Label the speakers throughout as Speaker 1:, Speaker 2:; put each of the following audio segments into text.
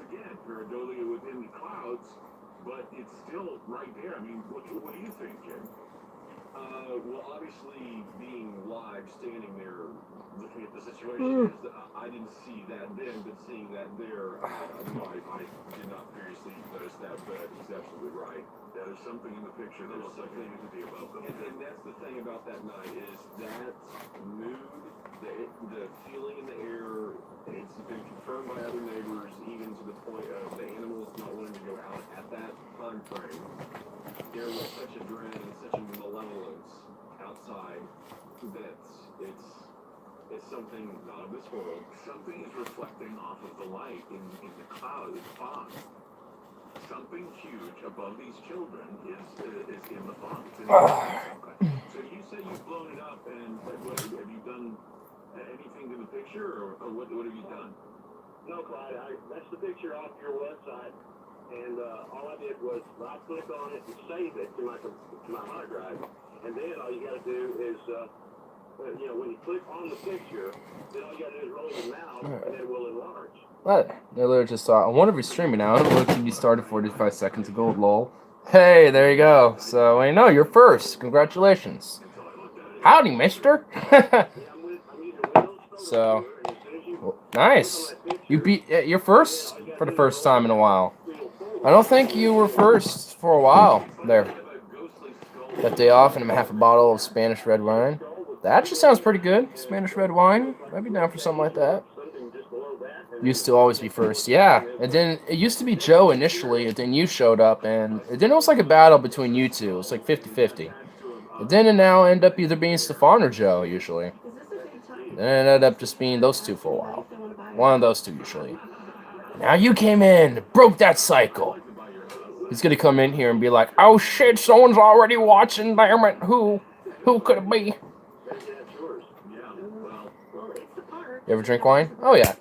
Speaker 1: again, pareidolia within the clouds, but it's still right there. I mean, what do you think, Ken? Well, obviously, being live, standing there, looking at the situation, I didn't see that then, but seeing that there, I did not previously notice that, but he's absolutely right. There's something in the picture. There's something to be above them. And that's the thing about that night is that mood, the feeling in the air. It's been confirmed by other neighbors, even to the point of the animals not wanting to go out at that time frame. There was such a dread and such a malevolence outside that it's something not of this world. Something is reflecting off of the light in the cloud, in the fog. Something huge above these children is in the fog. It's in the fog. So you say you've blown it up, and what, have you done anything to the picture, or what have you done?
Speaker 2: No, Clyde, that's the picture off your website, and all I did was right-click on it and save it to my hard drive, and then all you got to do is, when you click on the picture, then all you got to do is roll your mouse, and it will enlarge.
Speaker 3: What? I literally just saw. I wonder if he's streaming now. I don't know if you started 45 seconds ago. Lol. Hey, there you go. So, I know you're first. Congratulations. Howdy, Mister. So, nice. You beat. You're first for the first time in a while. I don't think you were first for a while there. That day off, and I'm half a bottle of Spanish red wine. That actually sounds pretty good. Spanish red wine. I'd be down for something like that. Used to always be first, yeah. And then it used to be Joe initially, and then you showed up, and then it was like a battle between you two. It was like 50-50. And then it now end up either being Stefan or Joe, usually. And then it ended up just being those two for a while. One of those two, usually. Now you came in, broke that cycle. He's gonna come in here and be like, oh shit, someone's already watching, damn it, who could it be? You ever drink wine? Oh yeah.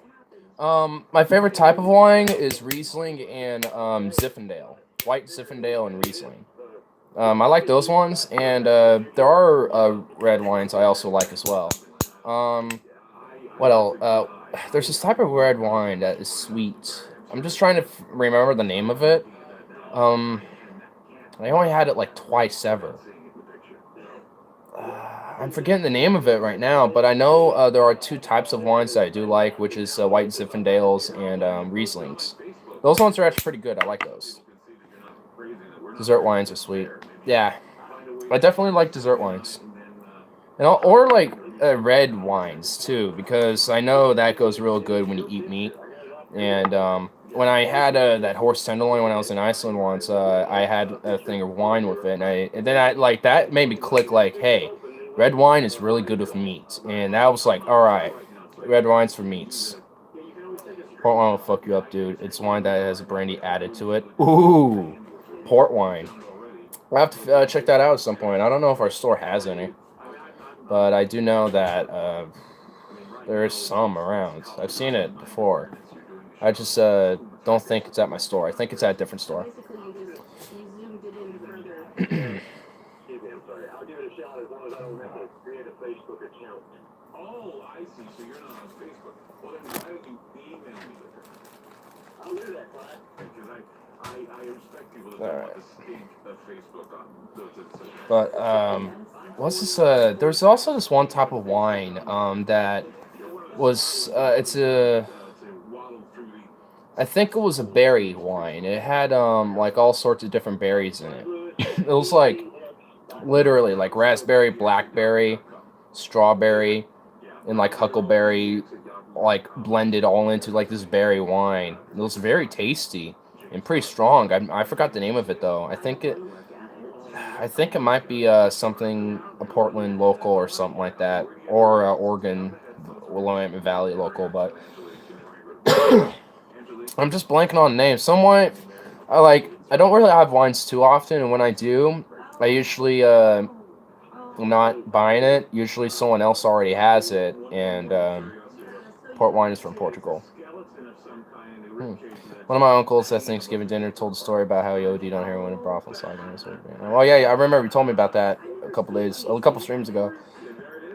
Speaker 3: My favorite type of wine is Riesling and Zinfandel. White Zinfandel and Riesling. I like those ones, and there are red wines I also like as well. What else? There's this type of red wine that is sweet. I'm just trying to remember the name of it. I only had it like twice ever. I'm forgetting the name of it right now, but I know there are two types of wines that I do like, which is white Zinfandels and Rieslings. Those ones are actually pretty good. I like those. Dessert wines are sweet. Yeah, I definitely like dessert wines, or like red wines too, because I know that goes real good when you eat meat. And when I had that horse tenderloin when I was in Iceland once, I had a thing of wine with it, and then I like that made me click like, hey. Red wine is really good with meat. And that was like, alright, red wine's for meats. Port wine will fuck you up, dude. It's wine that has brandy added to it. Ooh, port wine. I'll have to check that out at some point. I don't know if our store has any. But I do know that there is some around. I've seen it before. I just don't think it's at my store. I think it's at a different store.
Speaker 1: Oh, I see. So you're not on Facebook. Well, then why don't you email me with it? I'll do that, Clyde. Because I respect people that don't want to stink of Facebook on those.
Speaker 3: But what's this? There's also this one type of wine that was it's a. I think it was a berry wine. It had like all sorts of different berries in it. It was like literally like raspberry, blackberry, strawberry, and like huckleberry, like blended all into like this berry wine. It was very tasty and pretty strong. I forgot the name of it though. I think it might be something a Portland local or something like that, or Oregon, Willamette Valley local. But I'm just blanking on names. Somewhat, I don't really have wines too often, and when I do, I usually I'm not buying it. Usually someone else already has it, and port wine is from Portugal. One of my uncles at Thanksgiving dinner told a story about how he OD'd on heroin in brothel. Oh yeah, I remember you told me about that a couple streams ago.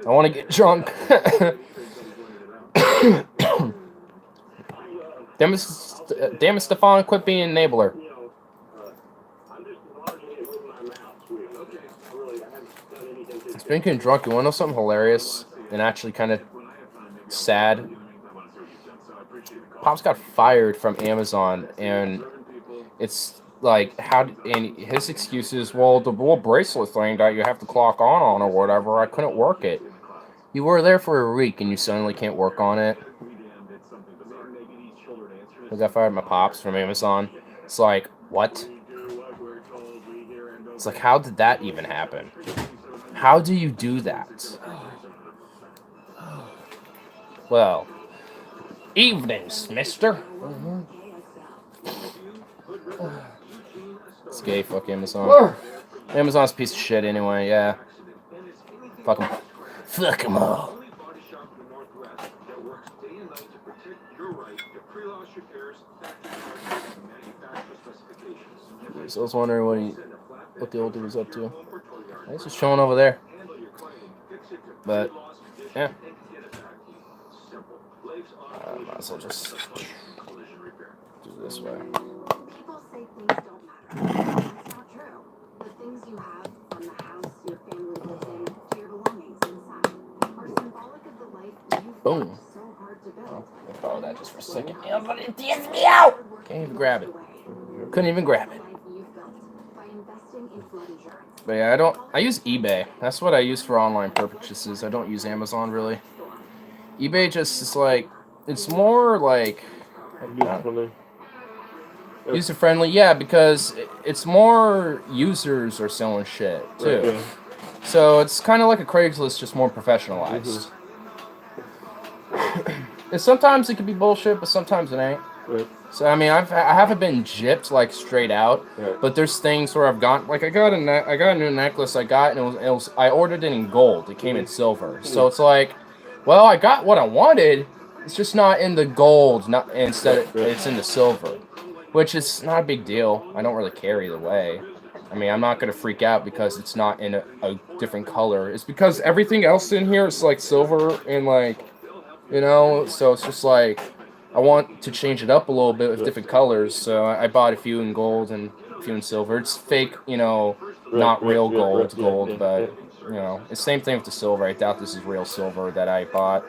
Speaker 3: I want to get drunk. Damn it, Stefan, quit being an enabler.
Speaker 2: You know, I'm just enlarging it with my mouse wheel.
Speaker 1: Okay.
Speaker 2: I haven't done anything to
Speaker 3: Speaking of drunk, you want to know something hilarious and actually kind of sad? Pops got fired from Amazon, and it's like, and his excuse is, well, the little bracelet thing that you have to clock on or whatever, I couldn't work it. You were there for a week and you suddenly can't work on it. I got fired by Pops from Amazon. It's like, what? It's like, how did that even happen? How do you do that? Well, evenings, mister. It's gay, fuck Amazon. Amazon's a piece of shit anyway, yeah. Fuck them. Fuck them all. So I was wondering what the old dude was up to. He's just chilling over there. But, yeah. Might as well just do this way.
Speaker 4: People say things don't matter. That's not true. The things you have, from the house your family lives in to your belongings inside, are symbolic of the life you've
Speaker 3: Boom.
Speaker 4: worked so hard to build.
Speaker 3: I'll follow that just for a second. Yeah, but it d's me out! Can't even grab it. Couldn't even grab it. But yeah, I use eBay. That's what I use for online purchases. I don't use Amazon really. eBay just is like, it's more like user friendly, yeah, because it's more users are selling shit too. So it's kind of like a Craigslist, just more professionalized. And sometimes it can be bullshit, but sometimes it ain't. So I mean, I haven't been gypped like straight out, but there's things where I've got like I got a new necklace I got, and it was I ordered it in gold. It came in silver, so it's like, well, I got what I wanted. It's just not in the gold, it's in the silver, which is not a big deal. I don't really care either way. I mean, I'm not gonna freak out because it's not in a different color. It's because everything else in here is like silver and like, so it's just like, I want to change it up a little bit with different colors, so I bought a few in gold and a few in silver. It's fake, not real gold, but, it's the same thing with the silver. I doubt this is real silver that I bought.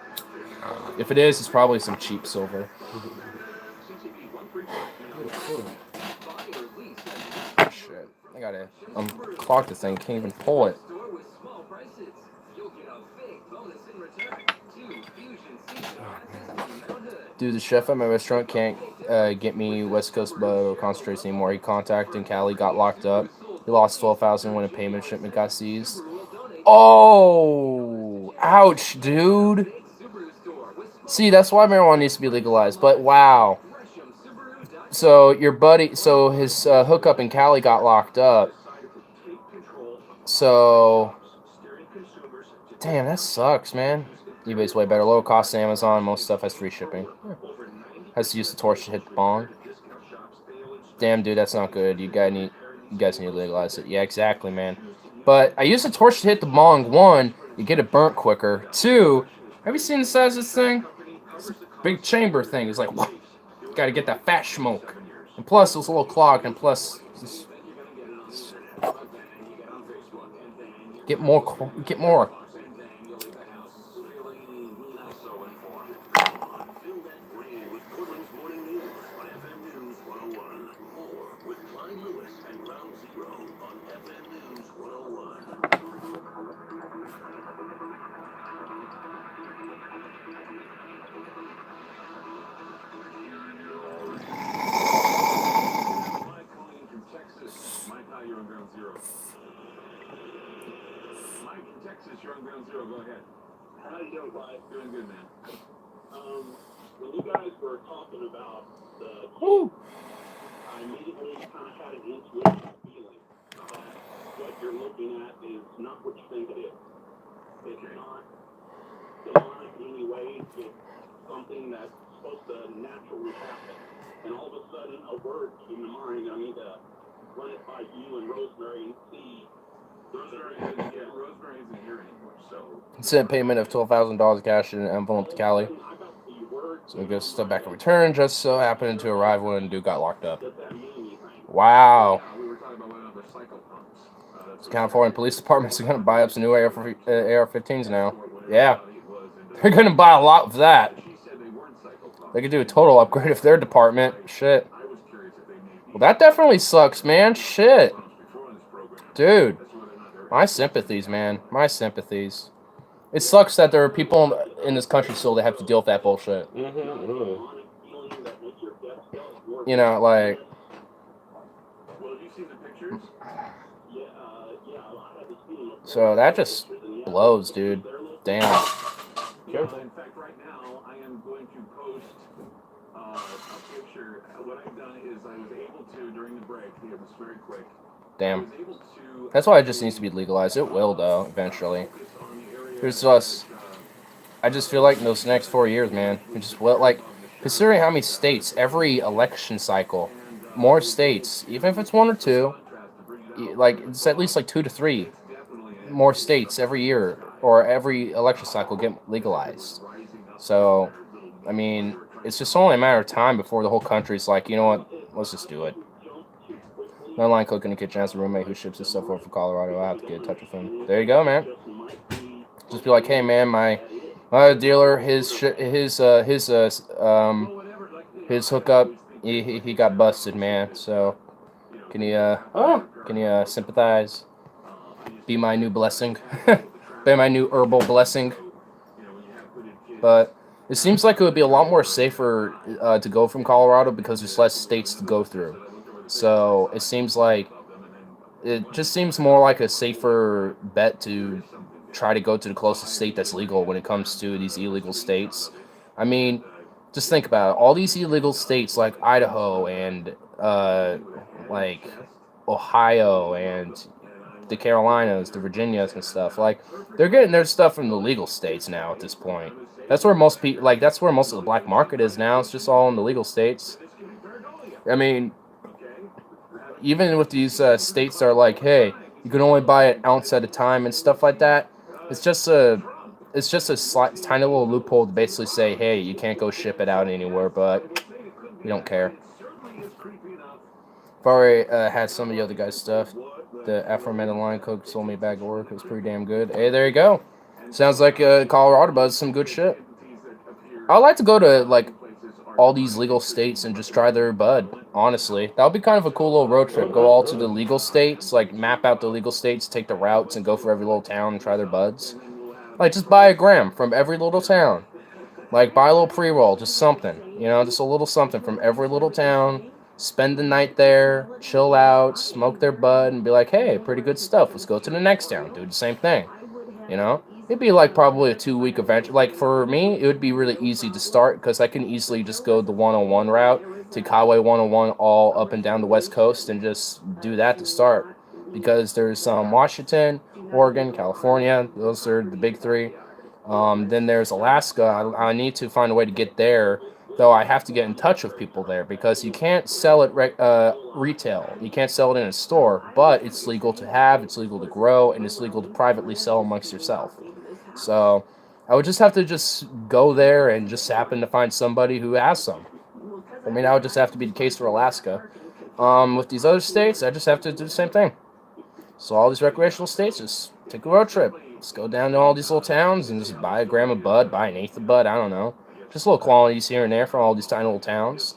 Speaker 3: If it is, it's probably some cheap silver. Shit, I gotta unclog the thing, can't even pull it. Dude, the chef at my restaurant can't get me West Coast concentrates anymore. He contacted in Cali, got locked up. He lost $12,000 when a payment shipment got seized. Oh, ouch, dude. See, that's why marijuana needs to be legalized. But wow. So his hookup in Cali got locked up. So, damn, that sucks, man. eBay's way better. Lower cost than Amazon. Most stuff has free shipping. Yeah. Has to use the torch to hit the bong. Damn, dude, that's not good. You guys need to legalize it. Yeah, exactly, man. But I use the torch to hit the bong. 1, you get it burnt quicker. 2, have you seen the size of this thing? It's a big chamber thing. It's like, got to get that fat smoke. And plus, it was a little clogged. And plus, get more.
Speaker 1: You're on ground zero. Go ahead.
Speaker 2: How you doing, Clyde?
Speaker 1: Doing good, man.
Speaker 2: When you guys were talking about the, I immediately kind of had an intuition feeling that what you're looking at is not what you think it is. It's not demonic in any way. It's something that's supposed to naturally happen. And all of a sudden, a word came to mind. I need to run it by you and Rosemary and see.
Speaker 1: Rosemary isn't here anymore, so.
Speaker 3: Sent payment of $12,000 cash in an envelope to Cali.
Speaker 2: I got the word
Speaker 3: So we go step back and return. Just so happened to arrive when dude got locked up. Wow. So California police departments are going to buy up some new AR-15s now. Yeah. They're going to buy a lot of that. They could do a total upgrade of their department. Shit. Well, that definitely sucks, man. Shit. Dude. My sympathies, man. My sympathies. It sucks that there are people in this country still that have to deal with that bullshit. You know, like... So that just blows, dude. Damn.
Speaker 1: In fact, right now, I am going to post a picture. What I've done is I was able to, during the break, it was very quick.
Speaker 3: Damn. That's why it just needs to be legalized. It will, though, eventually. There's just... I just feel like in those next 4 years, man, it just will, like, considering how many states, every election cycle, more states, even if it's 1 or 2, like, it's at least like 2 to 3 more states every year or every election cycle get legalized. So, I mean, it's just only a matter of time before the whole country's like, you know what, let's just do it. No line cook in the kitchen has a roommate who ships his stuff over from Colorado. I have to get in touch with him. There you go, man. Just be like, hey, man, my dealer, his hookup, he got busted, man. So, can you sympathize? Be my new blessing. Be my new herbal blessing. But it seems like it would be a lot more safer to go from Colorado because there's less states to go through. So it seems like it just seems more like a safer bet to try to go to the closest state that's legal when it comes to these illegal states. I mean, just think about it. All these illegal states like Idaho and like Ohio and the Carolinas, the Virginias and stuff, like they're getting their stuff from the legal states now at this point. That's where most people, like that's where most of the black market is now. It's just all in the legal states. I mean, even with these states that are like, hey, you can only buy an ounce at a time and stuff like that. It's just a tiny little loophole to basically say, hey, you can't go ship it out anywhere, but we don't care. I've already had some of the other guys' stuff. The aforementioned line cook sold me a bag of work. It was pretty damn good. Hey, there you go. Sounds like Colorado Buzz, some good shit. I'd like to go to like all these legal states and just try their bud. Honestly, that would be kind of a cool little road trip. Go all to the legal states, like map out the legal states, take the routes, and go for every little town and try their buds. Like just buy a gram from every little town. Like buy a little pre-roll, just something, you know, just a little something from every little town. Spend the night there, chill out, smoke their bud, and be like, hey, pretty good stuff. Let's go to the next town, do the same thing. You know? It'd be like probably a 2-week event. Like for me, it would be really easy to start because I can easily just go the 101 route, take Highway 101 all up and down the West Coast and just do that to start. Because there's Washington, Oregon, California. Those are the big 3. Then there's Alaska. I need to find a way to get there. Though I have to get in touch with people there because you can't sell it retail. You can't sell it in a store, but it's legal to have, it's legal to grow, and it's legal to privately sell amongst yourself. So I would just have to just go there and just happen to find somebody who has some. I mean, that would just have to be the case for Alaska. With these other states, I just have to do the same thing. So all these recreational states, just take a road trip. Just go down to all these little towns and just buy a gram of bud, buy an eighth of bud, I don't know. Just little quantities here and there from all these tiny little towns.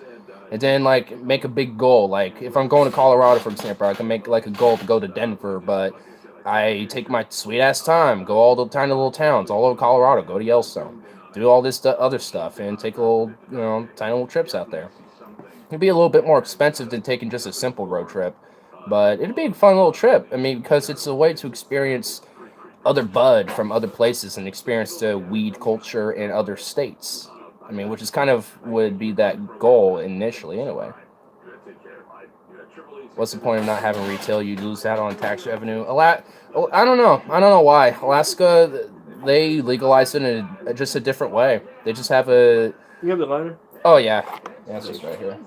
Speaker 3: And then, like, make a big goal. Like, if I'm going to Colorado, for example, I can make, like, a goal to go to Denver, but I take my sweet-ass time, go all the tiny little towns, all over Colorado, go to Yellowstone, do all this other stuff, and take little, you know, tiny little trips out there. It'd be a little bit more expensive than taking just a simple road trip, but it'd be a fun little trip. I mean, because it's a way to experience other bud from other places and experience the weed culture in other states. I mean, which is kind of would be that goal initially anyway. What's the point of not having retail? You lose out on tax revenue. I don't know. I don't know why. Alaska, they legalized it in just a different way. They just have a...
Speaker 5: You have the lighter?
Speaker 3: Oh, yeah. Yeah, it's just right here.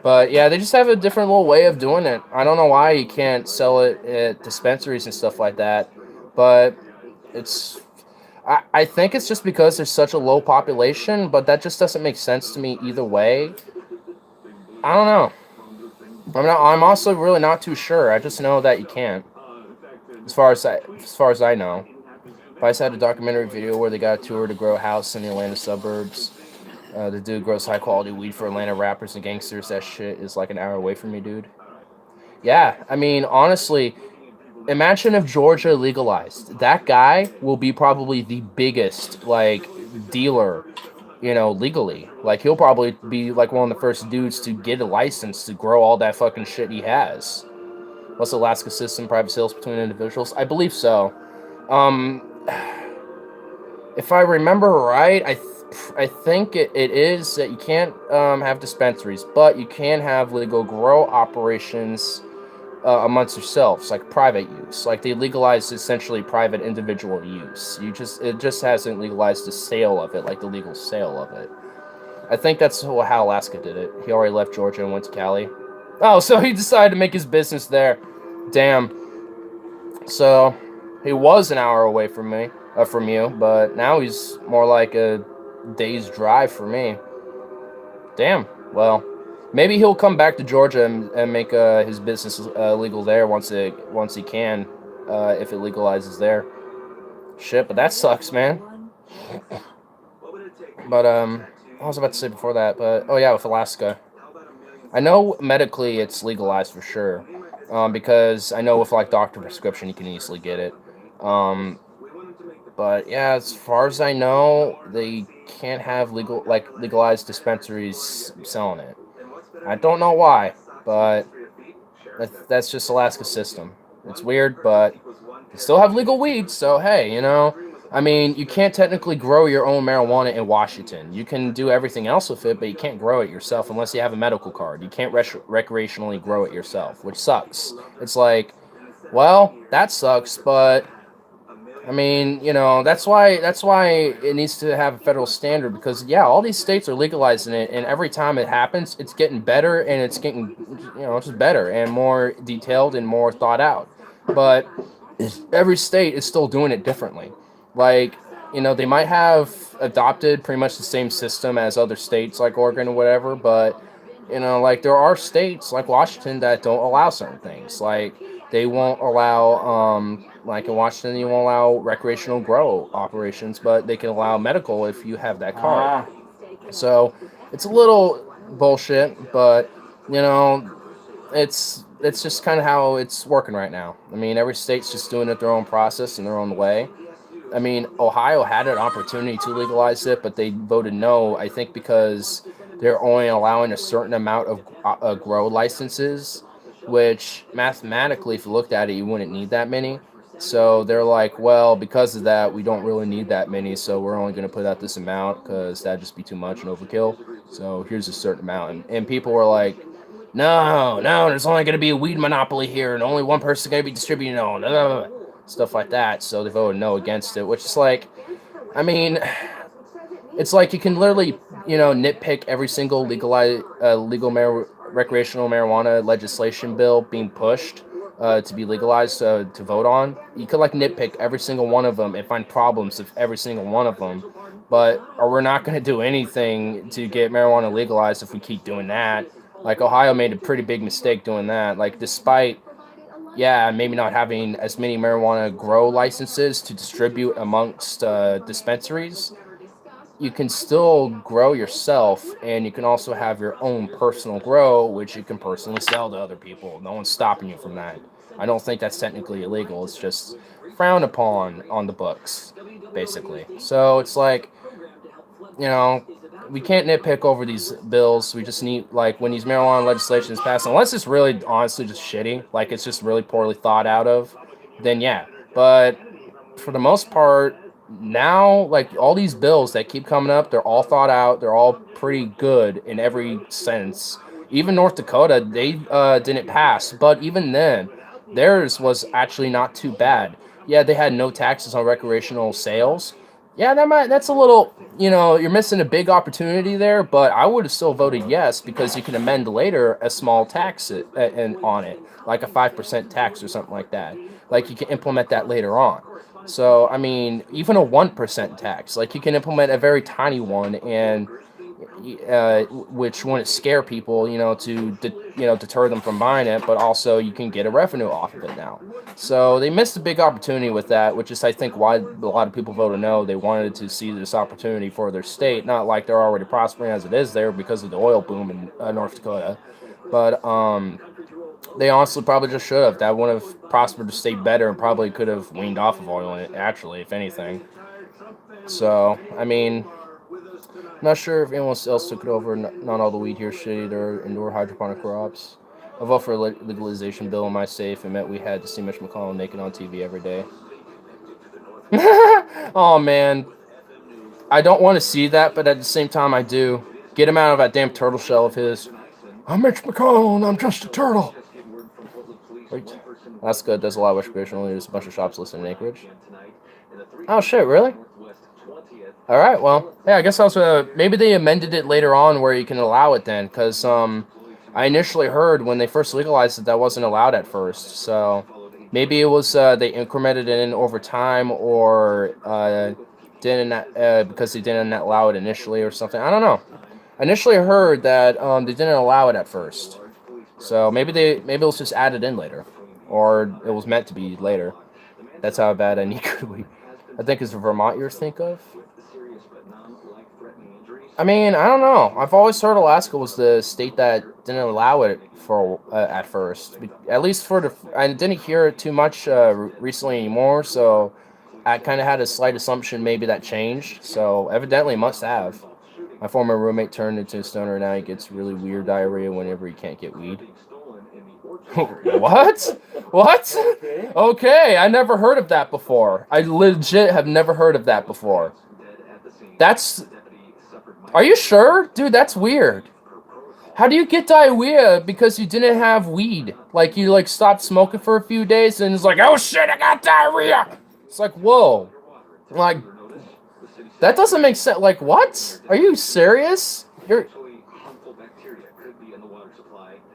Speaker 3: But, yeah, they just have a different little way of doing it. I don't know why you can't sell it at dispensaries and stuff like that. But it's... I think it's just because there's such a low population, but that just doesn't make sense to me either way. I don't know. I'm also really not too sure. I just know that you can't. As far as I know. Vice had a documentary video where they got a tour to grow a house in the Atlanta suburbs. The dude grows high quality weed for Atlanta rappers and gangsters. That shit is like an hour away from me, dude. Yeah, I mean, honestly, imagine if Georgia legalized. That guy will be probably the biggest like dealer, legally. Like he'll probably be like one of the first dudes to get a license to grow all that fucking shit he has. What's Alaska system? Private sales between individuals? I believe so. Um, if I remember right, I think it is that you can't have dispensaries, but you can have legal grow operations amongst yourselves, like private use. Like they legalized essentially private individual use. It just hasn't legalized the sale of it, like the legal sale of it. I think that's how Alaska did it. He already left Georgia and went to Cali. Oh, so he decided to make his business there. Damn. So he was an hour away from you, but now he's more like a day's drive for me. Damn. Well, maybe he'll come back to Georgia and make his business legal there once he can, if it legalizes there. Shit, but that sucks, man. But what was I about to say before that? But oh yeah, with Alaska, I know medically it's legalized for sure, because I know with like doctor prescription you can easily get it. Um, but yeah, as far as I know, they can't have legalized dispensaries selling it. I don't know why, but that's just Alaska's system. It's weird, but they still have legal weed, so hey, I mean, you can't technically grow your own marijuana in Washington. You can do everything else with it, but you can't grow it yourself unless you have a medical card. You can't recreationally grow it yourself, which sucks. It's like, well, that sucks, but I mean, that's why it needs to have a federal standard because yeah, all these states are legalizing it, and every time it happens, it's getting better and it's getting just better and more detailed and more thought out. But every state is still doing it differently. Like, they might have adopted pretty much the same system as other states like Oregon or whatever, but like there are states like Washington that don't allow certain things. Like they won't allow like in Washington you won't allow recreational grow operations, but they can allow medical if you have that card. So it's a little bullshit, but you know it's just kind of how it's working right now. I mean, every state's just doing it their own process and their own way. I mean, Ohio had an opportunity to legalize it, but they voted no. I think because they're only allowing a certain amount of grow licenses, which mathematically, if you looked at it, you wouldn't need that many. So they're like, well, because of that, we don't really need that many, so we're only going to put out this amount because that'd just be too much and overkill. So here's a certain amount. And people were like, no, there's only going to be a weed monopoly here, and only one person's going to be distributing it all. Stuff like that. So they voted no against it, which is like, I mean, it's like you can literally, nitpick every single recreational marijuana legislation bill being pushed to be legalized to vote on. You could like nitpick every single one of them and find problems with every single one of them. But we're not going to do anything to get marijuana legalized if we keep doing that. Like Ohio made a pretty big mistake doing that. Like despite maybe not having as many marijuana grow licenses to distribute amongst dispensaries, you can still grow yourself, and you can also have your own personal grow, which you can personally sell to other people. No one's stopping you from that. I don't think that's technically illegal. It's just frowned upon on the books, basically. So it's like, we can't nitpick over these bills. We just need, like, when these marijuana legislation is passed, unless it's really honestly just shitty, like it's just really poorly thought out of, then yeah. But for the most part, now, like, all these bills that keep coming up, they're all thought out. They're all pretty good in every sense. Even North Dakota, they didn't pass, but even then, theirs was actually not too bad. Yeah, they had no taxes on recreational sales. Yeah, that's a little, you're missing a big opportunity there, but I would have still voted yes because you can amend later a small tax on it, like a 5% tax or something like that. Like you can implement that later on. So, I mean, even a 1% tax, like you can implement a very tiny one, and which wouldn't scare people, to deter them from buying it, but also you can get a revenue off of it now. So they missed a big opportunity with that, which is I think why a lot of people voted no. They wanted to see this opportunity for their state, not like they're already prospering as it is there because of the oil boom in North Dakota, but they honestly probably just should have. That would have prospered the state better and probably could have weaned off of oil, actually, if anything. So, I mean, not sure if anyone else took it over. Not all the weed here shade or indoor hydroponic crops. I vote for a legalization bill in my safe. It meant we had to see Mitch McConnell naked on TV every day. Oh, man. I don't want to see that, but at the same time, I do. Get him out of that damn turtle shell of his. I'm Mitch McConnell, and I'm just a turtle. Wait. That's good. There's a lot of recreational. There's a bunch of shops listed in Anchorage. Oh, shit, really? All right, well, yeah, I guess also maybe they amended it later on where you can allow it then, because I initially heard when they first legalized it that wasn't allowed at first. So maybe it was they incremented it in over time, or didn't because they didn't allow it initially or something. I don't know. I initially heard that they didn't allow it at first, so maybe it was just added in later, or it was meant to be later. That's how bad I need good weed. I think it's Vermont you're think of. I mean, I don't know. I've always heard Alaska was the state that didn't allow it for at first. At least for the, I didn't hear it too much recently anymore. So I kind of had a slight assumption maybe that changed. So evidently, must have. My former roommate turned into a stoner. Now he gets really weird diarrhea whenever he can't get weed. What? What? Okay, I never heard of that before. I legit have never heard of that before. That's. Are you sure? Dude, that's weird. How do you get diarrhea because you didn't have weed? Like, you, like, stopped smoking for a few days and it's like, oh shit, I got diarrhea! It's like, whoa. Like, that doesn't make sense. Like, what? Are you serious? You're...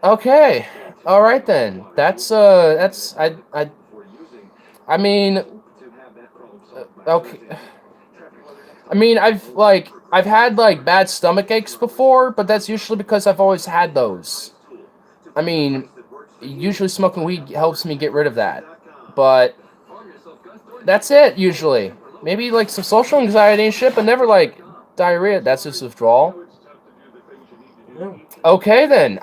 Speaker 3: Okay. Alright then. I mean... Okay. I mean, I've had, like, bad stomach aches before, but that's usually because I've always had those. I mean, usually smoking weed helps me get rid of that. But that's it, usually. Maybe, like, some social anxiety and shit, but never, like, diarrhea. That's just withdrawal. Okay, then.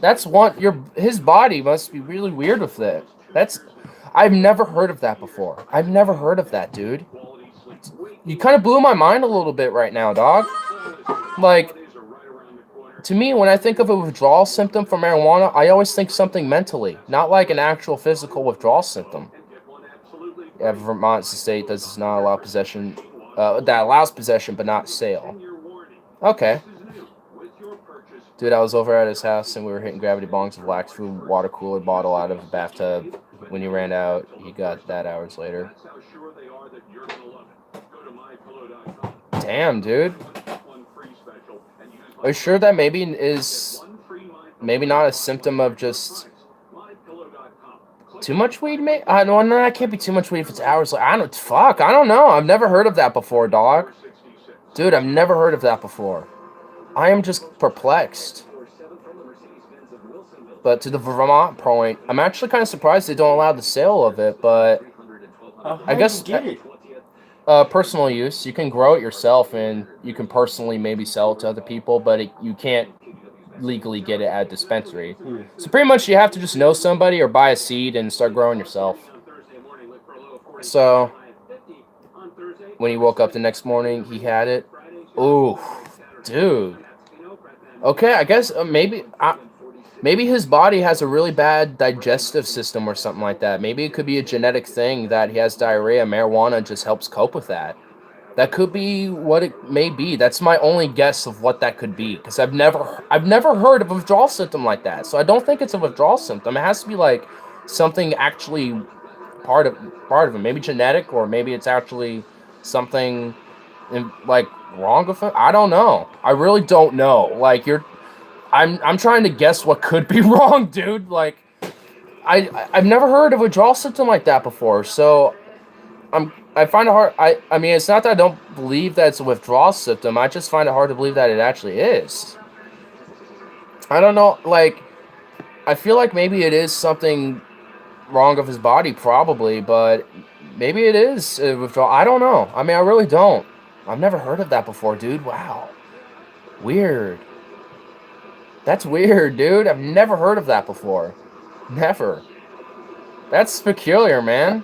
Speaker 3: That's his body must be really weird with that. I've never heard of that before. I've never heard of that, dude. You kind of blew my mind a little bit right now, dog. Like, to me, when I think of a withdrawal symptom from marijuana, I always think something mentally, not like an actual physical withdrawal symptom. Yeah, Vermont's the state that does not allow possession, that allows possession but not sale. Okay. Dude, I was over at his house and we were hitting gravity bongs of wax from water cooler bottle out of a bathtub. When he ran out, he got that hours later. Damn, dude. Are you sure that maybe not a symptom of just too much weed? No, that can't be too much weed if it's hours. I don't know. I've never heard of that before, dog. Dude, I've never heard of that before. I am just perplexed. But to the Vermont point, I'm actually kind of surprised they don't allow the sale of it, but I guess personal use. You can grow it yourself, and you can personally maybe sell it to other people, but you can't legally get it at a dispensary. So pretty much you have to just know somebody or buy a seed and start growing yourself. So when he woke up the next morning, he had it. Ooh, dude. Okay, I guess maybe his body has a really bad digestive system or something like that. Maybe it could be a genetic thing that he has diarrhea. Marijuana just helps cope with that. That could be what it may be. That's my only guess of what that could be, because I've never heard of a withdrawal symptom like that. So I don't think it's a withdrawal symptom. It has to be like something actually part of it. Maybe genetic, or maybe it's actually something like wrong with it. I don't know. I really don't know. Like, I'm trying to guess what could be wrong, dude. Like, I've never heard of a withdrawal symptom like that before. So I find it hard. I mean, it's not that I don't believe that it's a withdrawal symptom. I just find it hard to believe that it actually is. I don't know. Like, I feel like maybe it is something wrong of his body, probably, but maybe it is a withdrawal. I don't know. I mean, I really don't. I've never heard of that before, dude. Wow. Weird. That's weird, dude. I've never heard of that before. Never. That's peculiar, man.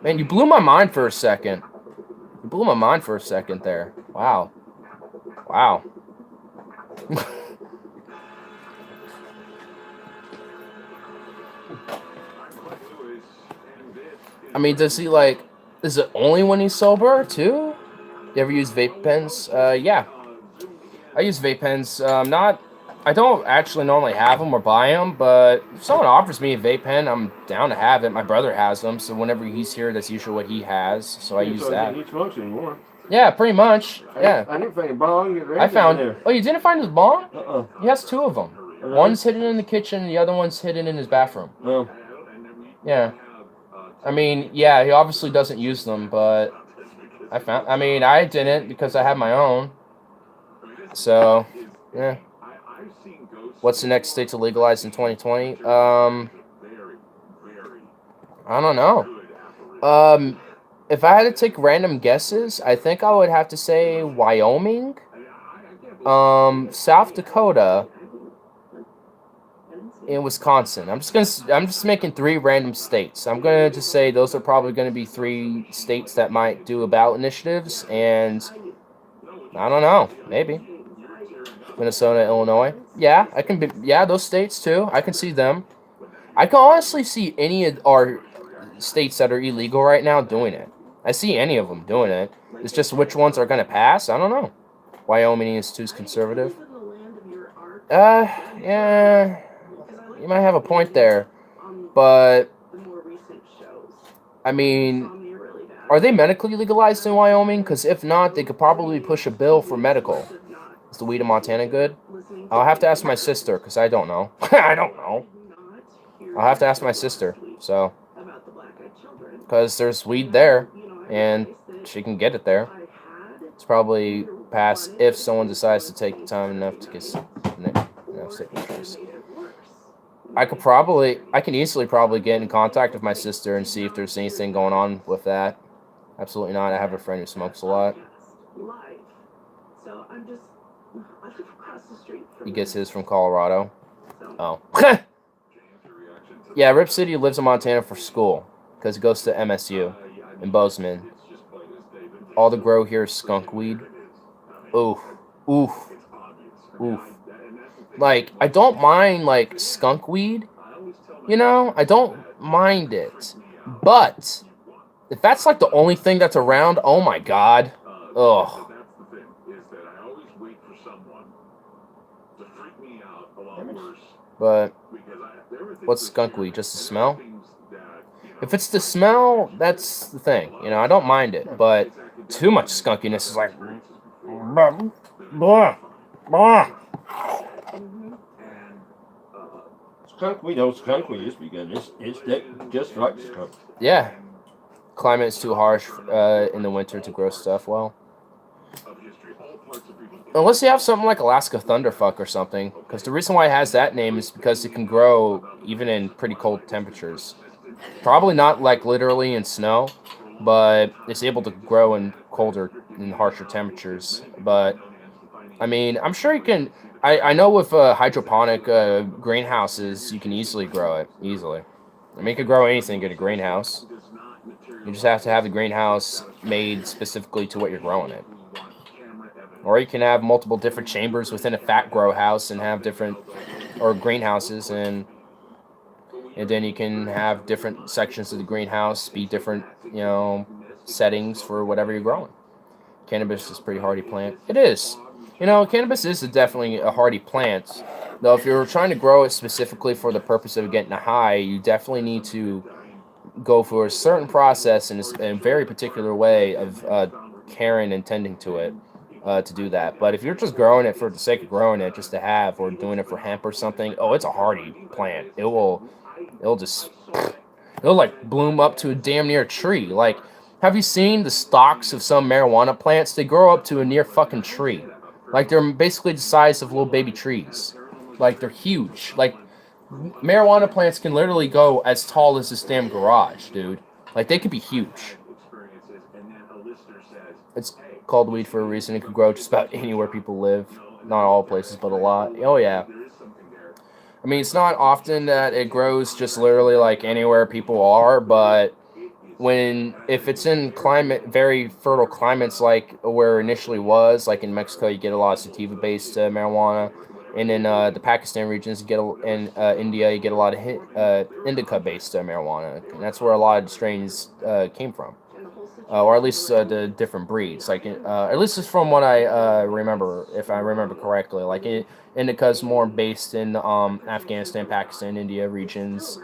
Speaker 3: Man, you blew my mind for a second. You blew my mind for a second there. Wow. Wow. I mean, does he, like... Is it only when he's sober, too? You ever use vape pens? Yeah. I use vape pens. Not... I don't actually normally have them or buy them, but if someone offers me a vape pen, I'm down to have it. My brother has them, so whenever he's here, that's usually what he has, so I use that.
Speaker 5: He smokes anymore.
Speaker 3: Yeah, pretty much. Yeah.
Speaker 5: I didn't find a bong.
Speaker 3: I found... Oh, you didn't find his bong? He has two of them.
Speaker 5: Really?
Speaker 3: One's hidden in the kitchen, the other one's hidden in his bathroom.
Speaker 5: Oh.
Speaker 3: Yeah. I mean, yeah, he obviously doesn't use them, but I mean, I didn't because I have my own. So, yeah. What's the next state to legalize in 2020? I don't know. If I had to take random guesses, I think I would have to say Wyoming, South Dakota, and Wisconsin. I'm just making 3 random states. I'm gonna just say those are probably gonna be 3 states that might do ballot initiatives, and I don't know, maybe Minnesota, Illinois. Yeah, I can be. Yeah, those states too. I can see them. I can honestly see any of our states that are illegal right now doing it. I see any of them doing it. It's just which ones are gonna pass. I don't know. Wyoming is too conservative. Yeah. You might have a point there, but I mean, are they medically legalized in Wyoming? Because if not, they could probably push a bill for medical. Is the weed in Montana good? I'll have to ask my sister, because I don't know. I don't know. I'll have to ask my sister, so. Because there's weed there, and she can get it there. It's probably passed if someone decides to take the time enough to get signatures. I can easily probably get in contact with my sister and see if there's anything going on with that. Absolutely not. I have a friend who smokes a lot. He gets his from Colorado. Oh. Yeah, Rip City lives in Montana for school because he goes to MSU in Bozeman. All the grow here is skunk weed. Oof. Oof. Oof. Like, I don't mind, like, skunk weed. You know? I don't mind it. But, if that's, like, the only thing that's around, oh my god. Ugh. But, what's skunk weed? Just the smell? If it's the smell, that's the thing. You know, I don't mind it. But, too much skunkiness is like... Blah. Blah.
Speaker 5: Skunk weed, skunk weed used to be good. It's just like skunk.
Speaker 3: Yeah. Climate's too harsh in the winter to grow stuff well. Unless you have something like Alaska Thunderfuck or something. Because the reason why it has that name is because it can grow even in pretty cold temperatures. Probably not like literally in snow, but it's able to grow in colder and harsher temperatures. But, I mean, I'm sure you can... I know with hydroponic greenhouses, you can easily grow it. Easily. I mean, you can grow anything in a greenhouse. You just have to have the greenhouse made specifically to what you're growing it. Or you can have multiple different chambers within a fat grow house and have different... Or greenhouses, and then you can have different sections of the greenhouse be different, you know, settings for whatever you're growing. Cannabis is a pretty hardy plant. It is. You know, cannabis is definitely a hardy plant. Though if you're trying to grow it specifically for the purpose of getting a high, you definitely need to go for a certain process and a very particular way of caring and tending to it to do that. But if you're just growing it for the sake of growing it, just to have, or doing it for hemp or something, oh, it's a hardy plant. It'll like bloom up to a damn near tree. Like, Have you seen the stalks of some marijuana plants? They grow up to a near fucking tree. Like, they're basically the size of little baby trees. Like, they're huge. Like, marijuana plants can literally go as tall as this damn garage, dude. Like, they could be huge. It's called weed for a reason. It could grow just about anywhere people live. Not all places, but a lot. Oh, yeah. I mean, it's not often that it grows just literally like anywhere people are, but if it's in very fertile climates like where it initially was, like in Mexico, you get a lot of sativa-based marijuana, and in the Pakistan regions, in India, you get a lot of indica-based marijuana, and that's where a lot of the strains came from, or at least the different breeds. Like, at least it's from what I remember, if I remember correctly. Like, indica is more based in Afghanistan, Pakistan, India regions,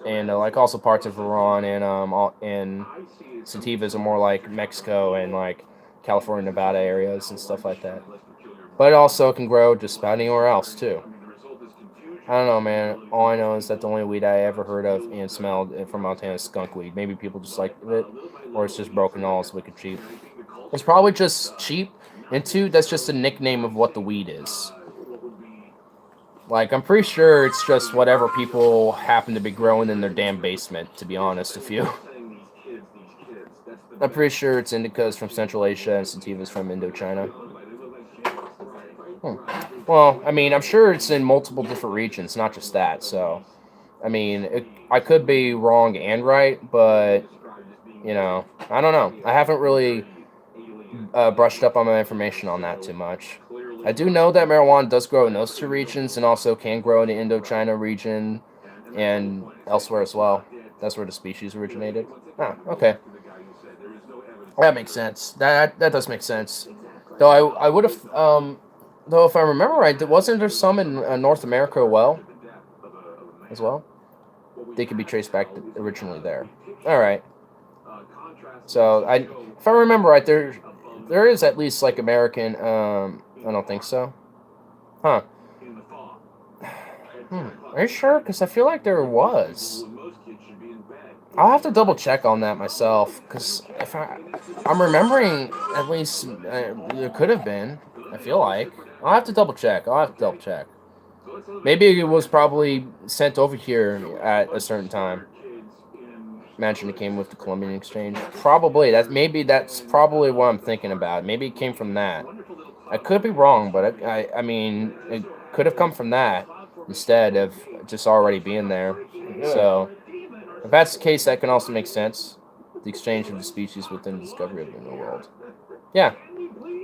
Speaker 3: and like also parts of Iran, and sativas are more like Mexico and like California, Nevada areas and stuff like that. But it also can grow just about anywhere else too. I don't know, man. All I know is that the only weed I ever heard of and smelled from Montana is skunk weed. Maybe people just like it, or it's just broken all it's wicked cheap. It's probably just cheap, and two, that's just a nickname of what the weed is. Like, I'm pretty sure it's just whatever people happen to be growing in their damn basement, to be honest with you. I'm pretty sure it's indicas from Central Asia and sativas from Indochina. Well, I mean, I'm sure it's in multiple different regions, not just that, so... I mean, I could be wrong and right, but, you know, I don't know. I haven't really brushed up on my information on that too much. I do know that marijuana does grow in those two regions and also can grow in the Indochina region and elsewhere as well. That's where the species originated. Ah, okay. That makes sense. That does make sense. Though I would have, though if I remember right, wasn't there some in North America as well? They could be traced back originally there. All right. So if I remember right, there is at least like American. I don't think so. Huh. Are you sure? Because I feel like there was. I'll have to double check on that myself. Because if I'm remembering, at least there could have been. I feel like I'll have to double check. Maybe it was probably sent over here at a certain time. Imagine it came with the Colombian exchange. Probably. That's probably what I'm thinking about. Maybe it came from that. I could be wrong, but I mean, it could have come from that instead of just already being there. So, if that's the case, that can also make sense. The exchange of the species within the discovery of the New World. Yeah,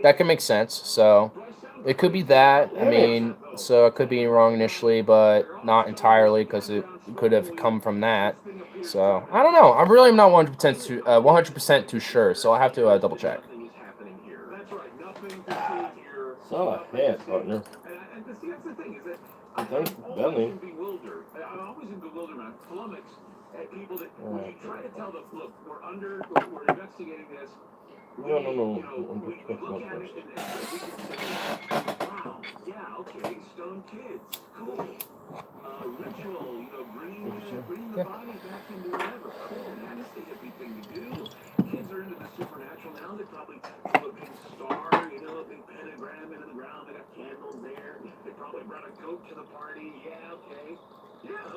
Speaker 3: that can make sense. So, it could be that. I mean, so I could be wrong initially, but not entirely because it could have come from that. So, I don't know. I'm really not 100% too sure, so I'll have to double check.
Speaker 5: So ahead, partner. Thanks for belly.
Speaker 1: I'm always in bewilderment. I flummox at people that when you try to tell them, look, we're investigating this.
Speaker 5: No.
Speaker 1: We look at it and we can say, wow, yeah, okay, stone kids, cool. Ritual, bringing the body back into whatever. Cool, that is the hippie thing to do. Kids are into the supernatural now. They probably do a big star, a big pentagram into the ground. They got candles there. They probably brought a goat to the party. Yeah, okay. Now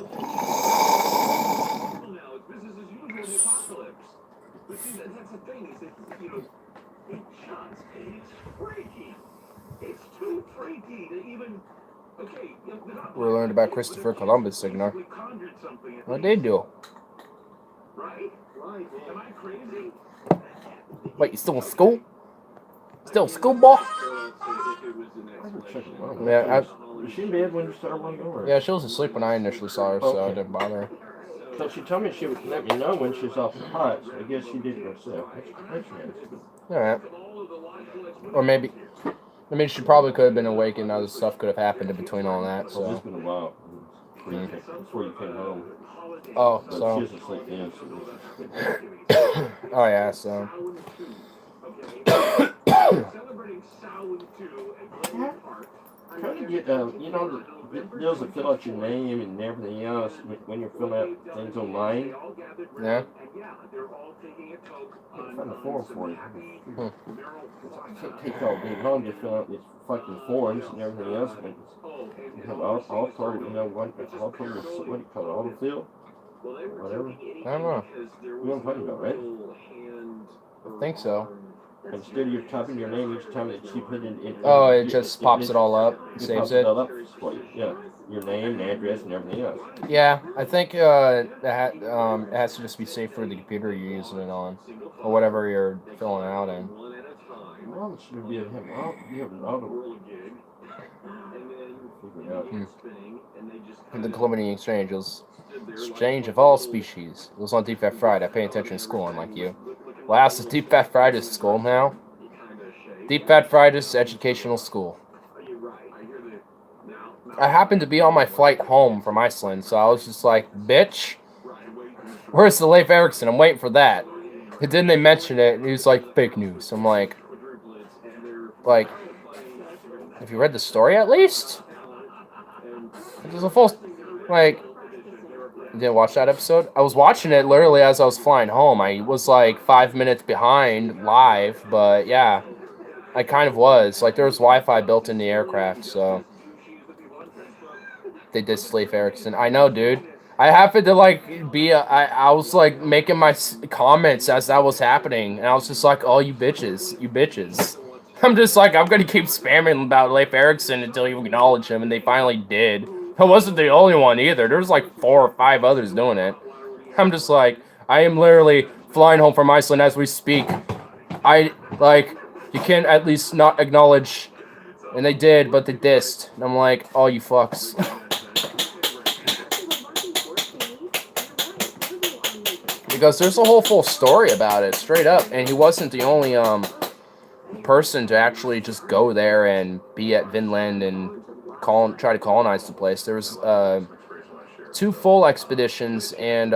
Speaker 1: it's business as usual in the apocalypse. But see, that's the thing is that, it's freaky. It's too freaky to even, okay.
Speaker 3: We learned about Christopher Columbus, Signar. What they do?
Speaker 1: Right? Am I crazy?
Speaker 3: Wait, you still in school? Still in school, boy? Yeah,
Speaker 5: Was she in bed when you started running over?
Speaker 3: yeah, she was asleep when I initially saw her, so I didn't bother her.
Speaker 5: So she told me she would let me know when she was off the pot, so I guess she did herself. That's nice.
Speaker 3: Alright. Or maybe, she probably could have been awake and other stuff could have happened in between all that,
Speaker 5: Well,
Speaker 3: so.
Speaker 5: it's been a while before you came home.
Speaker 3: Oh,
Speaker 5: But
Speaker 3: so.
Speaker 5: she was asleep then, so.
Speaker 3: Oh, yeah, so.
Speaker 1: Celebrating Samhain 2 at Glen Park.
Speaker 5: Try to get, you know, the deals that fill out your name and everything else when you're filling out things online.
Speaker 3: Yeah.
Speaker 5: Can't find the form for you.
Speaker 3: Hmm.
Speaker 5: It takes all day long to fill out these fucking forms and everything else. But you have auto, you know, what do you call it, autofill? Whatever.
Speaker 3: I don't know.
Speaker 5: You know what I'm talking about, right?
Speaker 3: I think so.
Speaker 5: Instead of you typing your name each time that you put in
Speaker 3: Oh, it just pops it all up, saves
Speaker 5: pops
Speaker 3: it.
Speaker 5: all up for you. Yeah, your name, address, and everything else.
Speaker 3: Yeah, I think it has to just be safe for the computer you're using it on, or whatever you're filling out in.
Speaker 5: Well, it should be a him. Oh, you have an auto. Figure it out.
Speaker 3: The Colombian Exchange was exchange of all species. It was on Deep Fat Fried. I pay attention in school, unlike you. Last is Deep Fat Fried is school now. Deep Fat Fried is educational school. I happened to be on my flight home from Iceland, so I was just like, bitch, where's the Leif Erikson? I'm waiting for that. And then they mentioned it, and he was like, fake news. I'm like, have you read the story at least? There's a full, you didn't watch that episode? I was watching it literally as I was flying home. I was like 5 minutes behind live, but yeah, I kind of was. Like, there was Wi-Fi built in the aircraft, so they did Leif Erikson. I know, dude. I happened to I was like making my comments as that was happening, and I was just like, "Oh, you bitches, you bitches." I'm just like, I'm gonna keep spamming about Leif Erikson until you acknowledge him, and they finally did. I wasn't the only one either. There was like 4 or 5 others doing it. I'm just like, I am literally flying home from Iceland as we speak. You can at least not acknowledge, and they did, but they dissed. And I'm like, oh, you fucks. Because there's a whole full story about it, straight up, and he wasn't the only person to actually just go there and be at Vinland and try to colonize the place. There was 2 full expeditions, and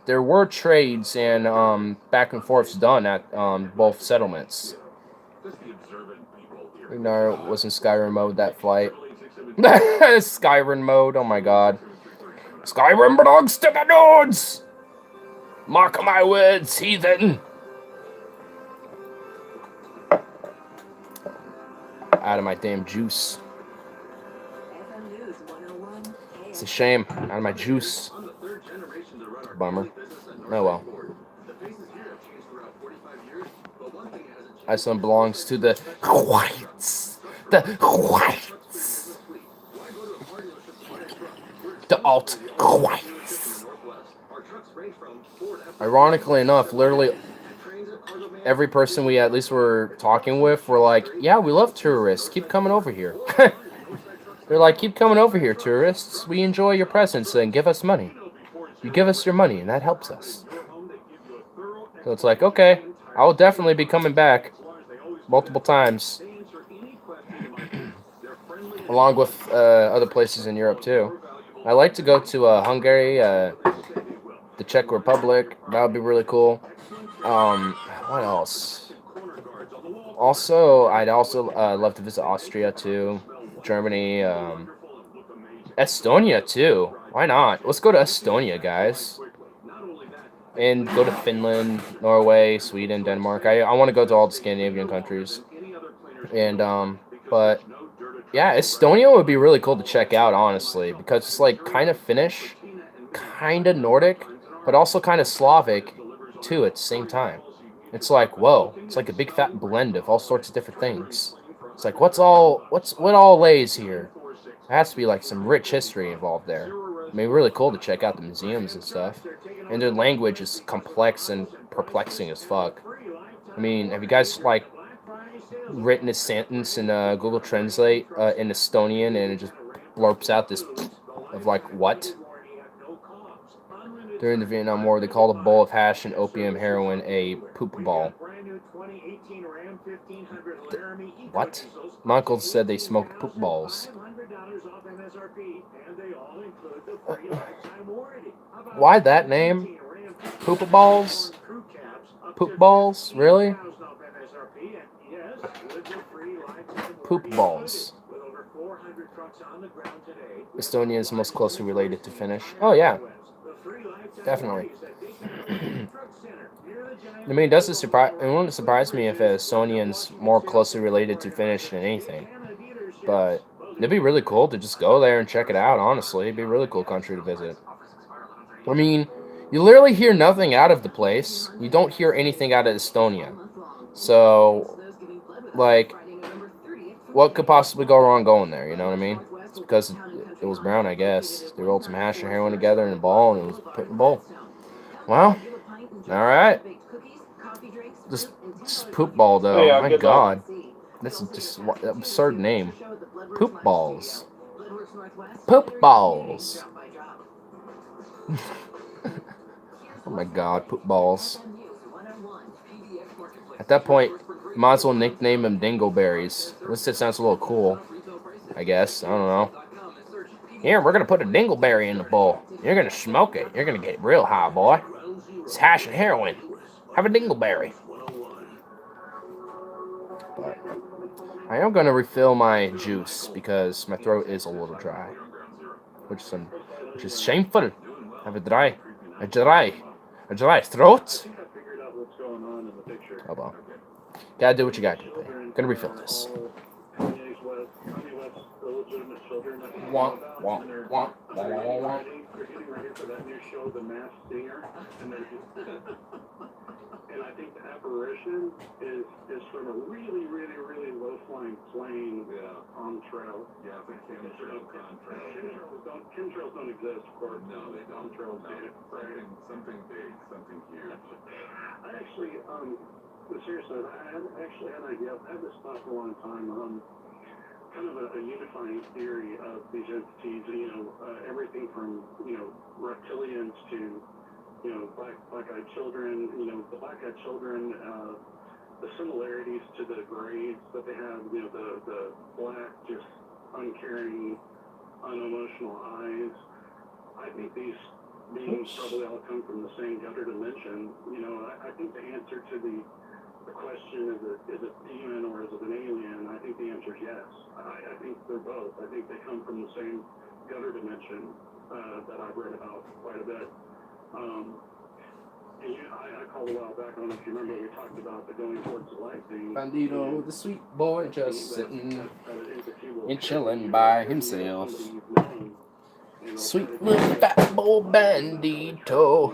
Speaker 3: there were trades and back and forths done at both settlements. No, it was in Skyrim mode, that flight. Skyrim mode, oh my god. Skyrim belongs to the Nords! Mark my words, heathen! Out of my damn juice. It's a shame. Out of my juice. Bummer. Oh well. Iceland belongs to the whites. The whites. The alt-whites. Ironically enough, literally every person we at least were talking with were like, yeah, we love tourists. Keep coming over here. They're like, keep coming over here, tourists. We enjoy your presence and give us money. You give us your money, and that helps us. So it's like, okay, I will definitely be coming back multiple times. Along with other places in Europe, too. I like to go to Hungary, the Czech Republic. That would be really cool. What else? Also, I'd also love to visit Austria, too. Germany, Estonia, too. Why not? Let's go to Estonia, guys. And go to Finland, Norway, Sweden, Denmark. I want to go to all the Scandinavian countries. And, but, yeah, Estonia would be really cool to check out, honestly. Because it's, like, kind of Finnish, kind of Nordic, but also kind of Slavic, too, at the same time. It's like, whoa. It's like a big fat blend of all sorts of different things. It's like, what all lays here? There has to be, like, some rich history involved there. I mean, really cool to check out the museums and stuff. And their language is complex and perplexing as fuck. I mean, have you guys, like, written a sentence in Google Translate in Estonian, and it just blurps out this of, like, what? During the Vietnam War, they called a bowl of hash and opium heroin a poop ball. What? My uncle said they smoked poop balls. Why that name? Poop balls? Poop balls? Really? Poop balls. Estonia is most closely related to Finnish. Oh yeah, definitely. I mean, it doesn't surprise. It wouldn't surprise me if Estonian's more closely related to Finnish than anything. But it'd be really cool to just go there and check it out. Honestly, it'd be a really cool country to visit. I mean, you literally hear nothing out of the place. You don't hear anything out of Estonia. So, like, what could possibly go wrong going there? You know what I mean? It's because it was brown, I guess. They rolled some hash and heroin together in a ball and it was put in a bowl. Well, all right. Just poop ball, though.
Speaker 5: Yeah,
Speaker 3: My
Speaker 5: good
Speaker 3: God. This is just an absurd name. Poop balls. Poop balls. Oh my God, poop balls. At that point, you might as well nickname them dingleberries. At least it sounds a little cool, I guess. I don't know. Here, we're going to put a dingleberry in the bowl. You're going to smoke it. You're going to get real high, boy. It's hash and heroin. Have a dingleberry. But I am going to refill my juice because my throat is a little dry. Which is shameful. Have a dry throat. Oh well. Gotta do what you gotta do, babe. Gonna refill this. Womp, womp, womp, womp.
Speaker 2: And I think the apparition is from a really, really, really low-flying plane on trail.
Speaker 1: Yeah, the
Speaker 2: Chemtrails don't exist, of course.
Speaker 1: No, they don't.
Speaker 2: Chemtrails
Speaker 1: No.
Speaker 2: do.
Speaker 1: Something big, something huge.
Speaker 2: I actually, seriously, I actually had an idea. I've had this thought for a long time. Kind of a unifying theory of these entities. Everything from reptilians to black-eyed children. The black-eyed children. The similarities to the grades that they have. The black, just uncaring, unemotional eyes. I think these beings probably all come from the same gutter dimension. I think the answer to the question is it demon or is it an alien? I think the answer is yes. I think they're both. I think they come from the same gutter dimension that I've read about quite a bit. And I called a while back, I don't know if you remember, we talked about the going towards the light thing.
Speaker 3: Bandito, the sweet boy, just sitting and chilling by himself. Sweet little fat boy bandito.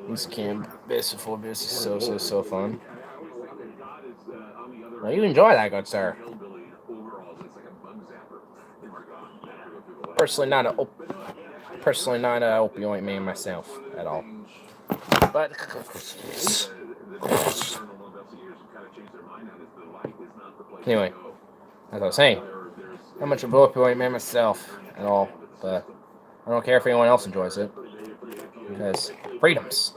Speaker 3: This camp, this is so fun. Now you enjoy that, good sir. Personally not a opioid man myself at all. But anyway, as I was saying, not much of an opioid man myself at all. But I don't care if anyone else enjoys it because freedoms.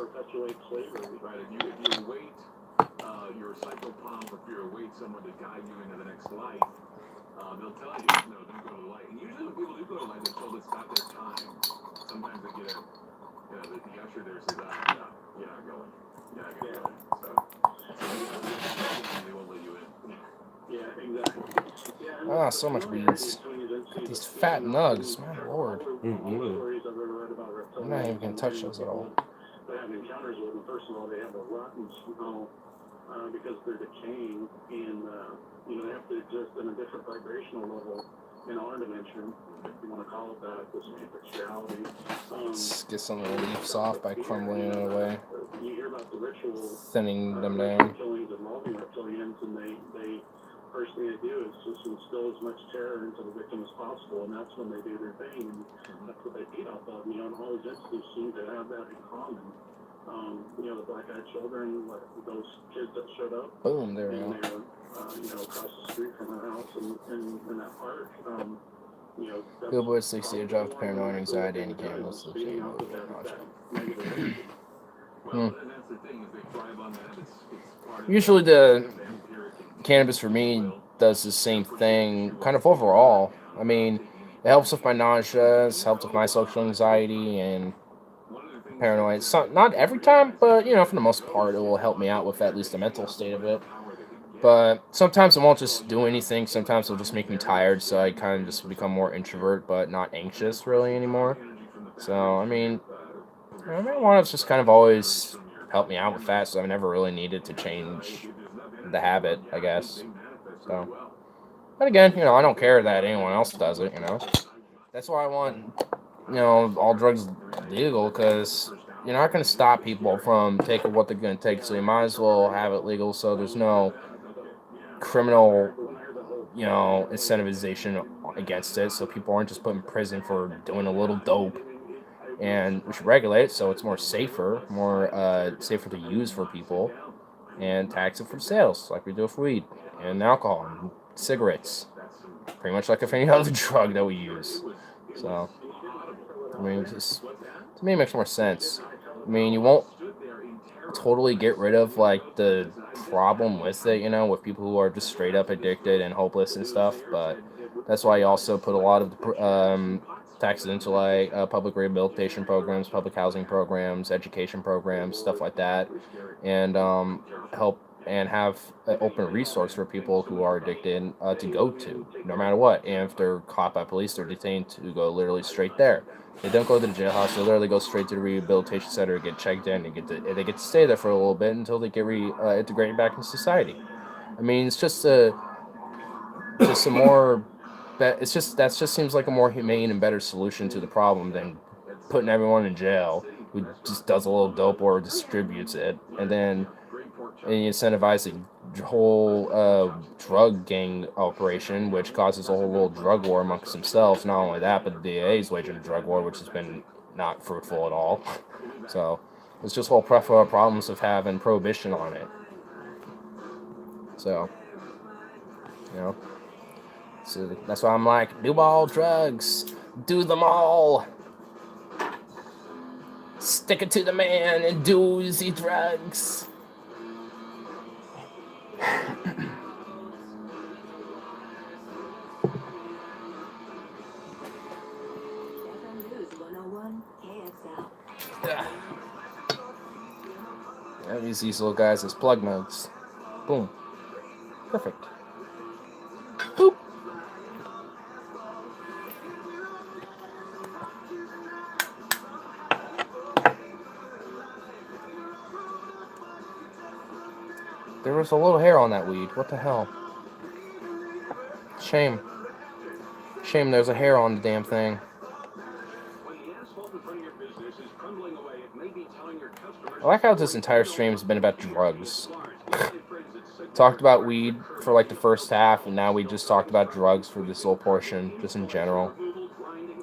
Speaker 1: Your cycle pump, if you await someone to guide you into the next life, they'll tell you, no, don't go to the light. And usually when people do go to the light, they're told it's not their time. Sometimes they get the usher there says, you're not going. You're not going to go. So they won't let you in.
Speaker 2: Yeah, exactly.
Speaker 3: Ah, so much weeds. These fat nugs, my lord. I'm not even gonna touch those at all.
Speaker 2: But having encounters with them, first of all, they have a rotten smell because they're decaying, and they have to exist in a different vibrational level in our dimension, if you want to call it that, this spirituality.
Speaker 3: Let's get some of the leaves off by crumbling it away,
Speaker 2: You hear about the ritual
Speaker 3: thinning them down.
Speaker 2: killings involving reptilians, and they first thing they do is just instill as much terror into the victim as possible, and that's when they do their thing, and that's what they feed off of. And all these entities seem to have that in common. The black-eyed children, like those kids that showed up.
Speaker 3: Boom, there we
Speaker 2: And
Speaker 3: go.
Speaker 2: they were, across the street from her house in that park.
Speaker 3: Billboard 60 a drop to paranoid anxiety and can't listen to
Speaker 2: feeding
Speaker 3: the
Speaker 2: off of that negative energy.
Speaker 1: And that's the thing, is they thrive on that. It's part of
Speaker 3: Usually the cannabis for me does the same thing, kind of overall. I mean, it helps with my nausea, it helps with my social anxiety and paranoid. So, not every time, but for the most part, it will help me out with at least the mental state of it. But sometimes it won't just do anything. Sometimes it'll just make me tired, so I kind of just become more introvert, but not anxious really anymore. So, I mean, marijuana's just kind of always helped me out with that, so I've never really needed to change the habit, I guess. So, but again, I don't care that anyone else does it, That's why I want, all drugs legal, because you're not going to stop people from taking what they're going to take, so you might as well have it legal so there's no criminal, incentivization against it, so people aren't just put in prison for doing a little dope. And we should regulate it so it's more safer to use for people, and tax it for sales like we do with weed and alcohol and cigarettes, pretty much like if any other drug that we use. So, I mean, just, to me, it makes more sense. I mean, you won't totally get rid of like the problem with it, with people who are just straight up addicted and hopeless and stuff. But that's why you also put a lot of the taxes into like public rehabilitation programs, public housing programs, education programs, stuff like that, and help and have an open resource for people who are addicted to go to, no matter what. And if they're caught by police, they're detained to go literally straight there. They don't go to the jailhouse. They literally go straight to the rehabilitation center, get checked in, and they get to stay there for a little bit until they get integrated back in society. I mean, it's just a more that just seems like a more humane and better solution to the problem than putting everyone in jail who just does a little dope or distributes it, and then you incentivize the whole drug gang operation, which causes a whole little drug war amongst themselves. Not only that, but the DA is waging a drug war, which has been not fruitful at all. So it's just whole problems of having prohibition on it. So, so that's why I'm like, do all drugs, do them all. Stick it to the man and do the drugs. I use these little guys as plug nodes. Boom. Perfect. Boop. There was a little hair on that weed. What the hell? Shame. Shame there's a hair on the damn thing. I like how this entire stream has been about drugs. Talked about weed for like the first half, and now we just talked about drugs for this little portion, just in general.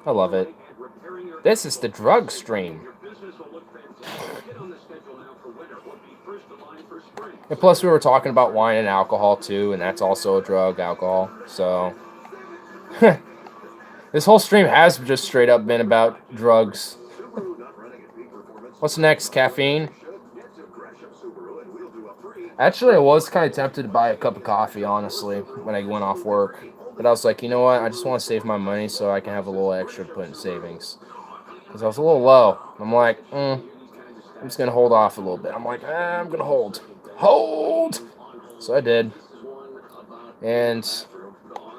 Speaker 3: I love it. This is the drug stream. And plus we were talking about wine and alcohol too, and that's also a drug, alcohol. So this whole stream has just straight up been about drugs. What's next? Caffeine? Actually, I was kind of tempted to buy a cup of coffee, honestly, when I went off work. But I was like, you know what? I just want to save my money so I can have a little extra to put in savings. Because I was a little low. I'm like, I'm just going to hold off a little bit. I'm like, I'm going to hold. Hold! So I did. And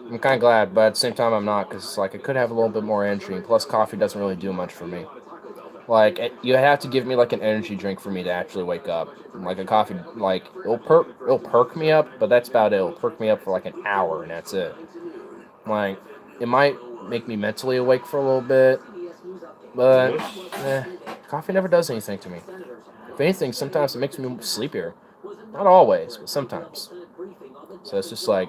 Speaker 3: I'm kind of glad, but at the same time, I'm not. Because like, I could have a little bit more energy. And plus, coffee doesn't really do much for me. Like, you have to give me, like, an energy drink for me to actually wake up. Like, a coffee, like, it'll perk me up, but that's about it. It'll perk me up for, like, an hour, and that's it. Like, it might make me mentally awake for a little bit, but, coffee never does anything to me. If anything, sometimes it makes me sleepier. Not always, but sometimes. So it's just, like,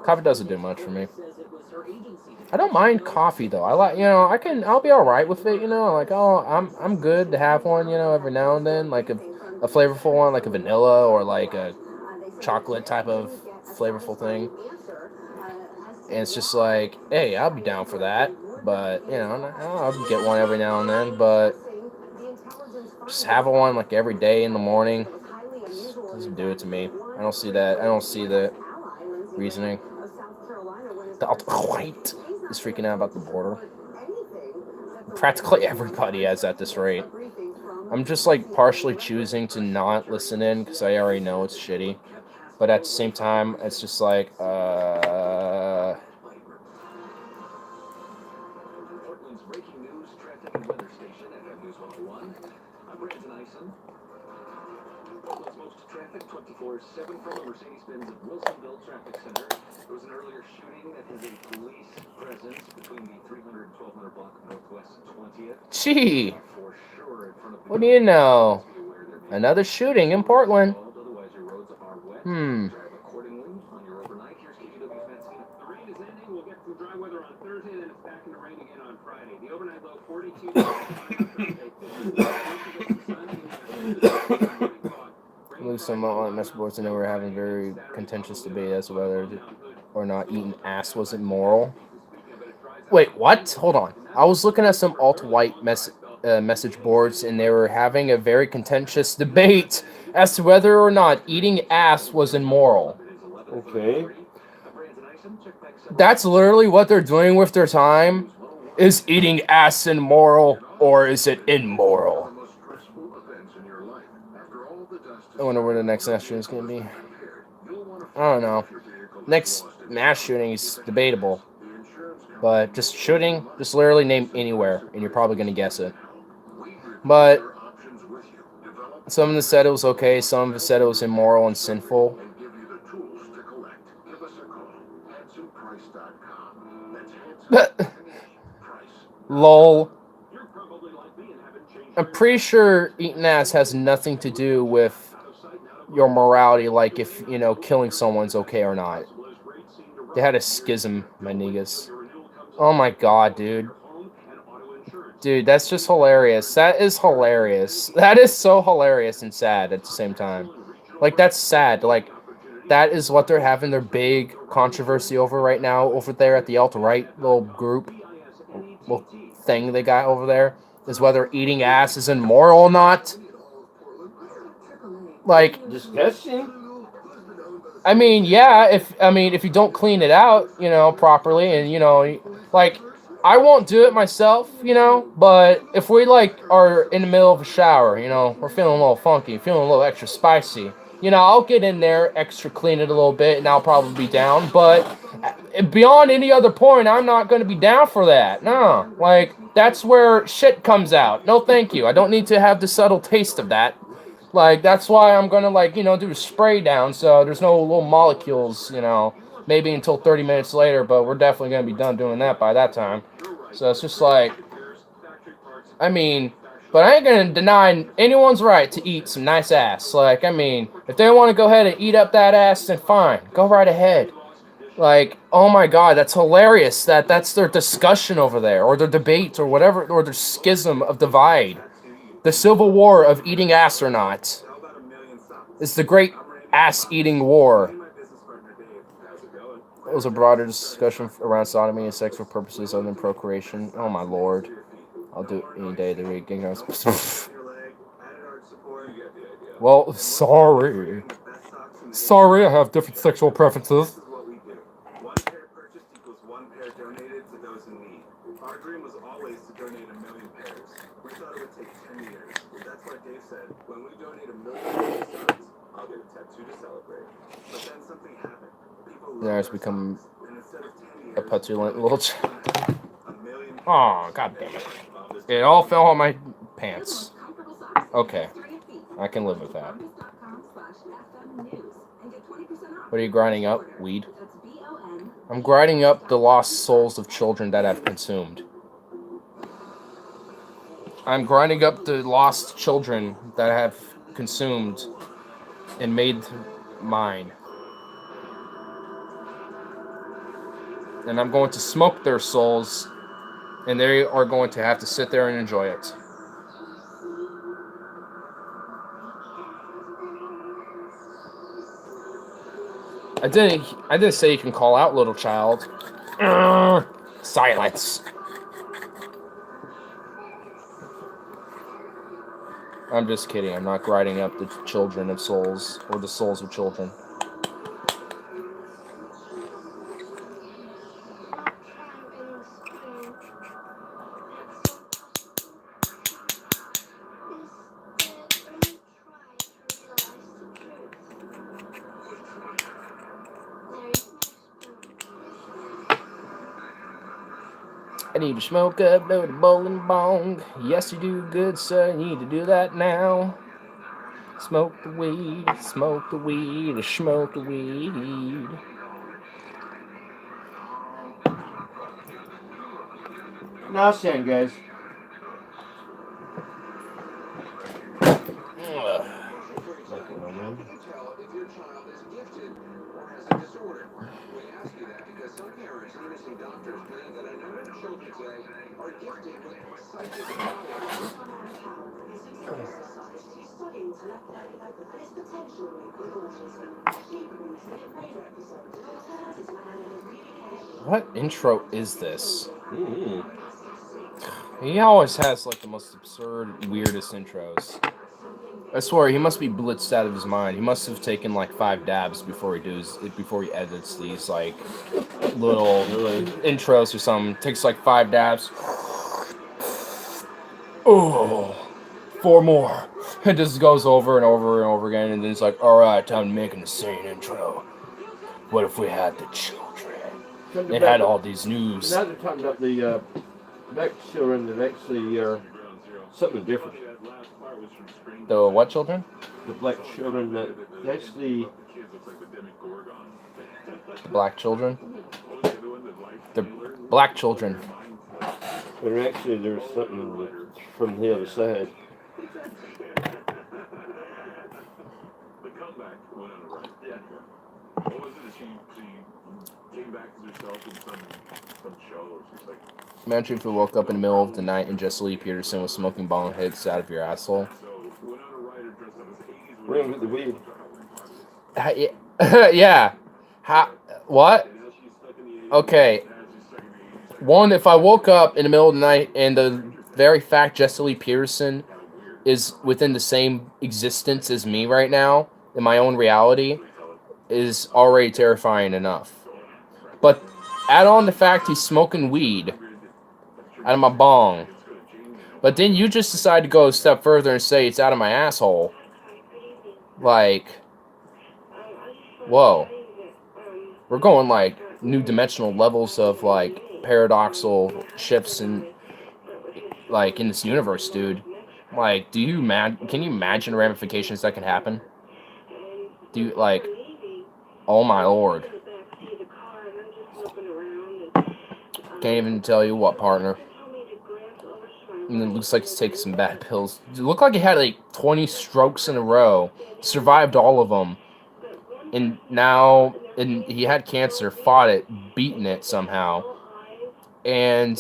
Speaker 3: coffee doesn't do much for me. I don't mind coffee though. I like, I'll be all right with it, like, I'm good to have one, every now and then, like a flavorful one, like a vanilla or like a chocolate type of flavorful thing. And it's just like, hey, I'll be down for that, but I'll get one every now and then, but just having one like every day in the morning doesn't do it to me. I don't see the reasoning. The alt-right is freaking out about the border. Practically everybody is at this rate. I'm just like partially choosing to not listen in because I already know it's shitty. but at the same time, it's just like,
Speaker 1: Portland's breaking news, traffic and weather station at News 101. I'm Brandon Ison. Portland's most traffic 24/7 from the Mercedes-Benz of Wilsonville Traffic Center. There was an earlier shooting that has a police presence between the 300 and 1200 block of Northwest 20th.
Speaker 3: Gee,
Speaker 1: For sure in front of the
Speaker 3: what do you know?
Speaker 1: Be aware there may be
Speaker 3: Another shooting in Portland.
Speaker 1: Otherwise, your roads are wet.
Speaker 3: Hmm.
Speaker 1: Drive accordingly on your overnight. Here's KUW's Matt Tina.
Speaker 2: The rain is ending. We'll get some dry weather on Thursday, then it's back in the rain again on Friday. The overnight low 42
Speaker 3: Lose some on mess boards, and they were having very contentious debate as to whether or not eating ass was immoral. Wait, what? Hold on. I was looking at some alt-white message boards, and they were having a very contentious debate as to whether or not eating ass was immoral.
Speaker 5: Okay.
Speaker 3: That's literally what they're doing with their time. Is eating ass immoral, or is it immoral? I wonder where the next mass shooting is going to be. I don't know. Next mass shooting is debatable. But just shooting, just literally name anywhere, and you're probably going to guess it. But some of them said it was okay, some of them said it was immoral and sinful. Lol. I'm pretty sure eating ass has nothing to do with your morality, like if, you know, killing someone's okay or not. They had a schism, my niggas. Oh my god, dude. Dude, that's just hilarious. That is hilarious. That is so hilarious and sad at the same time. Like, that's sad. Like, that is what they're having their big controversy over right now over there at the alt-right little group. Little thing they got over there. Is whether eating ass is immoral or not. Like,
Speaker 5: Disgusting.
Speaker 3: I mean, yeah, if you don't clean it out, you know, properly, and, you know, like, I won't do it myself, you know, but if we, like, are in the middle of a shower, you know, we're feeling a little funky, feeling a little extra spicy, you know, I'll get in there, extra clean it a little bit, and I'll probably be down, but beyond any other point, I'm not going to be down for that. No, like, that's where shit comes out. No, thank you. I don't need to have the subtle taste of that. Like, that's why I'm going to, like, you know, do a spray down so there's no little molecules, you know, maybe until 30 minutes later, but we're definitely going to be done doing that by that time. So it's just like, I mean, but I ain't going to deny anyone's right to eat some nice ass. Like, I mean, if they want to go ahead and eat up that ass, then fine. Go right ahead. Like, oh my god, that's hilarious. That's their discussion over there, or their debate, or whatever, or their schism of divide. The civil war of eating ass or not. It's the great ass-eating war. It was a broader discussion around sodomy and sex for purposes other than procreation. Oh my lord. I'll do it any day. The reading. Well, sorry. Sorry, I have different sexual preferences.
Speaker 6: One pair purchased equals one pair donated to those in need. Our dream was always to donate 1 million pairs. We thought it would take 10 years. That's why Dave said, when we donate 1 million pairs of socks, I'll get a tattoo to celebrate. But then something happened. People
Speaker 3: Now
Speaker 6: loved
Speaker 3: it's
Speaker 6: our
Speaker 3: become
Speaker 6: socks. And instead of 10 years,
Speaker 3: a petulant little child.
Speaker 6: 1 million
Speaker 3: Oh, god damn it. It all fell on my pants. Okay. I can live with that. What are you grinding up? Weed? I'm grinding up the lost souls of children that I've consumed. I'm grinding up the lost children that I have consumed and made mine. And I'm going to smoke their souls, and they are going to have to sit there and enjoy it. I didn't say you can call out, little child. Silence. I'm just kidding. I'm not grinding up the children of souls, or the souls of children. I need to smoke a blow the bowling bong. Yes, you do good, sir. You need to do that now. Smoke the weed, smoke the weed, smoke the weed.
Speaker 5: Now stand, guys.
Speaker 3: Ugh. What intro is this? He always has like the most absurd, weirdest intros. I swear he must be blitzed out of his mind. He must have taken like 5 dabs before he edits these like little intros or something. Takes like 5 dabs. Oh, 4 more. It just goes over and over and over again, and then it's like, all right, time to make an insane intro. What if we had the children? It had all these news.
Speaker 5: Now they're talking about the black children that actually are something different.
Speaker 3: The what children?
Speaker 5: The black children that actually.
Speaker 3: Black children? The black children.
Speaker 5: But actually, there's something from the other side.
Speaker 1: The comeback went on a run. Yeah. What was it? She came back as herself in some show, or she's like.
Speaker 3: Imagine if we woke up in the middle of the night and Jesse Lee Peterson was smoking bong hits out of your asshole.
Speaker 5: We're gonna get the weed.
Speaker 3: Yeah. What? Okay. One, if I woke up in the middle of the night and the very fact Jesse Lee Peterson is within the same existence as me right now, in my own reality, is already terrifying enough. But add on the fact he's smoking weed out of my bong. But then you just decide to go a step further and say it's out of my asshole. Like, whoa. We're going like new dimensional levels of like paradoxical shifts in like in this universe, dude. Like, can you imagine the ramifications that can happen? Do you like, oh my lord. Can't even tell you what, partner. And it looks like he's taking some bad pills. It looked like he had like 20 strokes in a row. Survived all of them. And now, he had cancer, fought it, beaten it somehow. And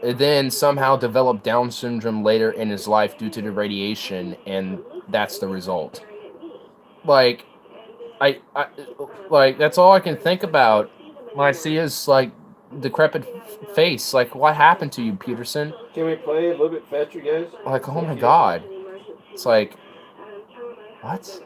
Speaker 3: then somehow developed Down syndrome later in his life due to the radiation. And that's the result. Like, I like, that's all I can think about when I see his, like, decrepit face. Like, what happened to you, Peterson?
Speaker 5: Can we play a little bit faster, guys?
Speaker 3: Like, oh my god. It's like, what?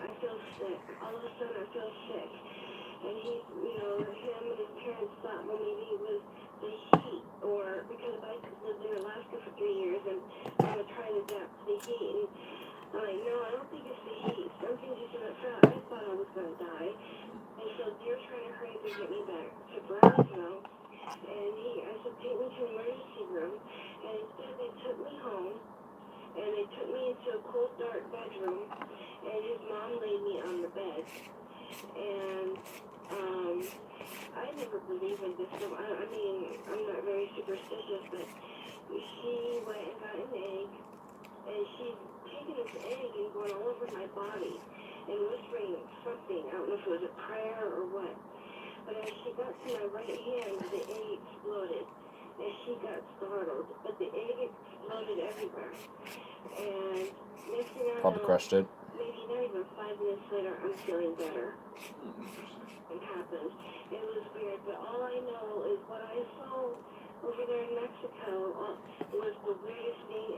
Speaker 3: Probably crushed it.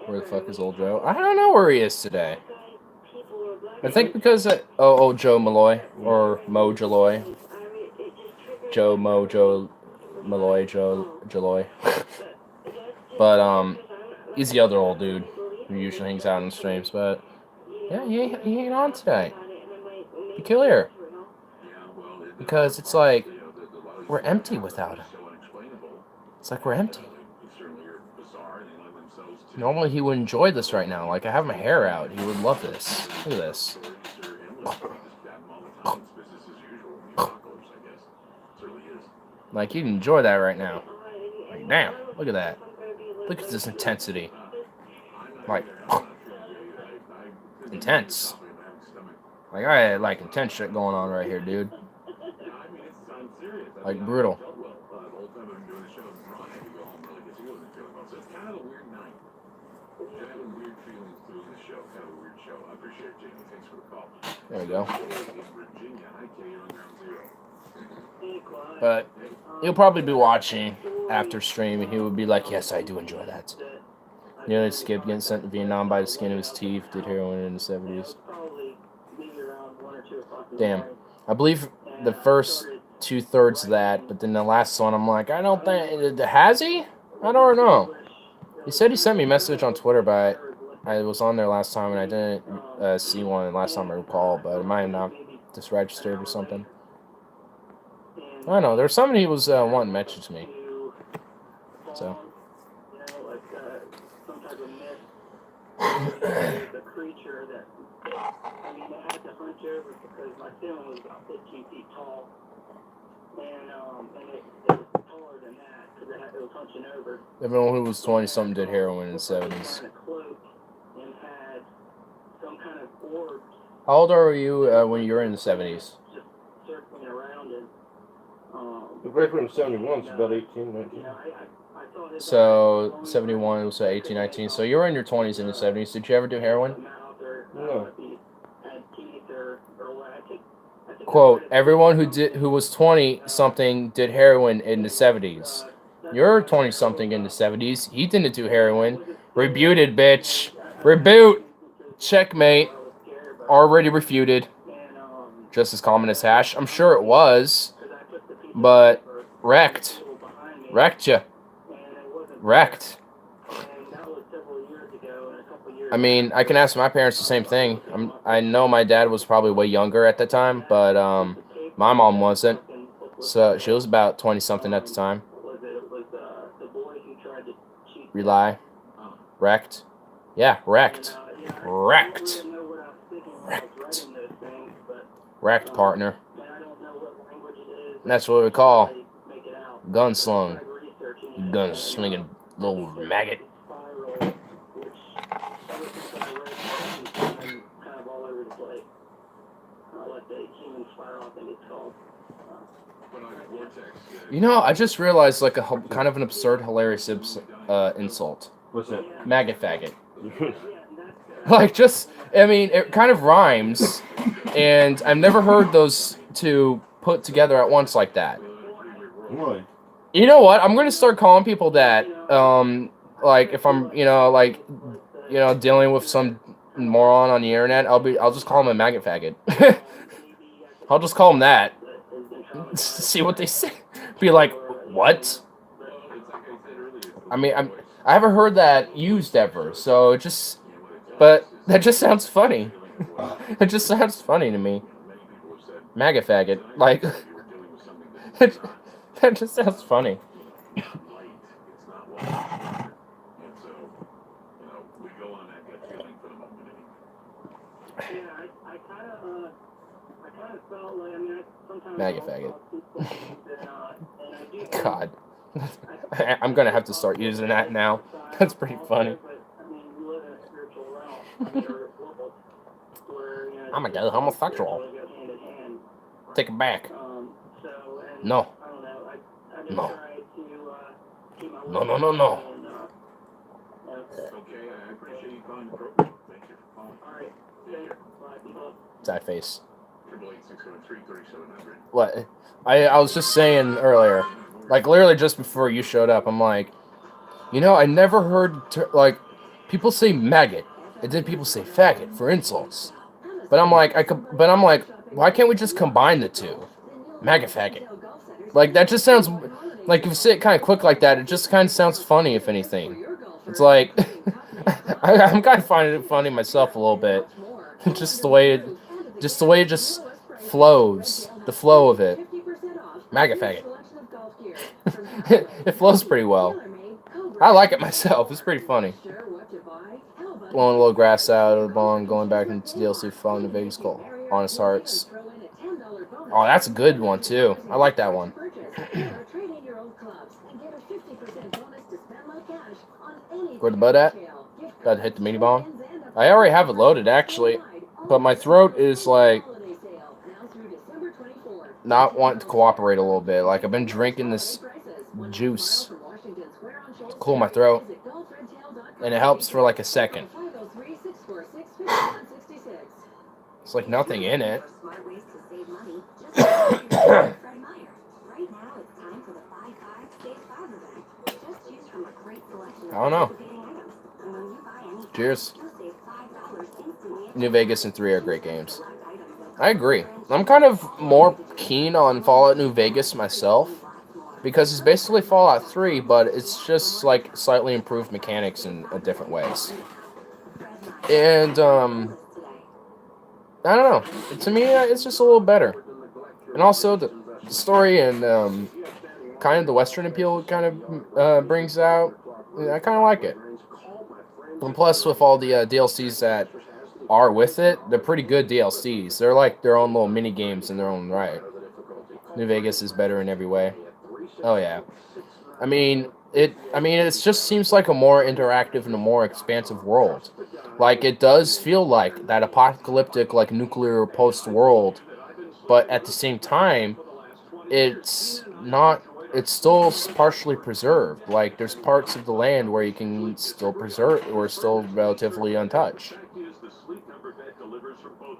Speaker 3: Where the fuck is old Joe? I don't know where he is today. I think because Joe Malloy or Mo Jaloy. Joe Malloy, Joe Jaloy. But he's the other old dude who usually hangs out in the streams. But yeah, he ain't on today. Peculiar. Because it's like we're empty without him. It's like we're empty. Normally he would enjoy this right now. Like, I have my hair out. He would love this. Look at this. Like, he'd enjoy that right now. Like, damn, look at that. Look at this intensity. Like, intense. Like, I had, like, intense shit going on right here, dude. Like, brutal. There we go. But he'll probably be watching after stream, and he would be like, yes, I do enjoy that. Nearly escaped getting sent to Vietnam by the skin of his teeth, did heroin in the 70s. Damn. I believe the first 2/3 of that, but then the last one, I'm like, I don't think, has he? I don't know. He said he sent me a message on Twitter, but I was on there last time, and I didn't see one last time I recall, but it might have not just registered or something. I don't know. There was somebody who was wanting to message me. So.
Speaker 2: The creature that, I mean, I had to hunch over because my ceiling was about 15 feet tall, and it was taller than that because it was hunching over.
Speaker 3: Everyone who was 20-something did heroin in the 70s.
Speaker 2: And had some kind of orb.
Speaker 3: How old are you when you were in the 70s?
Speaker 2: Just circling around and.
Speaker 5: The breaker in 71 is about 18, 19.
Speaker 3: So 71 was 18, 19. So you were in your 20s in the 70s. Did you ever do heroin?
Speaker 5: No.
Speaker 3: Quote, everyone who was 20-something did heroin in the 70s. You're 20-something in the 70s. He didn't do heroin. Rebuted, bitch. Reboot. Checkmate. Already refuted. Just as common as hash. I'm sure it was. But wrecked. Wrecked ya. Wrecked. I mean, I can ask my parents the same thing. I know my dad was probably way younger at the time, but my mom wasn't. So she was about 20-something at the time. Rely. Wrecked. Yeah, wrecked. Wrecked. Wrecked. Wrecked, partner. And that's what we call gunslung. Gunslinging little maggot. You know, I just realized like a kind of an absurd, hilarious insult.
Speaker 5: What's that?
Speaker 3: Maggot faggot. Like, just, I mean, it kind of rhymes, and I've never heard those two put together at once like that.
Speaker 5: Really?
Speaker 3: You know what? I'm gonna start calling people that. Like if I'm, dealing with some moron on the internet, I'll just call him a maggot faggot. I'll just call him that. See what they say. Be like, what? I mean, I haven't heard that used ever, so but that just sounds funny. It just sounds funny to me. Maggot faggot, like, that just sounds funny. Maggot faggot. God. I'm gonna have to start using that now. That's pretty funny. I'm a gay homosexual. Take it back. No. No. No, no, no, no. That face. What? I was just saying earlier, like literally just before you showed up, I'm like, I never heard people say maggot, and then people say faggot for insults. But I'm like, why can't we just combine the two? Maggot faggot. Like that just sounds like if you say it kind of quick like that, it just kind of sounds funny. If anything, it's like I'm kind of finding it funny myself a little bit. just the way it just flows. The flow of it. Maggot faggot. It flows pretty well. I like it myself. It's pretty funny. Blowing a little grass out of the ball and going back into DLC for Fallout New Vegas call. Honest Hearts. Oh, that's a good one, too. I like that one. Where the butt at? Got to hit the mini bomb. I already have it loaded, actually. But my throat is, like, not wanting to cooperate a little bit. Like, I've been drinking this juice to cool my throat. And it helps for, like, a second. It's like nothing in it. I don't know. Cheers. New Vegas and 3 are great games. I agree. I'm kind of more keen on Fallout New Vegas myself because it's basically Fallout 3, but it's just like slightly improved mechanics in different ways. And I don't know. To me, it's just a little better. And also the story and kind of the Western appeal it kind of brings out. I kind of like it. And plus, with all the DLCs that are with it, they're pretty good DLCs. They're like their own little mini games in their own right. New Vegas is better in every way. Oh yeah. I mean, it just seems like a more interactive and a more expansive world. Like it does feel like that apocalyptic, like nuclear post world, but at the same time, it's not. It's still partially preserved. Like there's parts of the land where you can still preserve or still relatively untouched.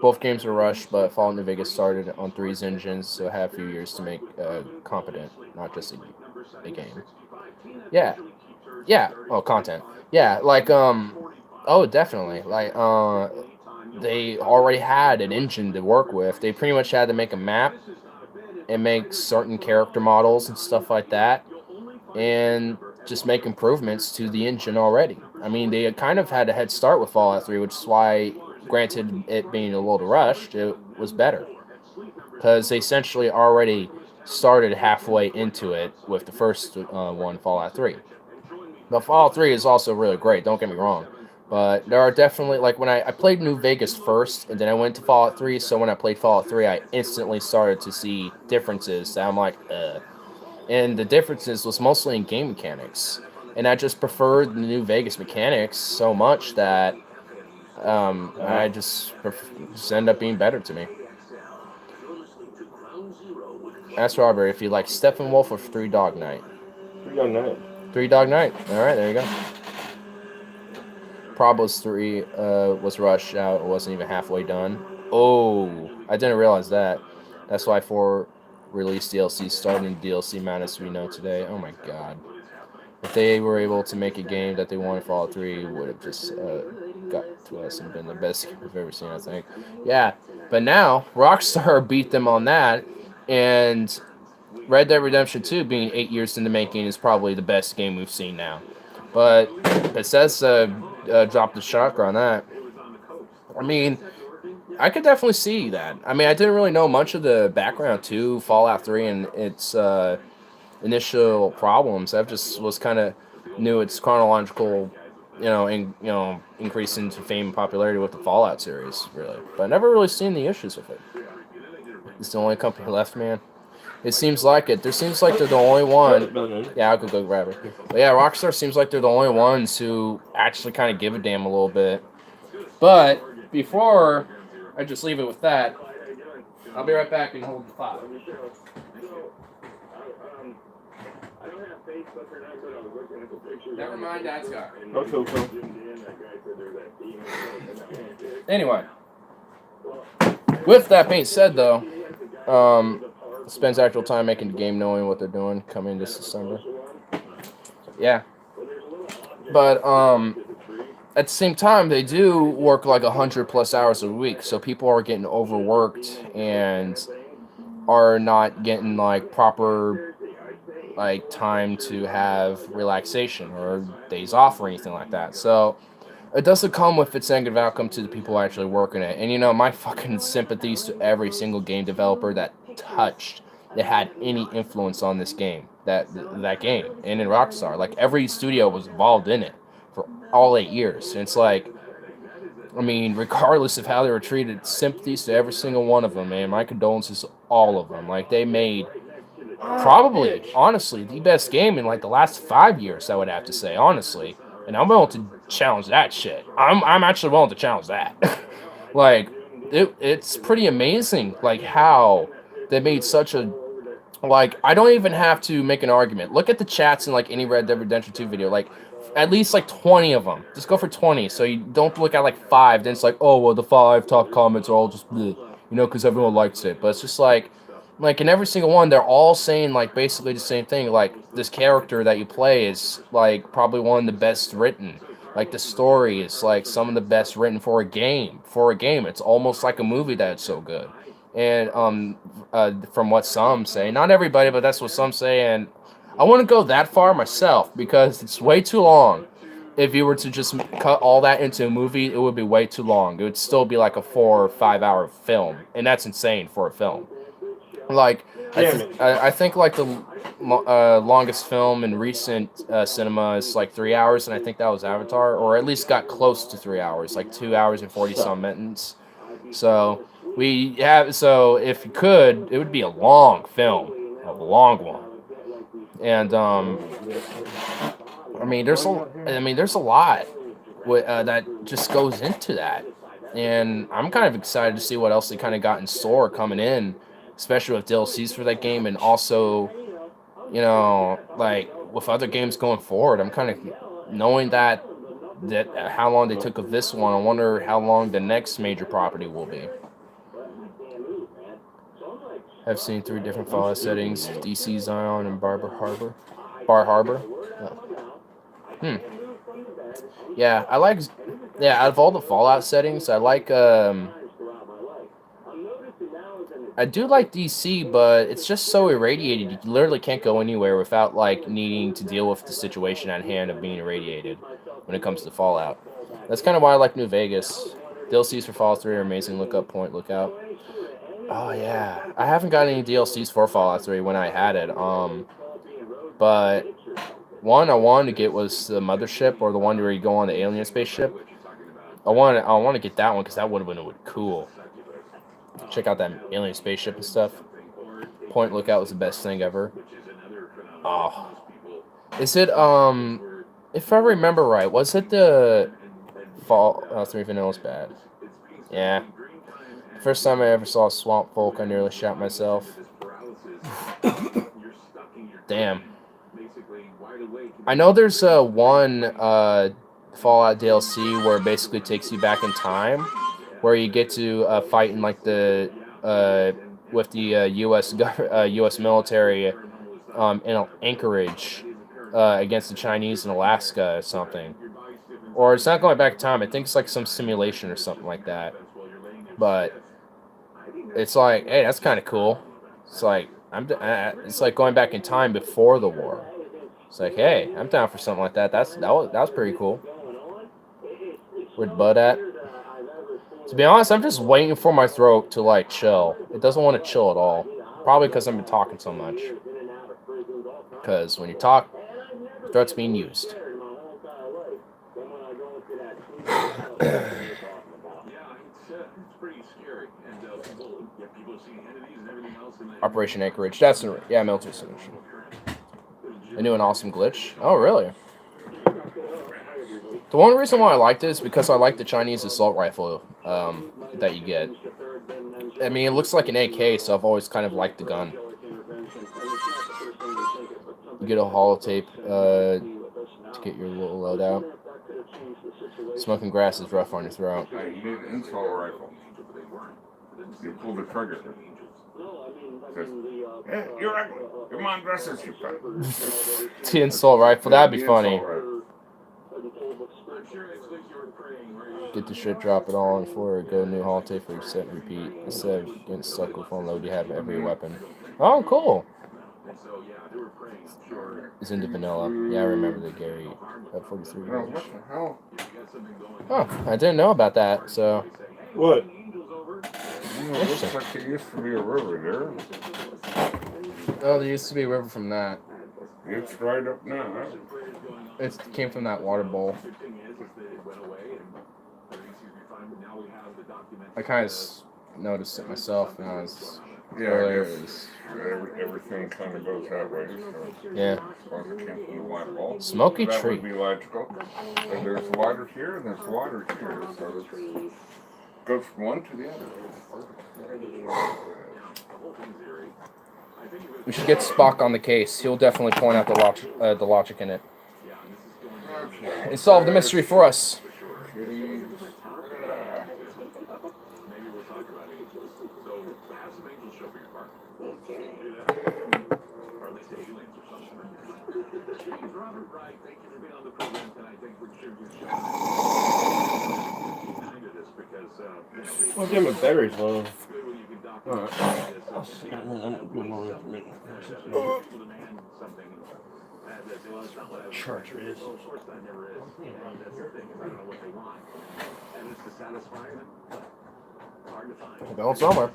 Speaker 3: Both games were rushed, but Fallout New Vegas started on 3's engines, so it had a few years to make competent, not just a game. Yeah. Oh, content. Yeah, like oh, definitely. Like they already had an engine to work with. They pretty much had to make a map and make certain character models and stuff like that, and just make improvements to the engine already. I mean, they kind of had a head start with Fallout 3, which is why, granted it being a little rushed, it was better. Because they essentially already started halfway into it with the first one, Fallout 3. But Fallout 3 is also really great, don't get me wrong. But there are definitely, like, when I played New Vegas first, and then I went to Fallout 3, so when I played Fallout 3, I instantly started to see differences that I'm like, And the differences was mostly in game mechanics. And I just preferred the New Vegas mechanics so much that I just end up being better to me. Ask Strawberry if you like Steppenwolf or Three Dog Night.
Speaker 5: 3 Dog Night.
Speaker 3: 3 Dog Night. All right, there you go. Probos 3 was rushed out. It wasn't even halfway done. Oh, I didn't realize that. That's why 4 release DLC starting DLC Madness we know today. Oh my god. If they were able to make a game that they wanted Fallout 3, would have just got to us and been the best game we've ever seen, I think. Yeah, but now Rockstar beat them on that, and Red Dead Redemption 2 being 8 years in the making is probably the best game we've seen now. But Bethesda dropped the shocker on that. I mean, I could definitely see that. I mean, I didn't really know much of the background to Fallout 3 and its initial problems. I just was kind of knew its chronological, increase into fame and popularity with the Fallout series, really. But I never really seen the issues with it. It's the only company left, man. It seems like it. There seems like they're the only one. Yeah, I'll go grab it. But yeah, Rockstar seems like they're the only ones who actually kind of give a damn a little bit. But before I just leave it with that, I'll be right back and hold the thought. Never mind, Dad's got it.
Speaker 5: Okay.
Speaker 3: Anyway, with that being said, though, spends actual time making the game, knowing what they're doing coming this December. Yeah, but at the same time, they do work like 100+ hours a week, so people are getting overworked and are not getting like proper like time to have relaxation or days off or anything like that. So it doesn't come with its negative outcome to the people actually working it. And my fucking sympathies to every single game developer that touched that had any influence on this game, that game, and in Rockstar. Like, every studio was involved in it for all 8 years. And it's like, I mean, regardless of how they were treated, sympathies to every single one of them, man. My condolences to all of them. Like, they made probably, honestly, the best game in like the last 5 years, I would have to say, honestly. And I'm willing to challenge that shit. I'm actually willing to challenge that. Like, it's pretty amazing, like, how they made such a, like, I don't even have to make an argument. Look at the chats in like any Red Dead Redemption 2 video, like at least like 20 of them. Just go for 20, so you don't look at like 5. Then it's like, oh well, the 5 top comments are all just bleh, you know, because everyone likes it. But it's just like in every single one, they're all saying like basically the same thing. Like, this character that you play is like probably one of the best written. Like, the story is like some of the best written for a game. It's almost like a movie that's so good. And from what some say, not everybody, but that's what some say. And I wouldn't go that far myself because it's way too long. If you were to just cut all that into a movie, it would be way too long. It would still be like a 4 or 5 hour film, and that's insane for a film. Like, I think like the longest film in recent cinema is like 3 hours, and I think that was Avatar, or at least got close to 3 hours, like 2 hours and 40 some minutes. So so if you could, it would be a long film, a long one. And I mean, there's a lot that just goes into that, and I'm kind of excited to see what else they kind of got in store coming in, especially with DLCs for that game, and also, you know, like with other games going forward. I'm kind of knowing that how long they took of this one. I wonder how long the next major property will be. I've seen 3 different Fallout settings: DC, Zion, and Bar Harbor. Oh. Yeah, I like. Yeah, out of all the Fallout settings, I like. I do like DC, but it's just so irradiated. You literally can't go anywhere without like needing to deal with the situation at hand of being irradiated when it comes to Fallout. That's kind of why I like New Vegas. DLCs for Fallout 3 are amazing. Look out. Oh yeah, I haven't got any DLCs for Fallout 3 when I had it. But one I wanted to get was the Mothership, or the one where you go on the alien spaceship. I want to get that one because that would have been cool. Check out that alien spaceship and stuff. Point Lookout was the best thing ever. Oh, is it if I remember right, was it the Fallout 3 Vanilla's bad? Yeah. First time I ever saw Swamp Folk, I nearly shot myself. Damn. I know there's one Fallout DLC where it basically takes you back in time, where you get to fight in like the with the U.S. military in Anchorage against the Chinese in Alaska or something. Or it's not going back in time. I think it's like some simulation or something like that. But it's like, hey, that's kind of cool. It's like it's like going back in time before the war. It's like, hey, I'm down for something like that. That was pretty cool. Where'd Bud at? To be honest, I'm just waiting for my throat to like chill. It doesn't want to chill at all. Probably because I've been talking so much. Because when you talk, your throat's being used. Operation Anchorage. That's military solution. I knew an awesome glitch. Oh, really? The one reason why I liked it is because I like the Chinese assault rifle that you get. I mean, it looks like an AK, so I've always kind of liked the gun. You get a holotape to get your little loadout. Smoking grass is rough on your throat.
Speaker 7: You need an install rifle. You pull the trigger. Says, hey, you're ugly. Your mom dresses you funny.
Speaker 3: The insult rifle, that'd be funny. Get the shit, drop it all on the floor, go to new holotape for reset and repeat. Instead of getting stuck with one load, you have every weapon. Oh, cool. It's into vanilla. Yeah, I remember the Gary 43.
Speaker 7: Oh, what the hell?
Speaker 3: Oh, I didn't know about that, so.
Speaker 5: What?
Speaker 7: It looks like it used to be a river there.
Speaker 3: Oh, there used to be a river from that.
Speaker 7: It's dried up now. Huh?
Speaker 3: It came from that water bowl. I kind of noticed it myself when I was
Speaker 7: Yeah,
Speaker 3: earlier.
Speaker 7: I guess everything kind of goes that way. So
Speaker 3: Yeah.
Speaker 7: suppose it came from the water bowl.
Speaker 3: Smoky
Speaker 7: That
Speaker 3: tree.
Speaker 7: would be logical. And there's water here and there's water here, so it goes from one to the other.
Speaker 3: We should get Spock on the case. He'll definitely point out the logic in it
Speaker 7: Okay.
Speaker 3: and solve the mystery for us.
Speaker 1: Maybe we'll talk about angels. So have some angels show up at your park. Do that. Or at least aliens or something. James Robert Wright, thank you for being on the program tonight. Thank you for contributing to the show. Kind of this because
Speaker 5: Well, give him a battery's low.
Speaker 1: it's good when you can document
Speaker 5: Alright.
Speaker 1: this.
Speaker 5: I'm doing more information.
Speaker 1: People demand something. Well, it's not what I was
Speaker 5: Charger is.
Speaker 1: Well, of course that never is. And that's the thing, is I don't know what they want. And it's to satisfy them. Hard to find.
Speaker 3: It's going somewhere.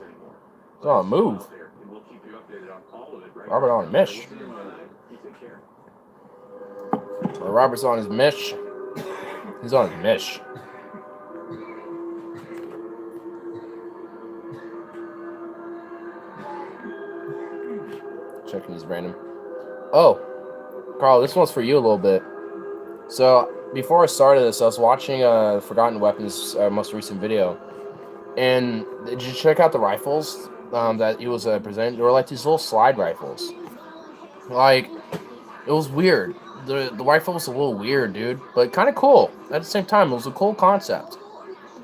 Speaker 3: It's on a move.
Speaker 1: And we'll keep you updated on all of it, right?
Speaker 3: Robert on a mish.
Speaker 1: You take care.
Speaker 3: Well, Robert's on his mish. He's on his mish. Checking these random. Oh, Carl, this one's for you a little bit. So before I started this, I was watching Forgotten Weapons' most recent video, and did you check out the rifles that he was presenting? They were like these little slide rifles. Like, it was weird. The rifle was a little weird, dude, but kind of cool at the same time. It was a cool concept.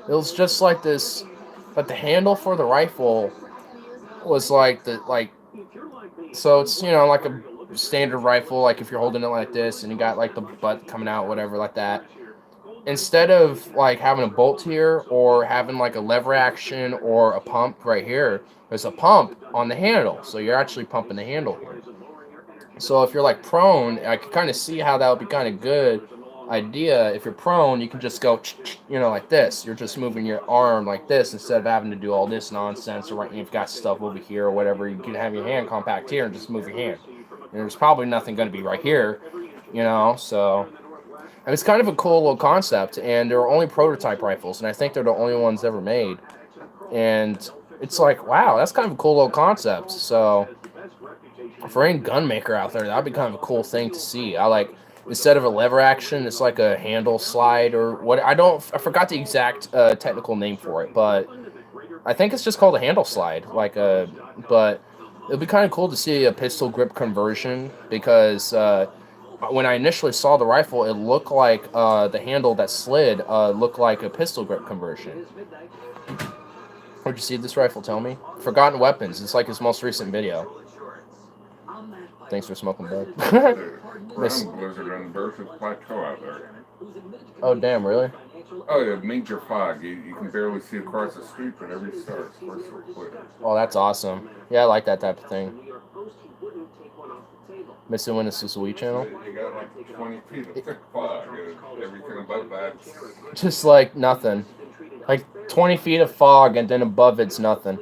Speaker 3: It was just like this, but the handle for the rifle was like so it's, you know, like a standard rifle, like if you're holding it like this and you got like the butt coming out, whatever, like that. Instead of like having a bolt here or having like a lever action or a pump right here, there's a pump on the handle, so you're actually pumping the handle here. So if you're like prone, I can kind of see how that would be kind of good idea. If you're prone, you can just go, you know, like this. You're just moving your arm like this instead of having to do all this nonsense. Or right, you've got stuff over here or whatever. You can have your hand compact here and just move your hand. And there's probably nothing going to be right here, you know. So, and it's kind of a cool little concept. And there are only prototype rifles, and I think they're the only ones ever made. And it's like, wow, that's kind of a cool little concept. So, for any gun maker out there, that'd be kind of a cool thing to see. I like, instead of a lever action, it's like a handle slide or what. I forgot the exact technical name for it, but I think it's just called a handle slide. But it'd be kind of cool to see a pistol grip conversion, because when I initially saw the rifle, it looked like the handle that slid looked like a pistol grip conversion. Where'd you see this rifle? Tell me. Forgotten Weapons. It's like his most recent video. Thanks for smoking, bud.
Speaker 7: Ground blizzard on the Berthoud Plateau out there.
Speaker 3: Oh, damn, really?
Speaker 7: Oh, yeah, major fog. You can barely see across the street, but every star is crystal clear.
Speaker 3: Oh, that's awesome. Yeah, I like that type of thing. Missing Witnesses Wii channel?
Speaker 7: You got like 20 feet of thick fog, and everything above that.
Speaker 3: Just like nothing. Like 20 feet of fog, and then above it's nothing.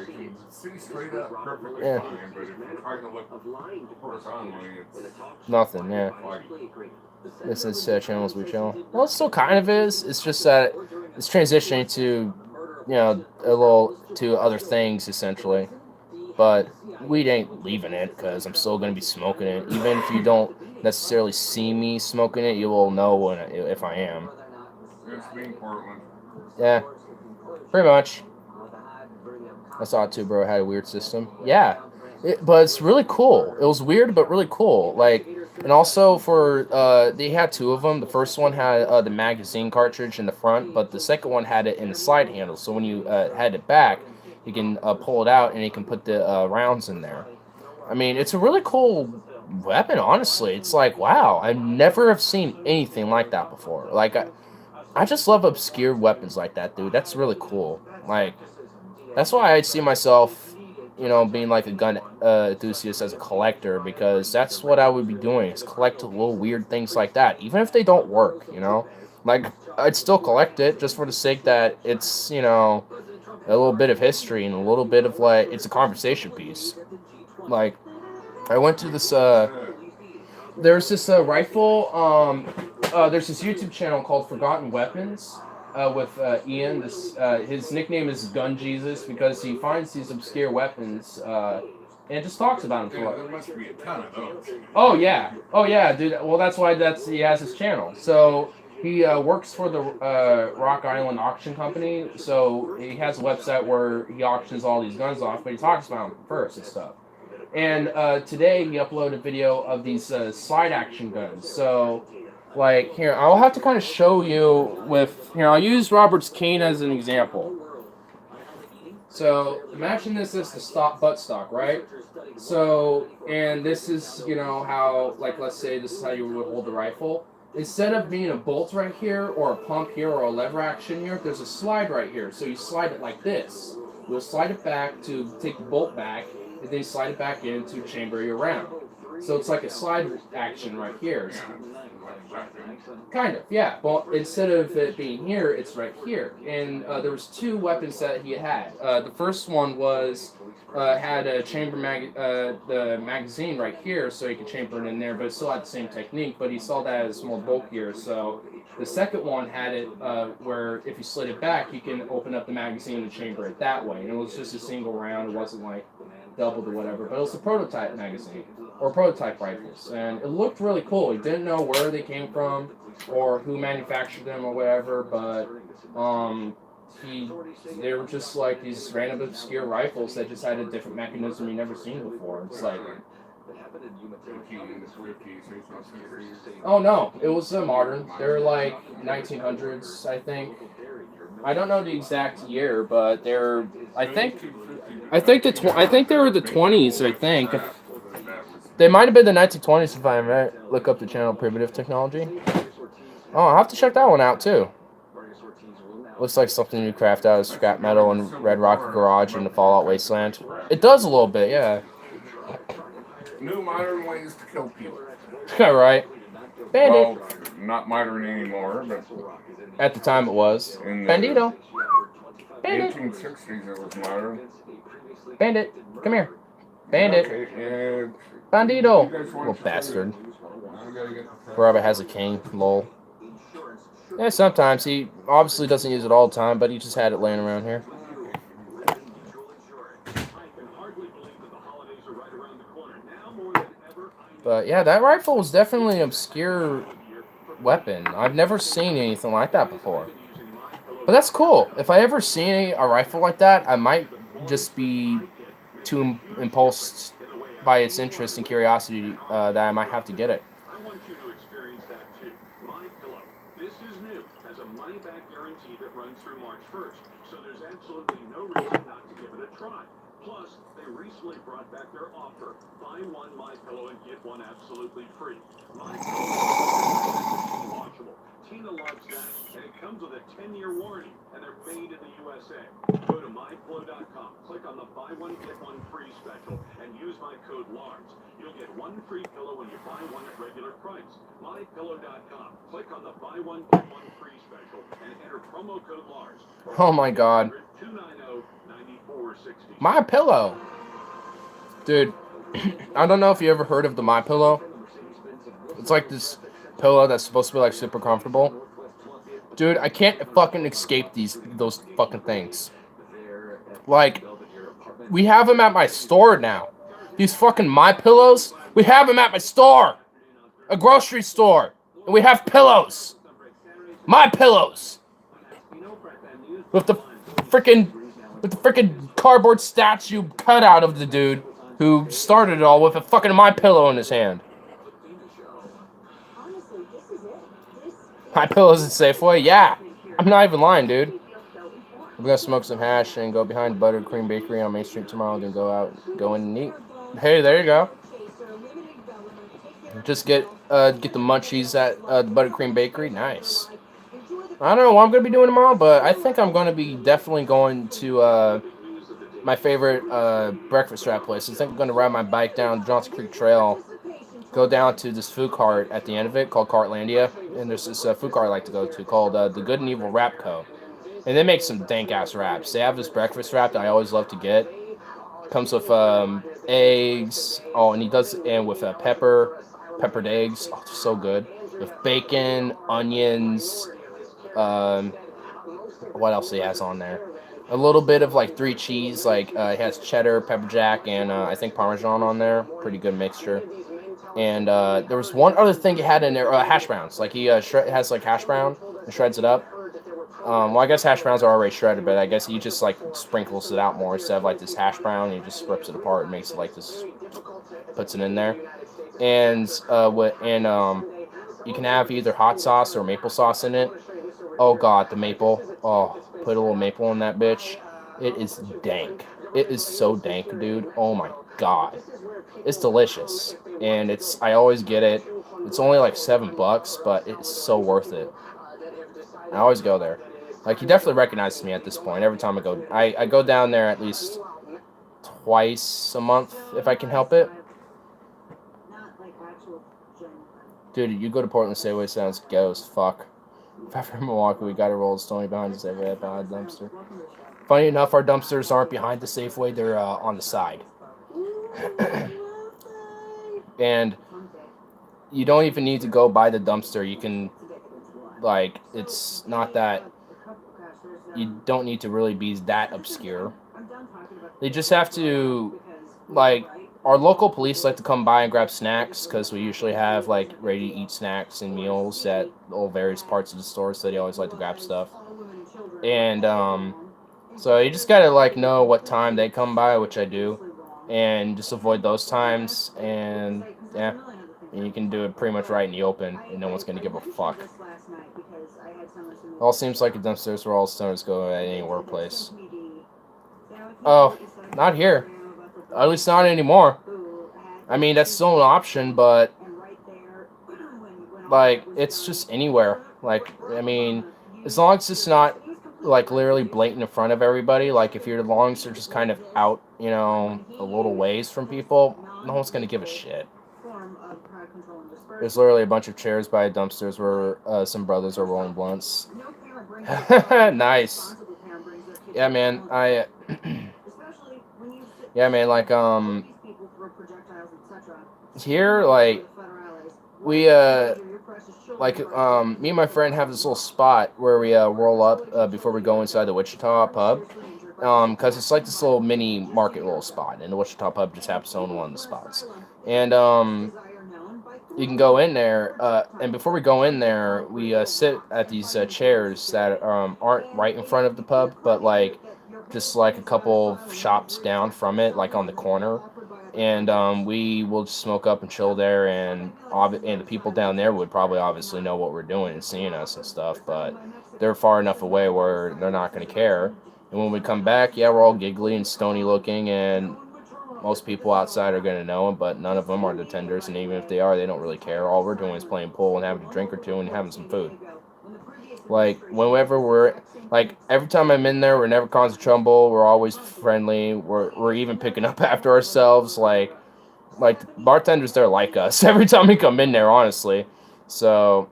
Speaker 7: You can see straight up perfectly
Speaker 3: Yeah.
Speaker 7: fine, but if you're trying to look horizontally, it's
Speaker 3: Nothing, yeah.
Speaker 7: foggy.
Speaker 3: This is channel's Wii channel. Well, it still kind of is. It's just that it's transitioning to, you know, a little to other things essentially. But weed ain't leaving it, because I'm still gonna be smoking it. Even if you don't necessarily see me smoking it, you will know if I am.
Speaker 7: It's being Portland.
Speaker 3: Yeah, pretty much. I saw it too, bro. It had a weird system. Yeah, but it's really cool. It was weird, but really cool. Like, and also for they had two of them. The first one had the magazine cartridge in the front, but the second one had it in the slide handle. So when you had it back, you can pull it out and you can put the rounds in there. I mean, it's a really cool weapon. Honestly, it's like, wow, I never have seen anything like that before. Like, I just love obscure weapons like that, dude. That's really cool. Like, that's why I see myself, you know, being like a gun enthusiast as a collector, because that's what I would be doing, is collect little weird things like that, even if they don't work, you know. Like, I'd still collect it just for the sake that it's, you know, a little bit of history, and a little bit of like it's a conversation piece. Like I went to this there's this rifle there's this YouTube channel called Forgotten Weapons with Ian. This his nickname is Gun Jesus because he finds these obscure weapons and just talks about them.
Speaker 7: Dude, there must be a ton of those.
Speaker 3: Oh yeah, dude. Well, that's why he has his channel. So he works for the Rock Island Auction Company. So he has a website where he auctions all these guns off, but he talks about them first and stuff. And today he uploaded a video of these slide action guns. So, like, here, I'll have to kind of show you with, here, I'll use Robert's cane as an example. So, imagine this is the buttstock, right? So, and this is, you know, how, like, let's say this is how you would hold the rifle. Instead of being a bolt right here, or a pump here, or a lever action here, there's a slide right here. So you slide it like this. You'll slide it back to take the bolt back, and then you slide it back in to chamber your round. So it's like a slide action right here. Kind of, yeah. But instead of it being here, it's right here. And there was two weapons that he had. The first one was had a chamber the magazine right here, so he could chamber it in there, but it still had the same technique. But he saw that as more bulkier. So the second one had it where if you slid it back, you can open up the magazine and chamber it that way. And it was just a single round. It wasn't like doubled or whatever. But it was a prototype magazine or prototype rifles, and it looked really cool. He didn't know where they came from or who manufactured them or whatever, but they were just like these random obscure rifles that just had a different mechanism you never seen before. It's like, oh no, it was modern. They're like 1900s, I think. I don't know the exact year, but they're. I think they were the 20s. I think they might have been the 1920s if I might look up the channel Primitive Technology. Oh, I'll have to check that one out too. Looks like something you craft out of scrap metal in Red Rock Garage in the Fallout Wasteland. It does a little bit, yeah.
Speaker 7: New modern ways to kill people.
Speaker 3: Yeah, right. Bandit.
Speaker 7: Well, not modern anymore, but
Speaker 3: At the time it was.
Speaker 7: in the
Speaker 3: Bandito. Bandit.
Speaker 7: 1860s it was modern.
Speaker 3: Bandit. Come here. Bandit.
Speaker 7: Okay,
Speaker 3: Bandito. Little bastard. Robert has a cane. Lol. Yeah, sometimes. He obviously doesn't use it all the time, but he just had it laying around here. But yeah, that rifle was definitely an obscure weapon. I've never seen anything like that before. But that's cool. If I ever see a rifle like that, I might just be too impulsed by its interest and curiosity that I might have to get it.
Speaker 1: I want you to experience that too. My Pillow. This is new. Has a money-back guarantee that runs through March 1st. So there's absolutely no reason not to give it a try. Plus, they recently brought back their offer. Buy one My Pillow and get one absolutely free. My Pillow is washable. Tina loves that. And it comes with a 10-year warranty. And they're made in the USA. Go to mypillow.com. Click on the buy one, get one free special. And use my code LARS. You'll get one free pillow when you buy one at regular price. MyPillow.com. Click on the buy one, get one free special and enter promo code LARS.
Speaker 3: Oh my god.
Speaker 1: 290-9460.
Speaker 3: My Pillow. Dude, I don't know if you ever heard of the My Pillow. It's like this pillow that's supposed to be like super comfortable. Dude, I can't fucking escape those fucking things. Like, we have them at my store now. These fucking My Pillows, we have them at my store, a grocery store, and we have pillows, My Pillows, with the freaking cardboard statue cut out of the dude who started it all with a fucking My Pillow in his hand. My Pillows at Safeway, yeah, I'm not even lying, dude. We're gonna smoke some hash and go behind Buttercream Bakery on Main Street tomorrow, then go in and eat. Hey, there you go. Just get the munchies at the Buttercream Bakery. Nice. I don't know what I'm gonna be doing tomorrow, but I think I'm gonna be definitely going to my favorite breakfast wrap place. I think I'm gonna ride my bike down Johnson Creek Trail, go down to this food cart at the end of it called Cartlandia, and there's this food cart I like to go to called the Good and Evil Wrap Co. And they make some dank ass wraps. They have this breakfast wrap that I always love to get. Comes with eggs. Oh, and he does and with peppered eggs. Oh, so good. With bacon, onions. What else he has on there? A little bit of like 3 cheese. Like he has cheddar, pepper jack, and I think Parmesan on there. Pretty good mixture. And there was one other thing he had in there, hash browns. Like he has like hash brown and shreds it up. Well, I guess hash browns are already shredded, but I guess he just like sprinkles it out more instead of like this hash brown. He just rips it apart and makes it like this, puts it in there. And you can have either hot sauce or maple sauce in it. Oh god, the maple. Oh, put a little maple in that bitch. It is dank. It is so dank, dude. Oh my god. It's delicious. And I always get it. It's only like $7, but it's so worth it. I always go there. Like, he definitely recognizes me at this point. Every time I go, I go down there at least twice a month if I can help it. Dude, you go to Portland Safeway, sounds ghetto as fuck. If I'm from Milwaukee, we gotta roll Stony behind the Safeway, behind the dumpster. Funny enough, our dumpsters aren't behind the Safeway, they're on the side. And you don't even need to go by the dumpster. You can, like, it's not that, you don't need to really be that obscure. They just have to, like, our local police like to come by and grab snacks because we usually have, like, ready-to-eat snacks and meals at all various parts of the store, so they always like to grab stuff. And, so you just gotta, like, know what time they come by, which I do, and just avoid those times, and, yeah, and you can do it pretty much right in the open, and no one's gonna give a fuck. All seems like a dumpster is where all stoners go at any workplace. Oh, not here. At least not anymore. I mean, that's still an option, but, like, it's just anywhere. Like, I mean, as long as it's not, like, literally blatant in front of everybody, like, if your lungs are just kind of out, you know, a little ways from people, no one's gonna give a shit. There's literally a bunch of chairs by dumpsters where some brothers are rolling blunts. Nice. Yeah, man, yeah, man, like, here, like, we, like, me and my friend have this little spot where we, roll up, before we go inside the Wichita pub, because it's like this little mini market little spot, and the Wichita pub just happens to own one of the spots. And, you can go in there, and before we go in there, we, sit at these, chairs that, aren't right in front of the pub, but, like, just, like, a couple shops down from it, like, on the corner. And we will just smoke up and chill there, and the people down there would probably obviously know what we're doing and seeing us and stuff, but they're far enough away where they're not going to care. And when we come back, yeah, we're all giggly and stony looking, and most people outside are going to know them, but none of them are the tenders, and even if they are, they don't really care. All we're doing is playing pool and having a drink or two and having some food. Like, whenever like, every time I'm in there, we're never causing trouble, we're always friendly, we're even picking up after ourselves, like, bartenders there like us every time we come in there, honestly. So,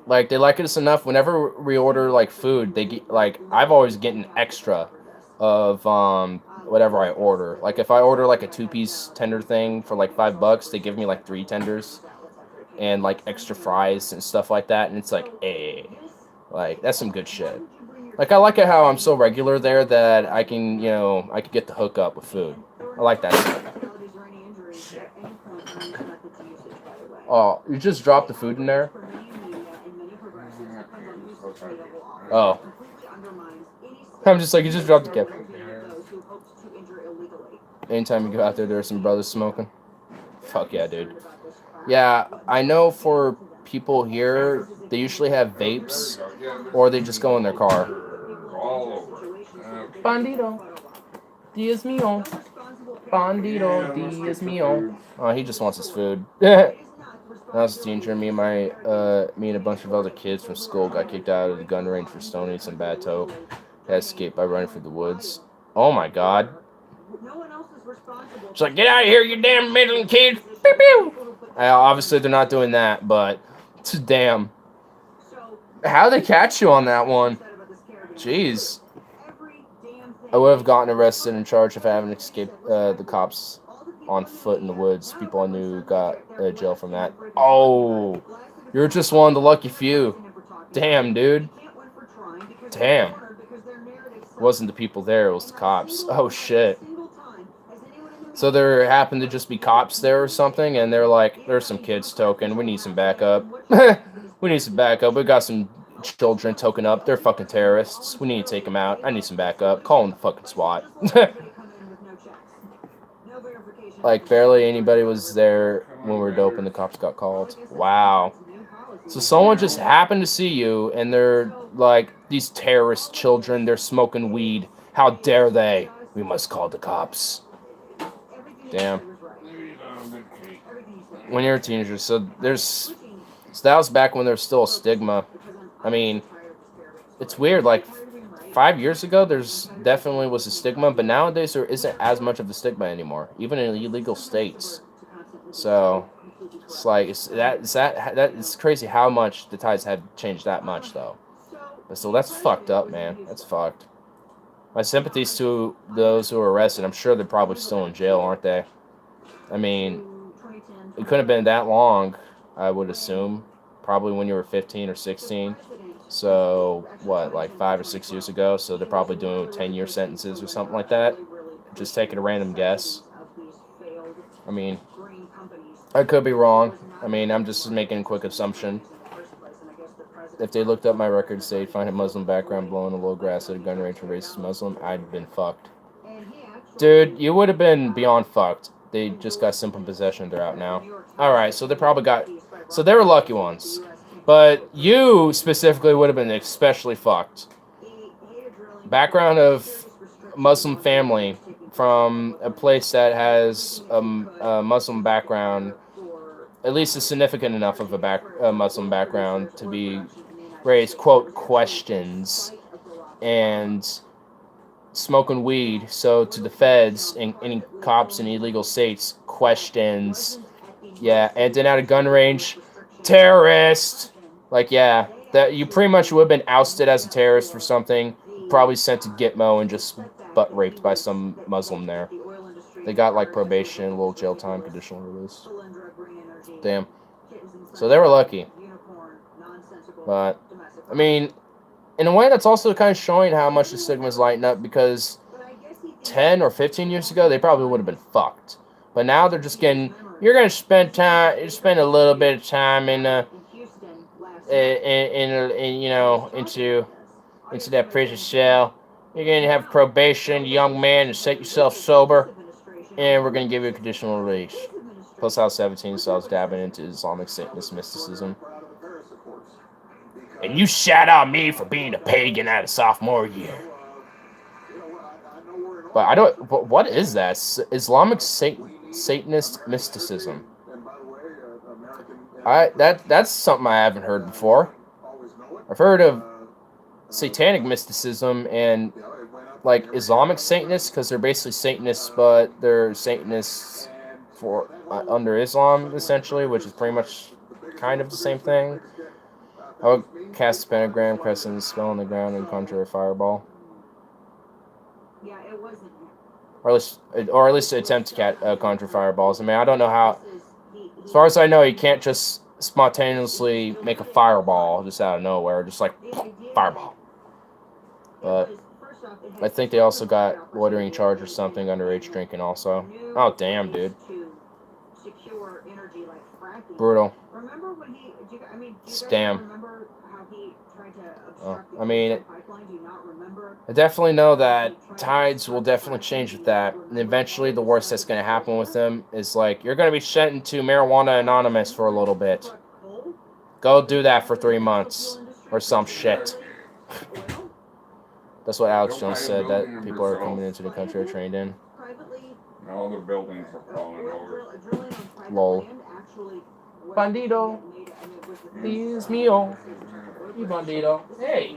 Speaker 3: like, they like us enough, whenever we order, like, food, they get, like, I've always getting extra of, whatever I order. Like, if I order, like, a 2-piece tender thing for, like, $5, they give me, like, 3 tenders, and, like, extra fries and stuff like that, and it's like, hey, like, that's some good shit. Like, I like it how I'm so regular there that I can, you know, I can get the hook up with food. I like that stuff. Oh, you just dropped the food in there? Oh. I'm just like, you just dropped the cap. Anytime you go out there, there's some brothers smoking. Fuck yeah, dude. Yeah, I know for people here, they usually have vapes, or they just go in their car. Bandito, Dios mío. Bandito, Dios mío. Oh, he just wants his food. When I was a teenager, me and a bunch of other kids from school got kicked out of the gun range for stoning some bad toke. Had escaped by running through the woods. Oh my god. She's like, get out of here, you damn meddling kids. Pew pew. Obviously, they're not doing that, but damn. How'd they catch you on that one? Jeez. I would have gotten arrested and charged if I haven't escaped the cops on foot in the woods. People I knew got jail from that. Oh, you're just one of the lucky few. Damn, dude. Damn. It wasn't the people there, it was the cops. Oh, shit. So there happened to just be cops there or something, and they're like, there's some kids token. We need some backup. We need some backup. We got some children token up. They're fucking terrorists. We need to take them out. I need some backup. Call them the fucking SWAT. Like, barely anybody was there when we were dope and the cops got called. Wow. So someone just happened to see you, and they're like, these terrorist children, they're smoking weed. How dare they? We must call the cops. Damn. When you're a teenager, so that was back when there's still a stigma. I mean, it's weird, like 5 years ago there's definitely was a stigma, but nowadays there isn't as much of a stigma anymore, even in illegal states. So it's like it's crazy how much the tides have changed that much though. But so that's fucked up, man. That's fucked. My sympathies to those who were arrested. I'm sure they're probably still in jail, aren't they? I mean, it couldn't have been that long, I would assume. Probably when you were 15 or 16. So, what, like 5 or 6 years ago? So they're probably doing 10-year sentences or something like that. Just taking a random guess. I mean, I could be wrong. I mean, I'm just making a quick assumption. If they looked up my records, they'd find a Muslim background blowing a little grass at a gun range and racist Muslim, I'd have been fucked. Dude, you would have been beyond fucked. They just got simple possession. They're out now. Alright, so they probably got... So they were lucky ones. But you specifically would have been especially fucked. Background of Muslim family from a place that has a Muslim background, at least a significant enough of a Muslim background to be raised, quote, questions, and smoking weed. So to the feds and any cops in illegal states, questions. Yeah, and then at a gun range, terrorist. Like, yeah, that you pretty much would have been ousted as a terrorist for something. Probably sent to Gitmo and just butt raped by some Muslim there. They got like probation, a little jail time, conditional release. Damn. So they were lucky. But, I mean, in a way that's also kind of showing how much the stigma's lighting up, because 10 or 15 years ago, they probably would have been fucked. But now they're just getting, you're going to spend a little bit of time in you know, into that prison cell. You're going to have probation, young man, and set yourself sober. And we're going to give you a conditional release. Plus, I was 17, so I was dabbing into Islamic Satanist mysticism. And you shout out me for being a pagan at a sophomore year. But I don't... What is that? Islamic Satanist mysticism. That's something I haven't heard before. I've heard of satanic mysticism and like Islamic Satanists, because they're basically Satanists, but they're Satanists for under Islam essentially, which is pretty much kind of the same thing. I would cast a pentagram, crescent, spell on the ground, and conjure a fireball. Or at least attempt to conjure fireballs. I mean, I don't know how. As far as I know, you can't just spontaneously make a fireball just out of nowhere, just like fireball. But I think they also got loitering charge or something, underage drinking also. Oh damn, dude. Brutal. Damn. I mean, I definitely know that tides will definitely change with that. And eventually the worst that's going to happen with them is like, you're going to be sent into Marijuana Anonymous for a little bit. Go do that for 3 months. Or some shit. That's what Alex Jones said, that people are coming into the country are trained in.
Speaker 7: All the buildings are falling over.
Speaker 3: Lol. Bandito. Please mío. You bandito. Hey.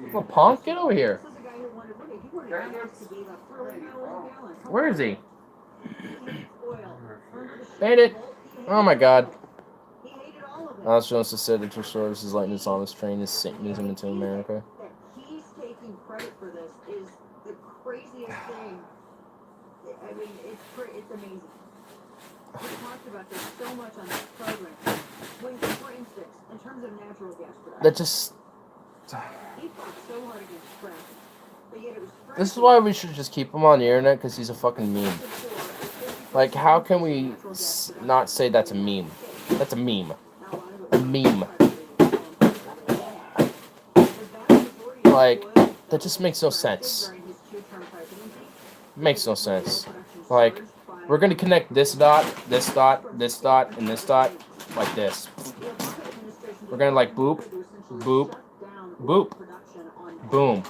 Speaker 3: Little punk, get over here. Where is he? Bandit. Oh my god. Alex Jones said that services like this on this train is Satanism into America.
Speaker 8: It's amazing. We talked about this so much on this program. When, for instance, in terms of natural gas production,
Speaker 3: That just.
Speaker 8: he fought so hard against fracking, but yet it was
Speaker 3: This is why we should just keep him on the internet, because he's a fucking meme. Like, how can we not say that's a meme? That's a meme. A meme. Like, that just makes no sense. Makes no sense. Like, we're gonna connect this dot, this dot, this dot, and this dot like this. We're gonna like boop, boop, boop, boom,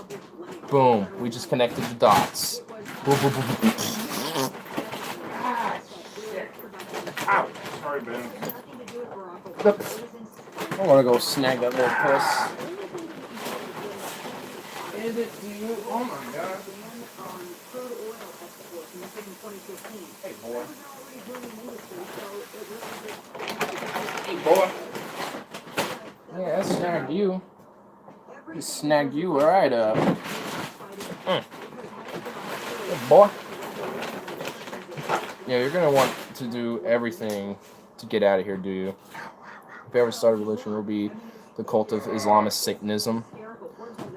Speaker 3: boom. We just connected the dots. Boop, boop, boop, boop.
Speaker 7: Ow! Sorry, Ben.
Speaker 3: Oops. I wanna go snag that little puss.
Speaker 7: Is it you? Oh my god. Hey, boy. Hey, boy.
Speaker 3: Yeah, I snagged you. He snagged you right up. Good boy. Yeah, you're gonna want to do everything to get out of here, do you? If you ever start a religion, it will be the cult of Islamist Satanism.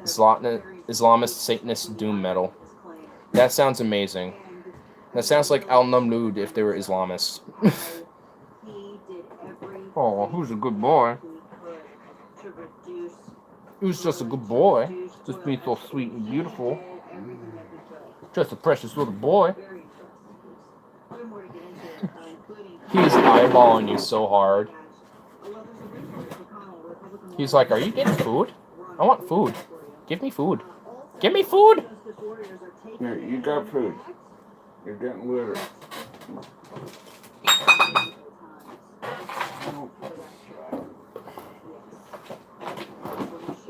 Speaker 3: Islamist Satanist doom metal. That sounds amazing. That sounds like Al Namlud if they were Islamists. Oh, who's a good boy? Who's just a good boy? Just being so sweet and beautiful. Just a precious little boy. He's eyeballing you so hard. He's like, are you getting food? I want food. Give me food. Give me food!
Speaker 7: Here, you got food. You're getting litter.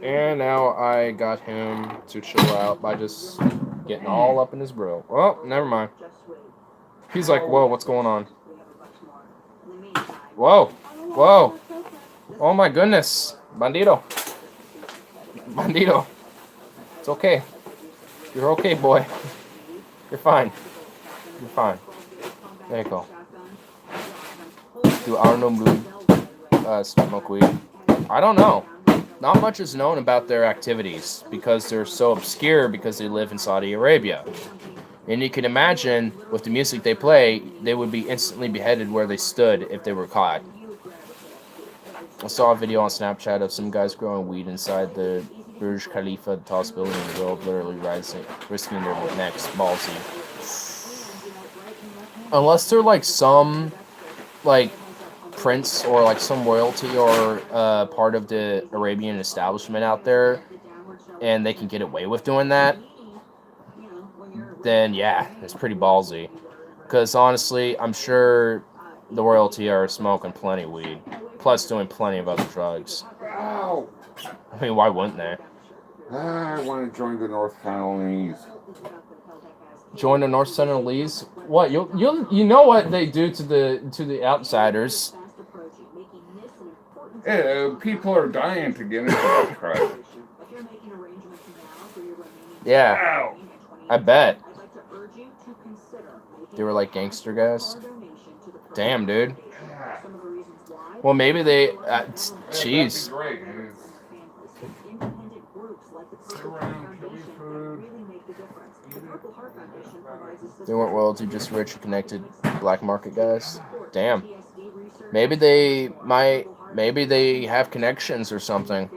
Speaker 3: And now I got him to chill out by just getting all up in his grill. Well, never mind. He's like, whoa, what's going on? Whoa. Whoa. Oh my goodness. Bandito. Bandito. It's okay. You're okay, boy. You're fine. You're fine. There you go. Do I don't know smoke weed? I don't know. Not much is known about their activities because they're so obscure because they live in Saudi Arabia. And you can imagine with the music they play, they would be instantly beheaded where they stood if they were caught. I saw a video on Snapchat of some guys growing weed inside the Burj Khalifa, the tallest building in the world, literally risking their necks, ballsy. Unless they're like some, like, prince or like some royalty or part of the Arabian establishment out there, and they can get away with doing that, then yeah, it's pretty ballsy. Because honestly, I'm sure the royalty are smoking plenty of weed, plus doing plenty of other drugs.
Speaker 7: Ow!
Speaker 3: I mean, why wouldn't they?
Speaker 7: I want to join the North Carolinians.
Speaker 3: Join the North Carolinians? What you know what they do to the outsiders?
Speaker 7: People are dying to get into that crap.
Speaker 3: Yeah,
Speaker 7: Ow!
Speaker 3: I bet. They were like gangster guys. Damn, dude. Well, maybe they. Jeez. They weren't royalty, just rich and connected black market guys. Damn. Maybe they have connections or something.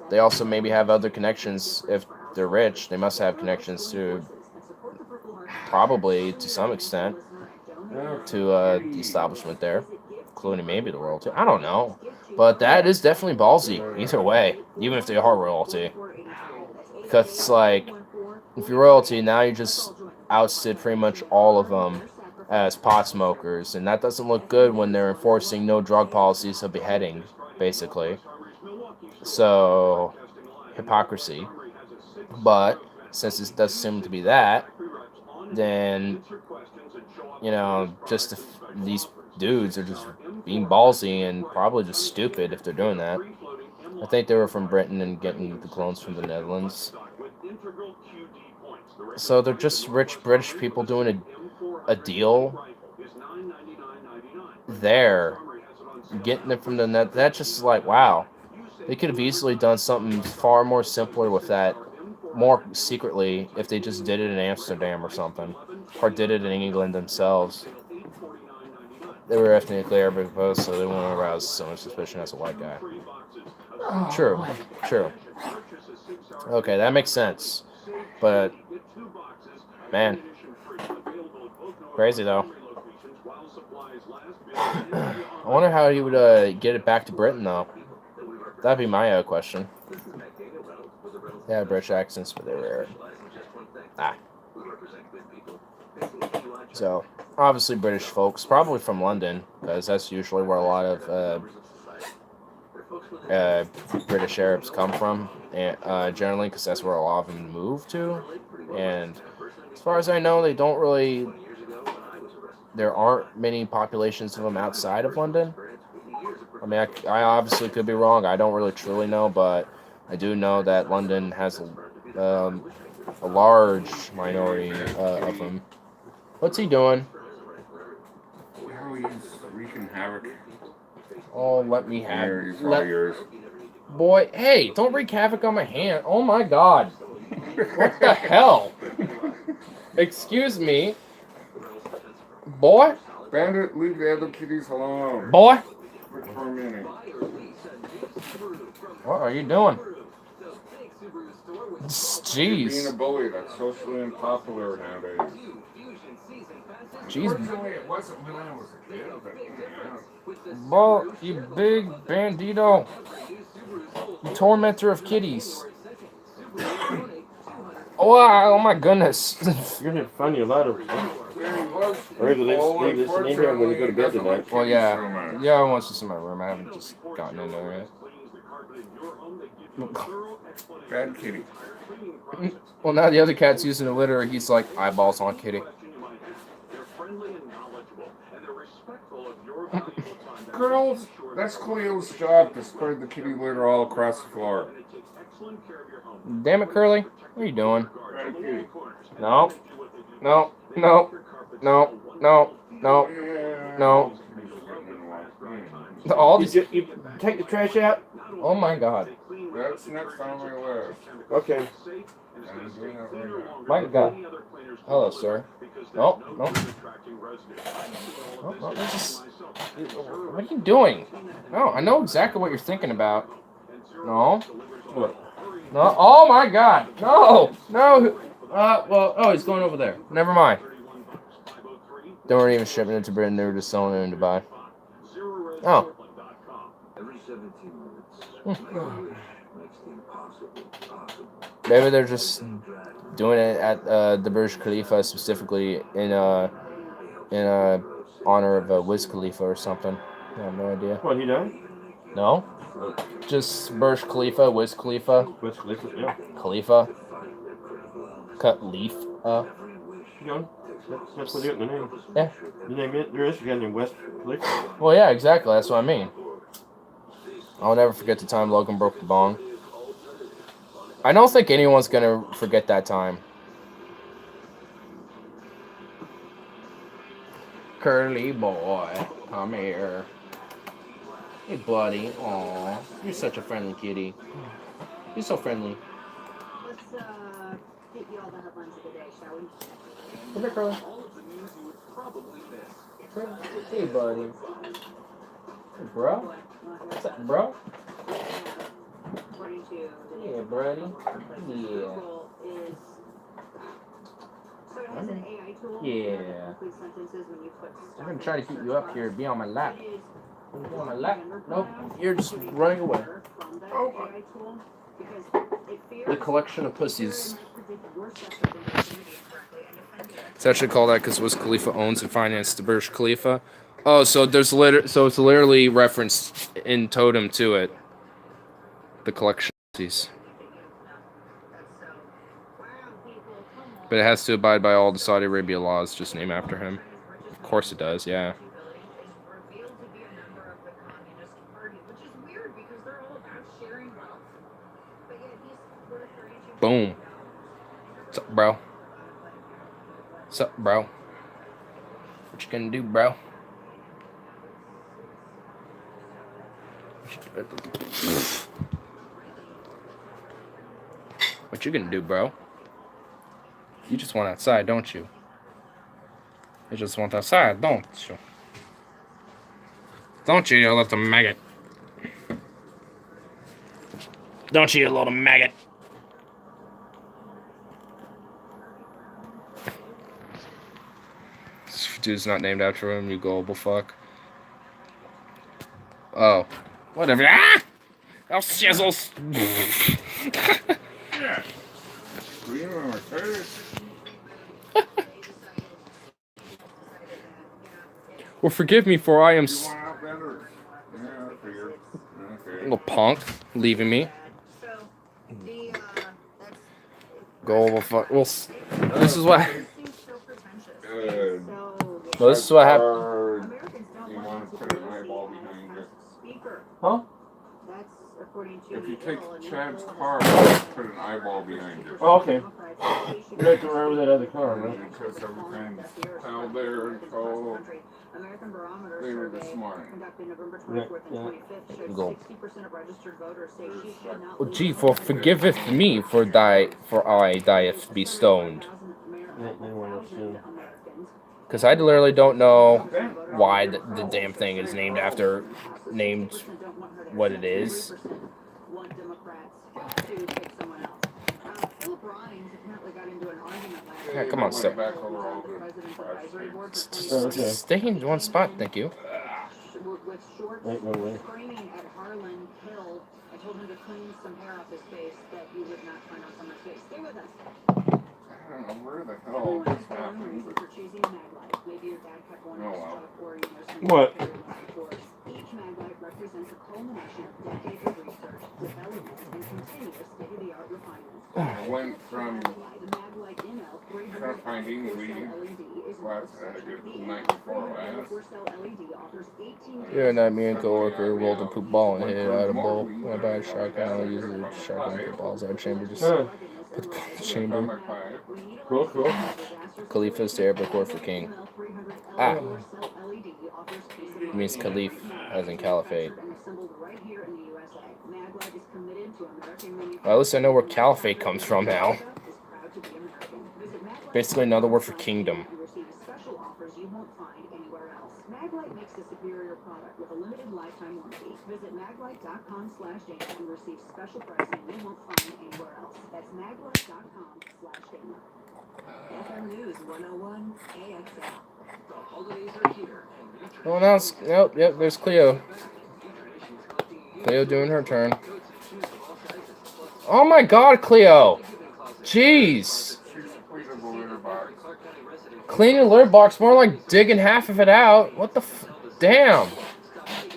Speaker 3: They also maybe have other connections. If they're rich, they must have connections to, probably to some extent, to the establishment there, including maybe the royalty. I don't know. But that is definitely ballsy, either way, even if they are royalty. Because it's like, if you're royalty, now you just ousted pretty much all of them as pot smokers, and that doesn't look good when they're enforcing no drug policies of beheading, basically. So, hypocrisy. But, since it does seem to be that, then, you know, just these dudes are just being ballsy and probably just stupid if they're doing that. I think they were from Britain and getting the clones from the Netherlands. So they're just rich British people doing a deal there, getting it from the net. That's just like, wow. They could have easily done something far more simpler with that, more secretly, if they just did it in Amsterdam or something, or did it in England themselves. They were ethnically Arabic both, so they wouldn't arouse so much suspicion as a white guy. True, true. Okay, that makes sense. But, man, crazy though. I wonder how he would get it back to Britain though. That'd be my question. They had British accents, but they were So, obviously British folks, probably from London, because that's usually where a lot of British Arabs come from, and generally, because that's where a lot of them move to. And as far as I know, there aren't many populations of them outside of London. I mean, I obviously could be wrong. I don't really truly know, but I do know that London has a large minority of them. What's he doing?
Speaker 7: How he's wreaking havoc.
Speaker 3: Oh, let me have
Speaker 7: Here, he's all yours.
Speaker 3: Boy, hey, don't wreak havoc on my hand. Oh my god. What the hell? Excuse me. Boy?
Speaker 7: Bandit, leave the other kitties alone.
Speaker 3: Boy?
Speaker 7: For a minute.
Speaker 3: What are you doing?
Speaker 7: Being a
Speaker 3: Jeez.
Speaker 7: bully, that's socially unpopular nowadays.
Speaker 3: Jeez.
Speaker 7: Fortunately, it wasn't when I was a kid, but
Speaker 3: Boy, you big bandito. You tormentor of kitties. Oh my goodness.
Speaker 5: You're gonna find your ladder. Or either leave this in here when you go to bed tonight.
Speaker 3: Well, yeah. Yeah, I want to see my room. I haven't just gotten in there yet.
Speaker 7: Bad kitty.
Speaker 3: Well, now the other cat's using the litter. He's like eyeballs on kitty.
Speaker 7: Girls, that's Cleo's job to spread the kitty litter all across the floor.
Speaker 3: Damn it, Curly. What are you doing?
Speaker 7: Bad kitty.
Speaker 3: No. No. No. No. No. No. No. All these.
Speaker 5: You take the trash out?
Speaker 3: Oh my god.
Speaker 7: That's next on my list.
Speaker 5: Okay.
Speaker 7: I'm doing that right now.
Speaker 3: My god. Hello, sir. No. No. No, what are you doing? No, I know exactly what you're thinking about. No.
Speaker 5: What?
Speaker 3: No. Oh my god. No. No. Oh, he's going over there. Never mind. They weren't even shipping it to Britain. They were just selling it in Dubai. Oh. Maybe they're just doing it at the Burj Khalifa specifically in honor of Wiz Khalifa or something. I have no idea.
Speaker 5: What, he done?
Speaker 3: No? Just Burj Khalifa, Wiz Khalifa.
Speaker 5: Wiz Khalifa, yeah.
Speaker 3: Khalifa. Cut leaf.
Speaker 5: You know, that's what you got in the name.
Speaker 3: Yeah.
Speaker 5: You name it, there is a guy named West Khalifa.
Speaker 3: Well, yeah, exactly. That's what I mean. I'll never forget the time Logan broke the bong. I don't think anyone's gonna forget that time. Curly boy, come here. Hey, buddy. Aw, you're such a friendly kitty. You're so friendly.
Speaker 8: Let's get you all the headlines of the day, shall we?
Speaker 3: Come here, Curly. Hey, buddy. Hey, bro. What's up, bro?
Speaker 8: According to the
Speaker 3: Yeah, buddy. Yeah.
Speaker 8: Google is so it has an AI tool.
Speaker 3: Yeah.
Speaker 8: that complete sentences when you put
Speaker 3: I'm gonna try to keep you up here. Be on my lap. Be on my lap. Nope. You're just running away.
Speaker 8: Oh.
Speaker 3: The collection of pussies. It's actually called that because Wiz Khalifa owns and financed the Burj Khalifa. Oh, so there's so it's literally referenced in totem to it. The collection of pussies. But it has to abide by all the Saudi Arabia laws, just named after him. Of course it does, yeah. Boom. What's up, bro? What's up, bro? What you gonna do, bro? What you gonna do, bro? You just want outside, don't you? You just want outside, don't you? Don't you, you little maggot? Don't you, you little maggot? This dude's not named after him, you gullible fuck. Oh. Whatever. Ah! Oh, shizzles!
Speaker 7: Yeah. Screaming in my face.
Speaker 3: Well, forgive me, for I am
Speaker 7: You want out better? Yeah, I figured. Okay.
Speaker 3: little punk leaving me. Gullible fuck. Well, this is what.
Speaker 7: Good.
Speaker 3: Well, this is what happened.
Speaker 7: Or you want to put an eyeball behind it?
Speaker 5: Huh?
Speaker 7: If you take Chad's car, put an eyeball behind it.
Speaker 5: Oh, okay. You have to remember that other car, right?
Speaker 7: Because everything's out there and cold. They were this morning.
Speaker 3: Go. Oh, gee, for forgiveth me for I dieth be stoned. Because I literally don't know why the damn thing is named what it is. Yeah, come on, step. Stay in one spot, thank you.
Speaker 5: Ain't no way.
Speaker 7: I don't know where the hell this happened, but oh well.
Speaker 5: What?
Speaker 4: Each maglite represents a culmination of decades of research, development, and continuous state-of-the-art refinements.
Speaker 7: I went from finding weed the night before last.
Speaker 3: Yeah, and me and coworker rolled a poop ball and hit it out of bowl. When I buy a shotgun, I'll use the shotgun poop balls out of chamber. Just put the chamber.
Speaker 5: Cool, cool.
Speaker 3: Khalifa's to record for king. Ah. It means caliph, as in caliphate. Well, at least I know where caliphate comes from now. Basically another word for kingdom.
Speaker 4: Maglite makes a superior product with a limited lifetime warranty. Visit maglite.com/Dana and receive special pricing you won't find anywhere else. That's maglite.com/Dana. FM News 101 AXL. The holidays are here.
Speaker 3: No one else. Nope, yep, there's Cleo. Cleo doing her turn. Oh my god, Cleo! Jeez! Cleaning the litter box, more like digging half of it out. What the damn?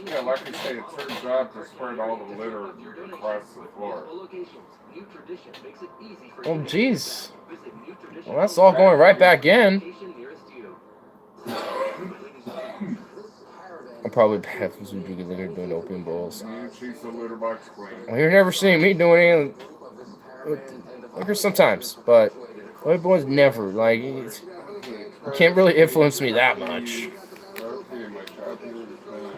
Speaker 7: Yeah, like I say, it's her job to spread all the litter across the floor.
Speaker 3: Oh, jeez. Well, that's all going right back in. I'll probably have some litter doing opium bowls.
Speaker 7: And she's the litter box queen.
Speaker 3: Well, you're never seeing me doing anything. Like her sometimes, but other boys never. Like, you can't really influence me that much.
Speaker 7: Okay, my job here is done.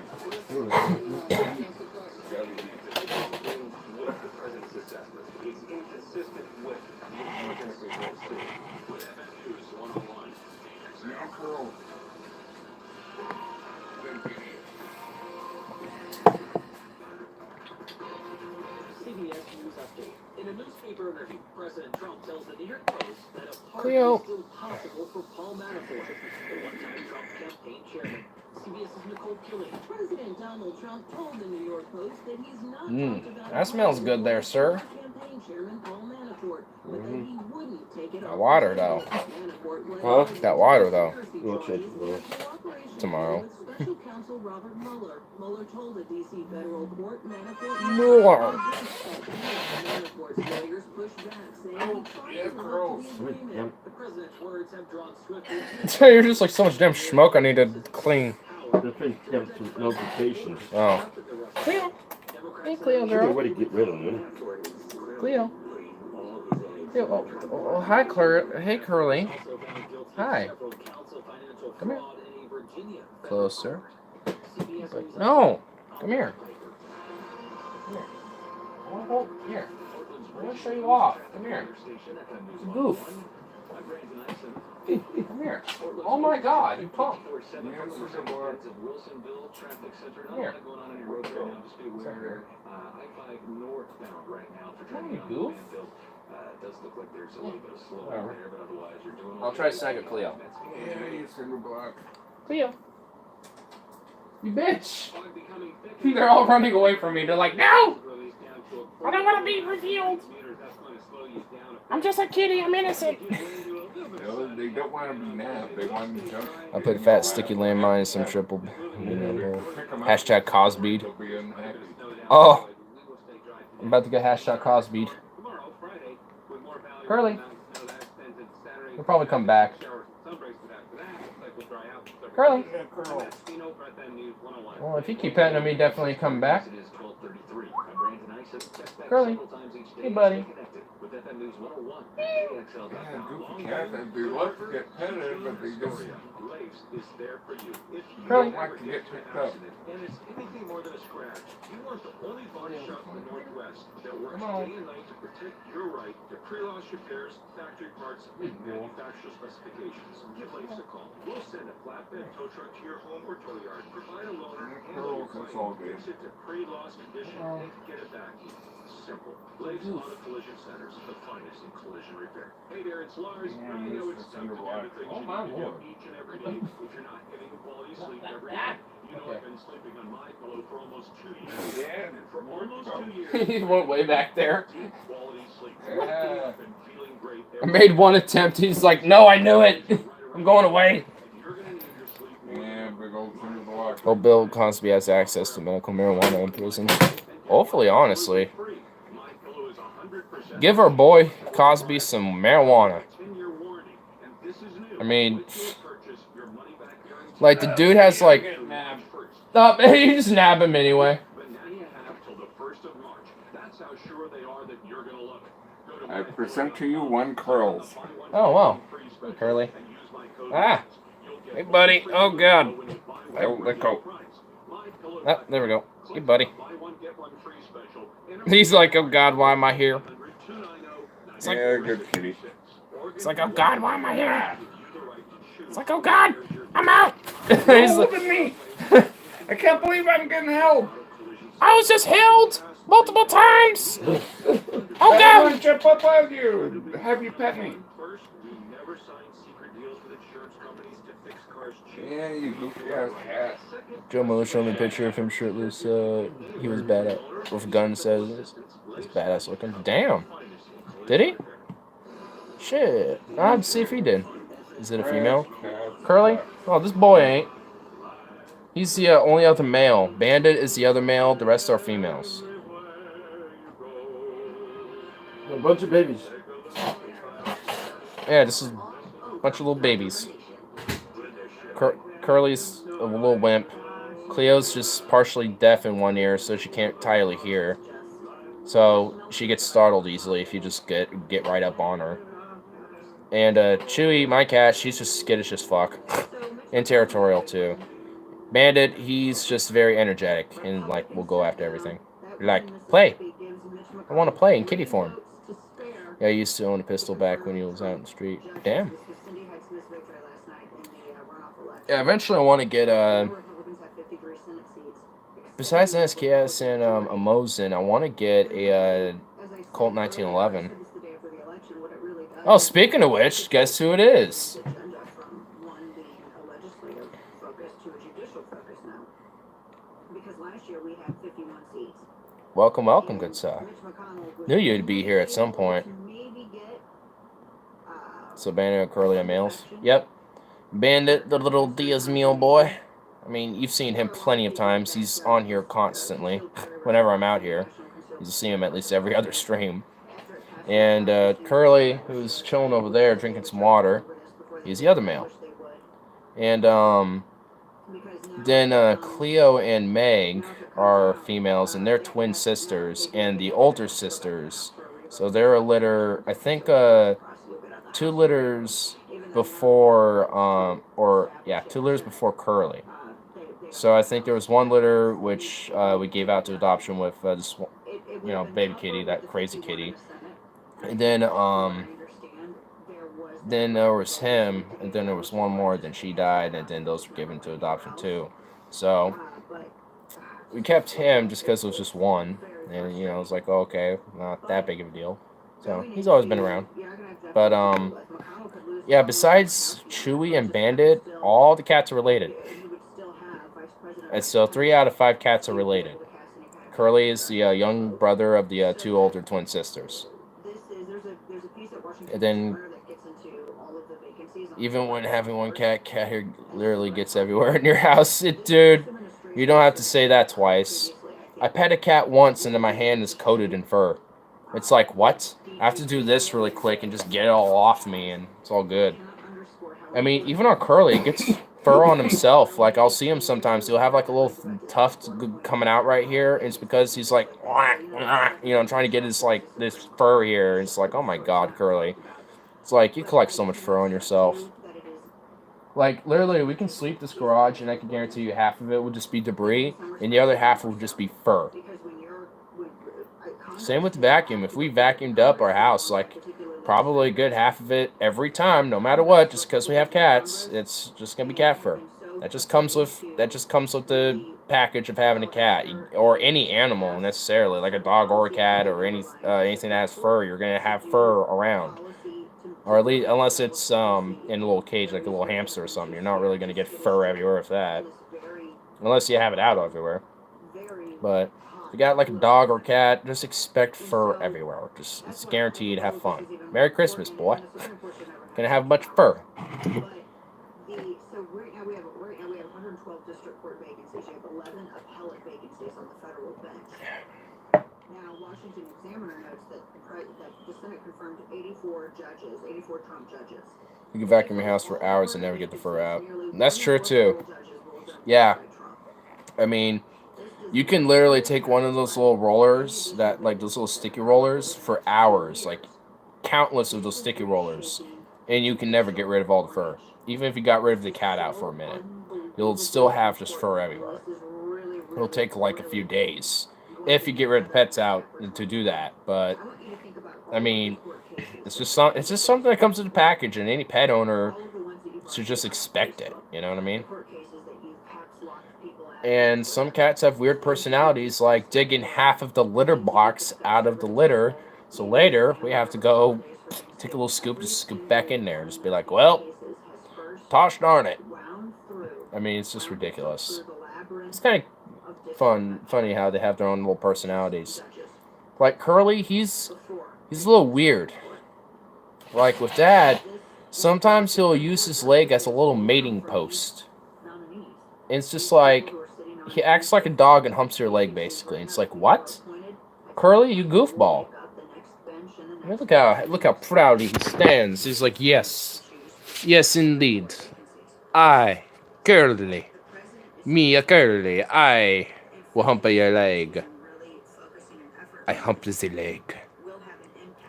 Speaker 2: CBS News Update. In a newspaper interview, President Trump tells the New York Post that a pardon
Speaker 3: Cleo.
Speaker 2: is still possible for Paul Manafort, the one-time Trump campaign chairman. CBS's Nicole Killian. President Donald Trump told the New York Post that he's not
Speaker 3: That smells good there, sir.
Speaker 2: campaign chairman Paul Manafort, but that he wouldn't take it
Speaker 3: Got
Speaker 2: off.
Speaker 3: water, though.
Speaker 5: Huh?
Speaker 3: Got water, though.
Speaker 5: We'll check it out.
Speaker 3: Tomorrow.
Speaker 2: Special counsel Robert Mueller. Mueller told a D.C. federal court Manafort.
Speaker 3: Mueller.
Speaker 2: Manafort's lawyers pushed back, saying he tried to
Speaker 7: gross.
Speaker 2: the agreement. The president's words have drawn swift.
Speaker 3: So you're just like so much damn smoke I need to clean.
Speaker 5: The thing comes to notifications.
Speaker 3: Oh. Cleo. Hey, Cleo,
Speaker 5: Should be a
Speaker 3: girl.
Speaker 5: way to get rid of them.
Speaker 3: Cleo. Cleo. Oh, hi, Claire. Hey, Curly. Hi. Come here. Closer. No. Come here. Here. I want to hold. Here. I want to show you off. Come here. It's a goof. Come here. Oh my God, you punk. Here. You goof. Whatever. I'll try to snag a Cleo.
Speaker 7: Yeah, you single block.
Speaker 3: Cleo. You bitch. They're all running away from me. They're like, no! I don't want to be revealed. I'm just a kitty. I'm innocent.
Speaker 7: No, they don't want to be nabbed. They want to be jumped.
Speaker 3: I put fat sticky landmine, some triple. Hashtag Cosbead.
Speaker 7: They'll be unhappy.
Speaker 3: Oh, I'm about to get hashtag Cosbead. Curly. He'll probably come back. Curly.
Speaker 7: Yeah, curl.
Speaker 3: Well, if you keep petting him, he definitely come back. Curly. Hey, buddy.
Speaker 7: Yeah, goofy cat. They love to get petted, but they just
Speaker 3: Curly.
Speaker 7: don't like to get picked up.
Speaker 1: And it's anything more than a scratch. You want the only body shop in the Northwest that works
Speaker 3: Come on.
Speaker 1: day and night to protect your right to pre-loss repairs, factory parts, and manufacturer specifications. Give Lakes a call. We'll send a flatbed tow truck to your home or tow yard, provide a loaner, and
Speaker 7: Curls, that's all good.
Speaker 1: fix it to pre-loss condition, and get it back. Simple. Lakes Auto Collision Centers, the finest in collision repair. Hey there, it's Lars.
Speaker 7: Yeah,
Speaker 1: I know
Speaker 7: Mr.
Speaker 1: it's tough to do
Speaker 7: Cinderblock.
Speaker 1: the things
Speaker 3: Oh,
Speaker 1: you
Speaker 3: my
Speaker 1: need to
Speaker 3: Lord.
Speaker 1: do each and every day if you're not getting quality sleep every night. You know, I've been sleeping on my pillow for almost 2 years.
Speaker 7: Yeah.
Speaker 1: And for almost 2 years,
Speaker 3: He went way back there.
Speaker 1: quality sleep.
Speaker 7: Yeah.
Speaker 1: I've been feeling great
Speaker 3: I made one attempt. He's like, no, I knew it. I'm going away.
Speaker 1: You're gonna need your sleep more
Speaker 7: Yeah, big old cinder block.
Speaker 3: Well, Bill Cosby has access to medical marijuana in prison. Hopefully, honestly.
Speaker 1: free. My pillow is 100%
Speaker 3: Give our boy Cosby some marijuana.
Speaker 1: 10-year warranty. And this is new.
Speaker 3: I mean,
Speaker 1: With your purchase, your money back guarantee.
Speaker 3: like, the dude has, like,
Speaker 7: Get nabbed.
Speaker 3: stop. You just nab him anyway.
Speaker 1: But now you have till the 1st of March. That's how sure they are that you're gonna love it. Go to
Speaker 7: I present to you one curls.
Speaker 3: Oh, wow. Hey, Curly. Ah. Hey, buddy. Oh, God.
Speaker 7: Don't let go.
Speaker 3: Ah, there we go. Hey, buddy. He's like, oh, God, why am I here? It's like,
Speaker 7: Yeah, good kitty.
Speaker 3: it's like, oh, God, why am I here? It's like, oh, God, I'm out. He's like,
Speaker 7: Look at me! I can't believe I'm getting held.
Speaker 3: I was just held multiple times. Oh,
Speaker 7: I want
Speaker 3: God.
Speaker 7: to jump up on you. Have you pet me?
Speaker 1: First, we never sign secret deals with insurance companies to fix cars cheap.
Speaker 7: Yeah, you goofy ass cat.
Speaker 3: Joe Miller showed me a picture of him shirtless. He was bad at, with gun says, he's badass looking. Damn. Did he? Shit. I'd see if he did. Is it a female? Curly? Oh, this boy ain't. He's the only other male. Bandit is the other male. The rest are females.
Speaker 5: A bunch of babies.
Speaker 3: Yeah, this is a bunch of little babies. Curly's a little wimp. Cleo's just partially deaf in one ear, so she can't entirely hear. So she gets startled easily if you just get right up on her. And Chewy, my cat, she's just skittish as fuck. And territorial too. Bandit, he's just very energetic and like will go after everything. Like, play. I want to play in kitty form. Yeah, I used to own a pistol back when he was out in the street. Damn. Yeah, eventually I want to get besides an SKS and a Mosin, I want to get a Colt 1911. Oh, speaking of which, guess who it is? Welcome, welcome, good sir. Knew you'd be here at some point. So Bandit and Curly are males? Yep. Bandit, the little Diaz meal boy. I mean, you've seen him plenty of times. He's on here constantly. Whenever I'm out here, you see him at least every other stream. And Curly, who's chilling over there drinking some water, he's the other male. And then Cleo and Meg are females, and they're twin sisters, and the older sisters. So they're a litter, I think 2 litters before, 2 litters before Curly. So I think there was 1 litter which we gave out to adoption with this you know, baby kitty, that crazy kitty. And then there was him, and then there was one more, then she died, and then those were given to adoption too. So we kept him just because it was just one, and you know, it was like, oh, okay, not that big of a deal. So he's always been around. But yeah, besides Chewy and Bandit, all the cats are related. And so 3 out of 5 cats are related. Curly is the young brother of the 2 older twin sisters. And then, even when having one cat hair literally gets everywhere in your house. Dude, you don't have to say that twice. I pet a cat once and then my hand is coated in fur. It's like, what? I have to do this really quick and just get it all off me, and it's all good. I mean, even on Curly, it gets fur on himself. Like, I'll see him sometimes. He'll have, like, a little tuft coming out right here. And it's because he's, like, you know, trying to get his, like, this fur here. It's like, oh, my God, Curly. It's like, you collect so much fur on yourself. Like, literally, we can sweep this garage, and I can guarantee you half of it will just be debris, and the other half will just be fur. Same with the vacuum. If we vacuumed up our house, like, probably a good half of it every time, no matter what, just because we have cats, it's just gonna be cat fur. That just comes with the package of having a cat, or any animal necessarily, like a dog or a cat or anything that has fur. You're gonna have fur around, or at least unless it's in a little cage like a little hamster or something. You're not really gonna get fur everywhere with that, unless you have it out everywhere. But if you got like a dog or cat, just expect fur everywhere. It's guaranteed. Have fun. Merry Christmas, boy. Gonna have much fur.
Speaker 4: So right now we have 112 district court vacancies. You have 11 appellate vacancies on the federal bench. Now, Washington Examiner notes that the Senate confirmed 84 judges, 84 Trump judges.
Speaker 3: You can vacuum your house for hours and never get the fur out. And that's true too. Yeah. I mean, you can literally take one of those little rollers, those little sticky rollers, for hours, like countless of those sticky rollers, and you can never get rid of all the fur. Even if you got rid of the cat out for a minute, you'll still have just fur everywhere. It'll take like a few days if you get rid of the pets out to do that. But I mean, it's just something that comes in the package, and any pet owner should just expect it. You know what I mean? And some cats have weird personalities, like digging half of the litter box out of the litter. So later, we have to go take a little scoop, just scoop back in there. Just be like, well, gosh darn it. I mean, it's just ridiculous. It's kind of funny how they have their own little personalities. Like Curly, he's a little weird. Like with Dad, sometimes he'll use his leg as a little mating post. And it's just like, he acts like a dog and humps your leg, basically. It's like, what? Curly, you goofball. I mean, look how proud he stands. He's like, yes, indeed. I, Curly, me a Curly, I will hump your leg. I humped the leg.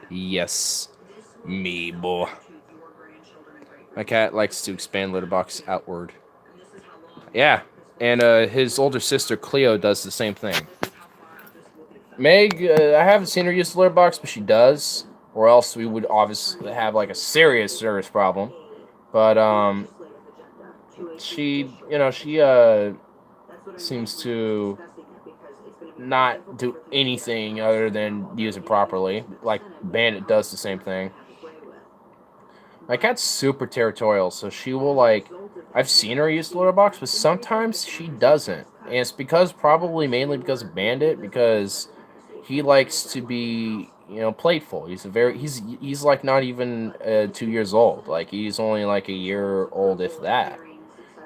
Speaker 3: Yes, me, boy. My cat likes to expand litter box outward. Yeah, and his older sister Cleo does the same thing. Meg, I haven't seen her use the litter box, but she does, or else we would obviously have like a serious problem. But she seems to not do anything other than use it properly. Like Bandit does the same thing. My cat's super territorial, so she will I've seen her use the litter box, but sometimes she doesn't. And it's mainly because of Bandit, because he likes to be, playful. He's like not even 2 years old. Like he's only like a year old, if that.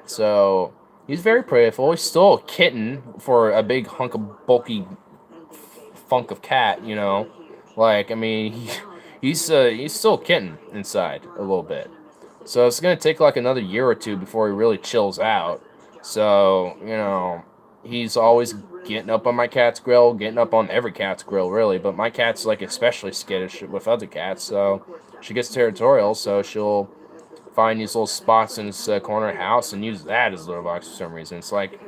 Speaker 3: So he's very playful. He's still a kitten for a big hunk of bulky funk of cat, Like, I mean, he's still a kitten inside a little bit. So it's going to take like another year or two before he really chills out. So, he's always getting up on my cat's grill, getting up on every cat's grill, really. But my cat's like especially skittish with other cats, so she gets territorial, so she'll find these little spots in this corner of the house and use that as a litter box for some reason. It's like,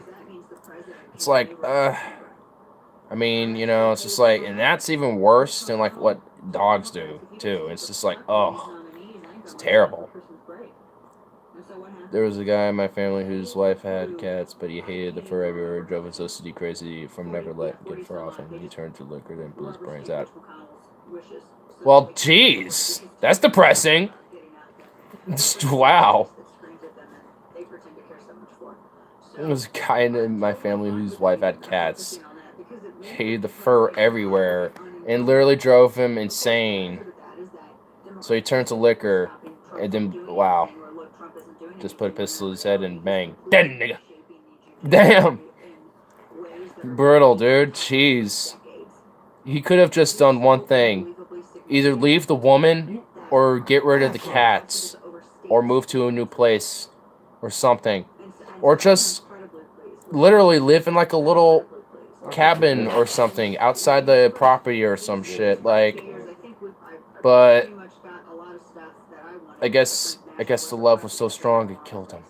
Speaker 3: I mean, you know, it's just like, and that's even worse than like what dogs do too. It's just like, oh, it's terrible. There was a guy in my family whose wife had cats, but he hated the fur everywhere, drove his OCD crazy from never letting get fur off him. He turned to liquor and blew his brains out. Well, jeez, that's depressing. Wow. There was a guy in my family whose wife had cats. Hated the fur everywhere and literally drove him insane. So he turned to liquor and then, wow, just put a pistol to his head and bang. Dead nigga. Damn. Brutal, dude. Jeez. He could have just done one thing. Either leave the woman or get rid of the cats or move to a new place or something. Or just literally live in like a little cabin or something outside the property or some shit. Like, but I guess the love was so strong it killed him.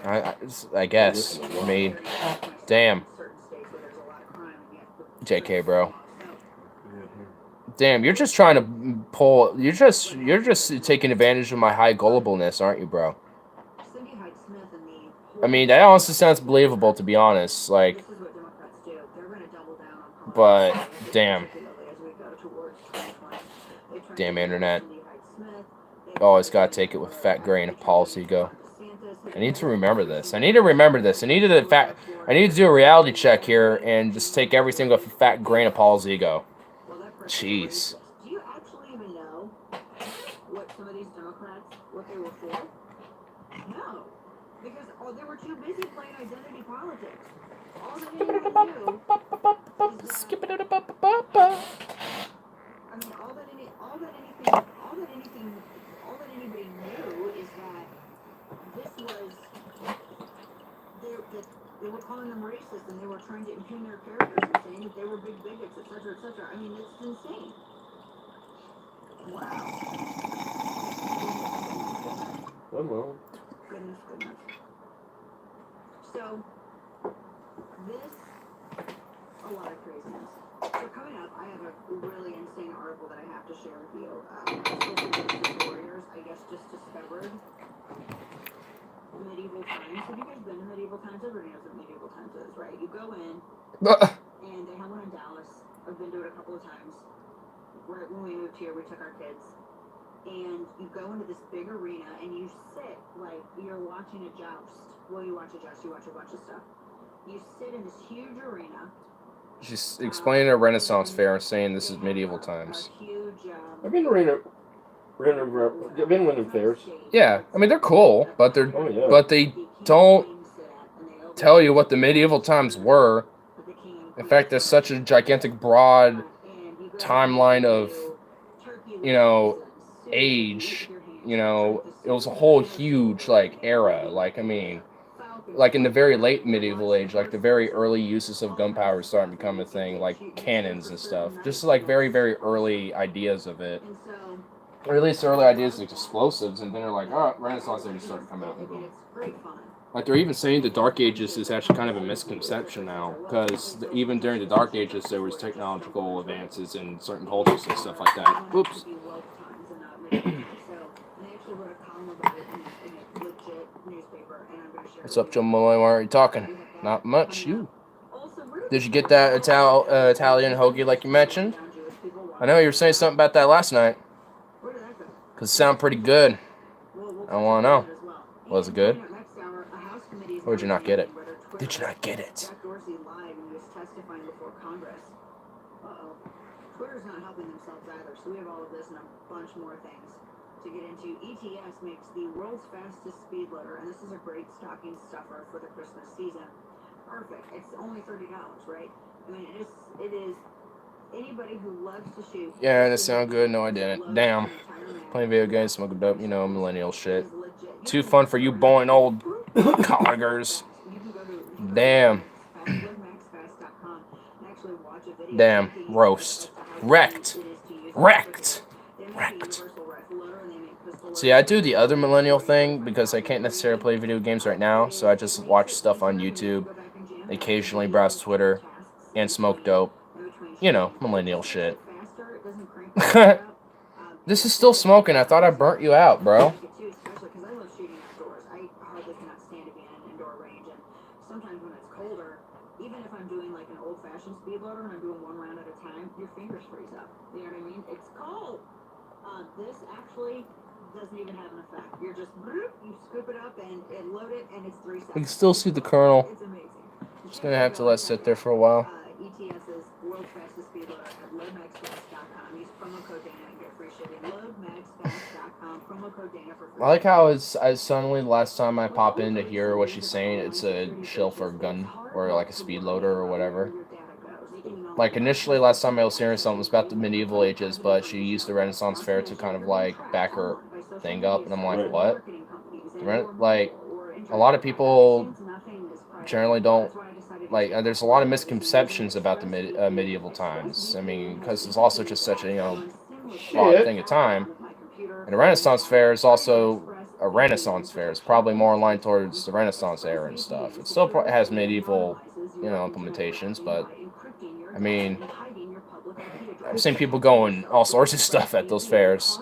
Speaker 3: I guess. I mean, damn. JK, bro. Damn, you're just trying to pull. You're just taking advantage of my high gullibleness, aren't you, bro? I mean, that honestly sounds believable, to be honest. Like, but damn, internet. Always gotta take it with a fat grain of policy. Go. I need to remember this. I need to do a reality check here and just take everything with a fat grain of Paul's ego. Jeez.
Speaker 8: Do you actually even know what some of these Democrats, what they were for? No. Because they were too busy playing identity politics. All that anybody knew is
Speaker 3: Skip it.
Speaker 8: I mean, all that anybody knew is that this was they were calling them racist and they were trying to impugn their characters and saying that they were big bigots, etc., etc. I mean, it's insane. Wow.
Speaker 5: Oh, well.
Speaker 8: Goodness. So, this, a lot of craziness. So coming up, I have a really insane article that I have to share with you. Social warriors, I guess, just discovered medieval times. Have you guys been to medieval times? Everybody knows what medieval times is, right? You go in, and they have one in Dallas. I've been to it a couple of times. When we moved here, we took our kids. And you go into this big arena, and you sit like you're watching a joust. Well, you watch a joust, you watch a bunch of stuff. You sit in this huge arena.
Speaker 3: She's explaining a Renaissance fair and saying this is medieval times.
Speaker 5: I've been to I've been to one of fairs.
Speaker 3: Yeah, I mean they're cool, but they don't tell you what the medieval times were. In fact, there's such a gigantic, broad timeline of, you know, age. You know, it was a whole huge like era. Like, I mean, like in the very late medieval age, like the very early uses of gunpowder starting to become a thing, like cannons and stuff. Just like very, very early ideas of it. Or at least early ideas of explosives, and then they're like, oh, Renaissance ages started to come out, and boom. Like, they're even saying the Dark Ages is actually kind of a misconception now, because even during the Dark Ages, there was technological advances in certain cultures and stuff like that. Oops. What's up, Joe Malloy? Why aren't you talking? Not much. You. Did you get that Italian hoagie like you mentioned? I know you were saying something about that last night. Because it sounded pretty good. I want to know. Was it good? Or did you not get it? Did you not get it?
Speaker 8: Twitter's not helping themselves either, so we have all of this and a bunch more things to get into. ETS makes the world's fastest speed loader, and this is a great stocking stuffer for the Christmas season. Perfect. It's only $30, right? I mean, it is anybody who loves to shoot.
Speaker 3: Yeah, that sound good. No, I didn't. Damn. Playing video games, smoking dope, you know, millennial shit. Too fun for you boring old collegers. Damn. Damn. Roast. Wrecked. See, I do the other millennial thing because I can't necessarily play video games right now, so I just watch stuff on YouTube occasionally browse Twitter, and smoke dope. You know, millennial shit. This is still smoking. I thought I burnt you out, bro.
Speaker 8: Especially because I love shooting outdoors. I hardly cannot stand to be in an indoor range, and sometimes when it's colder, even if I'm doing like an old-fashioned speed loader and I'm doing one round at a time, your fingers freeze up. You know what I mean? It's cold. This actually doesn't even have an effect. You're just you scoop it up and load it, and it's 3 seconds.
Speaker 3: You can still see the kernel.
Speaker 8: It's amazing.
Speaker 3: Just gonna have to let it sit there for a while.
Speaker 8: ETS's world's fastest speed loader at loadmagsfast.com. Use promo code Dana and get free shipping. Loadmagsfast.com. Promo code Dana for free.
Speaker 3: I like how I suddenly last time I pop in to hear what she's saying, it's a shill for a gun or like a speed loader or whatever. Like initially last time I was hearing something was about the medieval ages, but she used the Renaissance Fair to kind of like back her thing up, and I'm like, what? Like a lot of people generally don't like. There's a lot of misconceptions about the medieval times. I mean, because it's also just such a odd thing of time. And the Renaissance Fair is also a Renaissance Fair. It's probably more aligned towards the Renaissance era and stuff. It still has medieval, implementations, but I mean, I've seen people going all sorts of stuff at those fairs.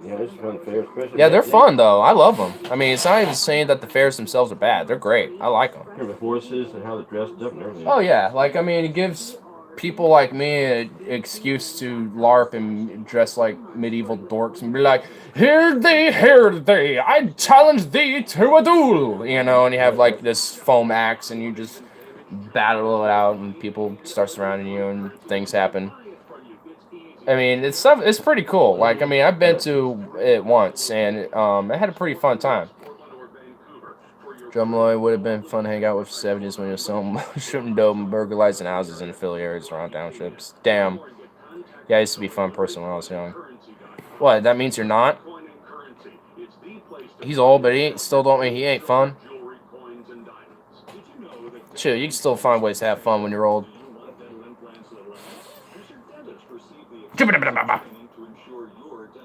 Speaker 5: Yeah, it's fun fair, especially.
Speaker 3: Yeah, they're fun though. I love them. I mean, it's not even saying that the fairs themselves are bad. They're great. I like them.
Speaker 5: Hear the horses and how they're dressed up and everything.
Speaker 3: Oh yeah, like I mean, it gives people like me an excuse to LARP and dress like medieval dorks and be like, hear thee, I challenge thee to a duel, and you have like this foam axe and you just battle it out and people start surrounding you and things happen. I mean, it's pretty cool. Like, I mean, I've been to it once and I had a pretty fun time. Drumloy would have been fun to hang out with 70s when he was shooting dope and burglarizing houses in affiliate areas around townships. Damn. Yeah, I used to be a fun person when I was young. What, that means you're not? He's old, but still don't mean he ain't fun. Chill, you can still find ways to have fun when you're old.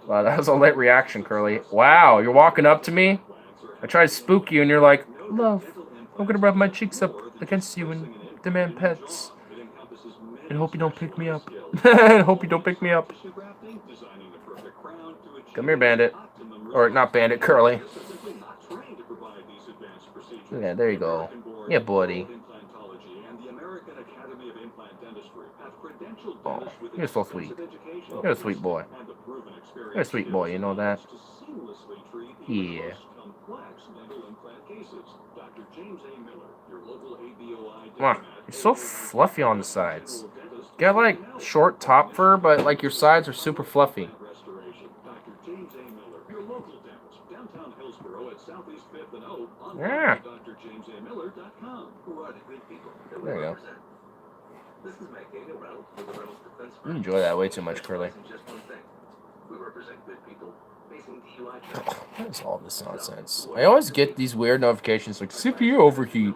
Speaker 3: Wow, that was a late reaction, Curly. Wow, you're walking up to me? I try to spook you and you're like, love, I'm gonna rub my cheeks up against you and demand pets. And hope you don't pick me up. And hope you don't pick me up. Come here, Bandit. Or not Bandit, Curly. Yeah, there you go. Yeah, buddy. Oh, you're so sweet. You're a sweet boy. You're a sweet boy, you know that? Yeah. Wow, you're so fluffy on the sides. You got like short top fur, but like your sides are super fluffy. Yeah. There you go. You enjoy that way too much, Curly. What is all this nonsense? I always get these weird notifications like CPU overheat,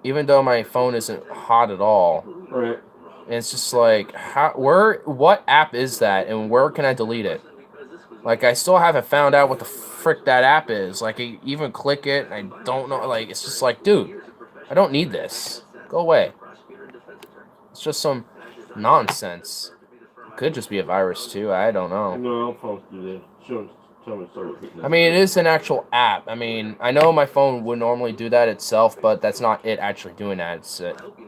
Speaker 3: even though my phone isn't hot at all.
Speaker 5: Right.
Speaker 3: And it's just like, what app is that, and where can I delete it? Like, I still haven't found out what the frick that app is. Like, I even click it, and I don't know. Like, it's just like, dude, I don't need this. Go away. It's just some nonsense. It could just be a virus, too. I don't know.
Speaker 5: No, all phones do that.
Speaker 3: I mean, it is an actual app. I mean, I know my phone would normally do that itself, but that's not it actually doing that.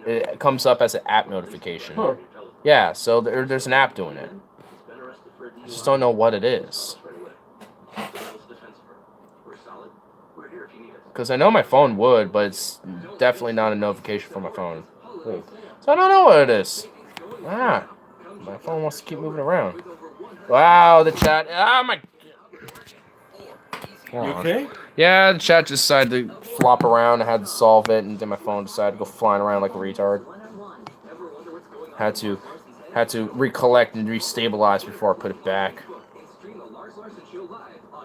Speaker 3: It comes up as an app notification.
Speaker 5: Huh.
Speaker 3: Yeah, so there's an app doing it. I just don't know what it is. Because I know my phone would, but it's definitely not a notification from my phone. So I don't know what it is. Ah, my phone wants to keep moving around. Wow, the chat. Oh my.
Speaker 5: You okay?
Speaker 3: Yeah, the chat just decided to flop around. I had to solve it, and then my phone decided to go flying around like a retard. Had to recollect and restabilize before I put it back.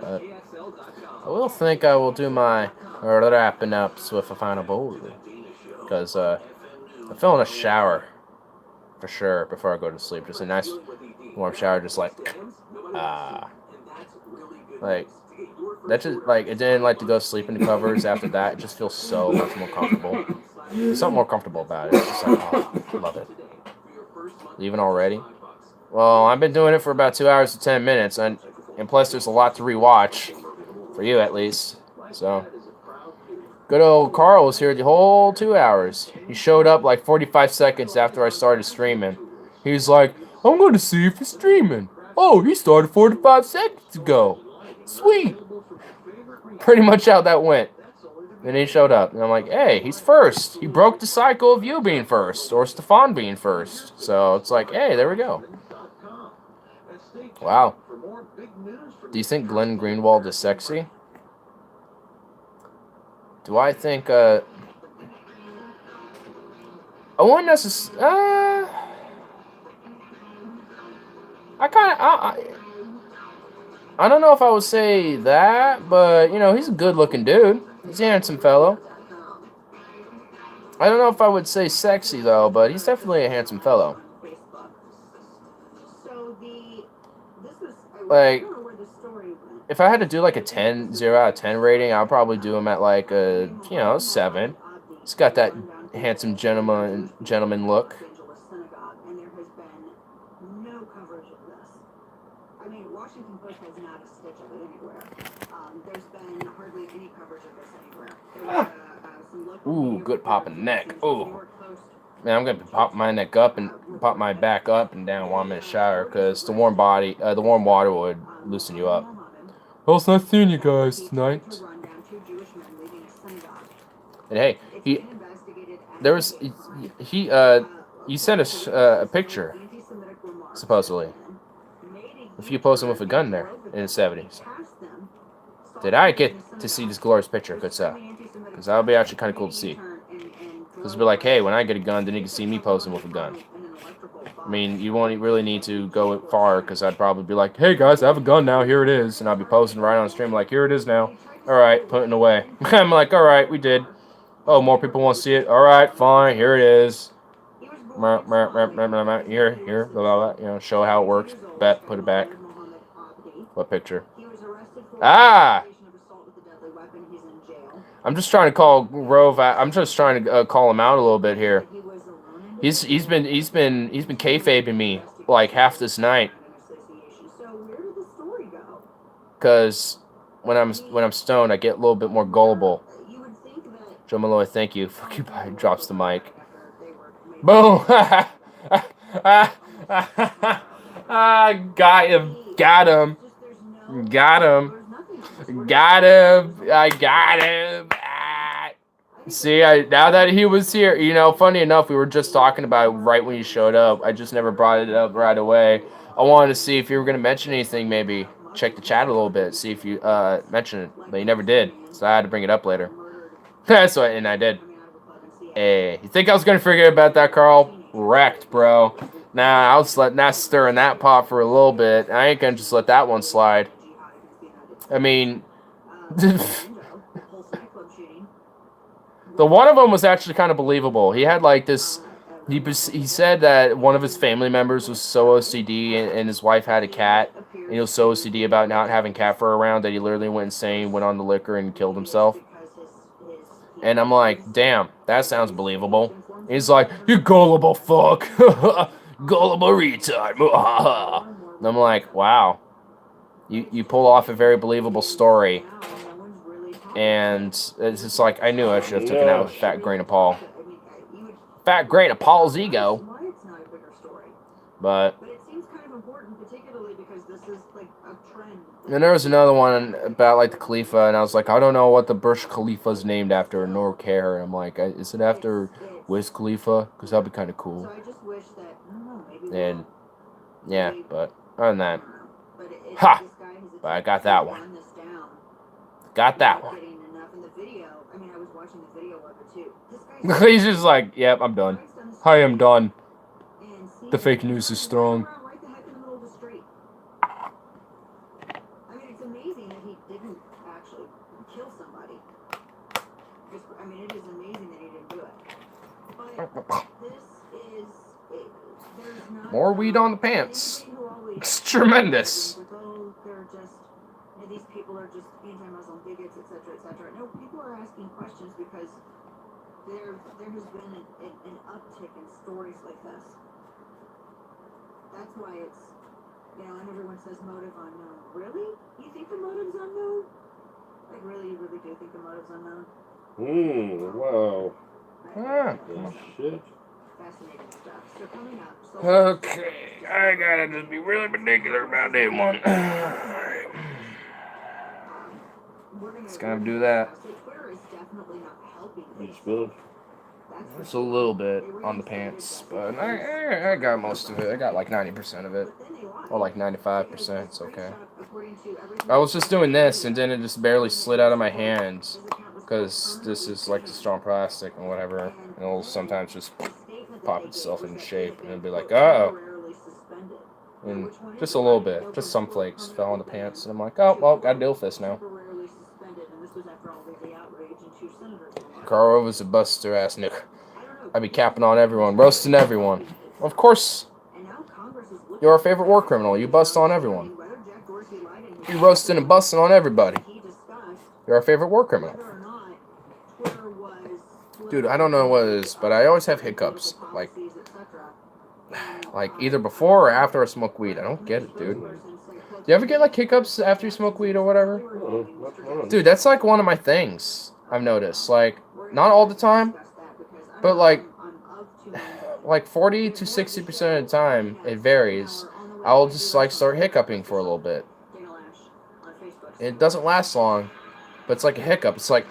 Speaker 3: But I will think I will do my wrapping up with a final bowl, because I'm feeling a shower for sure before I go to sleep. Just a nice warm shower, just like that just like it didn't like to go sleep in the covers after that. It just feels so much more comfortable. There's something more comfortable about it. It's just like, oh, love it. Leaving already? Well, I've been doing it for about 2 hours to 10 minutes, and plus there's a lot to rewatch, for you at least. So, good old Carl was here the whole 2 hours. He showed up like 45 seconds after I started streaming. He's like, I'm going to see if he's streaming. Oh, he started 45 seconds ago. Sweet. Pretty much how that went. Then he showed up, and I'm like, hey, he's first. He broke the cycle of you being first, or Stefan being first. So it's like, hey, there we go. Wow. Do you think Glenn Greenwald is sexy? Do I think, I wouldn't necessarily, I don't know if I would say that, but, you know, he's a good-looking dude. He's a handsome fellow. I don't know if I would say sexy, though, but he's definitely a handsome fellow. Like, if I had to do, like, a 0 out of 10 rating, I'd probably do him at, like, a, 7. He's got that handsome gentleman look.
Speaker 4: I mean, Washington Post has not a stitch of it anywhere. There's been hardly any coverage of this anywhere. Some local
Speaker 3: Ooh, good popping neck. Ooh. Man, I'm going to pop my neck up and pop my back up and down while I'm in the shower, because the warm water would loosen you up. Well, it's nice seeing you guys tonight. And hey, you sent us a picture, supposedly. If you posing with a gun there in the 70s. Did I get to see this glorious picture, good stuff? Because that would be actually kind of cool to see. Because it'd be like, hey, when I get a gun, then you can see me posing with a gun. I mean, you won't really need to go far, because I'd probably be like, hey guys, I have a gun now, here it is. And I'll be posting right on stream like, here it is now. Alright, putting it away. I'm like, alright, we did. Oh, more people want to see it? Alright, fine, here it is. Here, blah, blah, blah. Show how it works. Put it back. What picture? Ah! I'm just trying to call Rove. I'm just trying to call him out a little bit here. He's been kayfabing me like half this night. Cause when I'm stoned, I get a little bit more gullible. Joe Malloy, thank you. Fuck you, bye. Drops the mic. Boom! Got him. Got him. Got him. Got him. I got him. See, now that he was here, funny enough, we were just talking about it right when you showed up. I just never brought it up right away. I wanted to see if you were going to mention anything, maybe. Check the chat a little bit, see if you mentioned it. But you never did, so I had to bring it up later. That's what, and I did. Hey, you think I was going to forget about that, Carl? Wrecked, bro. Nah, I was letting that stir in that pot for a little bit. I ain't going to just let that one slide. I mean... The one of them was actually kind of believable. He had like this... He said that one of his family members was so OCD and his wife had a cat. And he was so OCD about not having cat fur around that he literally went insane, went on the liquor, and killed himself. And I'm like, damn, that sounds believable. And he's like, you gullible fuck. Gullible retard. And I'm like, wow. You pull off a very believable story. And it's just like, I knew I should have taken out with a fat grain of Paul. Fat grain of Paul's ego. But... And there was another one about, like, the Khalifa, and I was like, I don't know what the Burj Khalifa's named after, nor care. And I'm like, is it after Wiz Khalifa? Because that'd be kind of cool. And, yeah, but other than that, ha! But I got that one. Got that one. He's just like, yep, I'm done. I am done. The fake news is strong. More weed on the pants. It's tremendous. These people are just anti-Muslim bigots, etc., etc. No, people are asking questions because
Speaker 8: there has been an uptick in stories like this. That's why it's, and everyone says motive unknown. Really? You think the motive's unknown? Like, really, you really do think the motive's unknown?
Speaker 5: Wow.
Speaker 3: Ah.
Speaker 5: Oh, shit.
Speaker 8: Fascinating stuff. So coming up.
Speaker 3: Okay, I gotta just be really particular about that one. Just gonna do that.
Speaker 8: Twitter is definitely not helping
Speaker 5: You
Speaker 8: things.
Speaker 5: spill?
Speaker 3: It's a little bit on the pants, but I got most of it. I got like 90% of it, or like 95%. It's okay. I was just doing this, and then it just barely slid out of my hands, because this is like the strong plastic and whatever, and it'll sometimes just pop itself into shape, and it'll be like, oh. And just a little bit, just some flakes fell on the pants, and I'm like, oh, well, gotta deal with this now. Carl was a buster ass nigga. I be capping on everyone, roasting everyone. Of course, you're our favorite war criminal. You bust on everyone. You roasting and busting on everybody. You're our favorite war criminal. Dude, I don't know what it is, but I always have hiccups. Like either before or after I smoke weed. I don't get it, dude. Do you ever get like hiccups after you smoke weed or whatever? Dude, that's like one of my things I've noticed. Like, not all the time, but like 40 to 60% of the time, it varies. I'll just like start hiccuping for a little bit. It doesn't last long, but it's like a hiccup. It's like,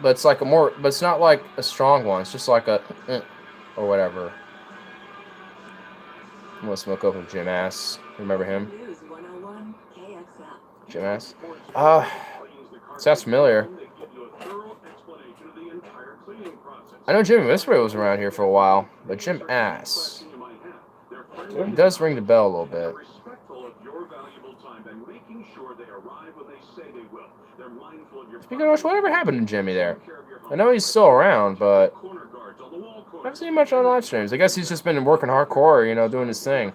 Speaker 3: but it's like but it's not like a strong one. It's just like a, or whatever. I'm gonna smoke open Jim Ass. Remember him? Jim Ass? Sounds familiar. I know Jimmy Mister was around here for a while, but Jim Ass, he does ring the bell a little bit. Speaking of which, whatever happened to Jimmy there? I know he's still around, but I haven't seen much on live streams. I guess he's just been working hardcore, doing his thing.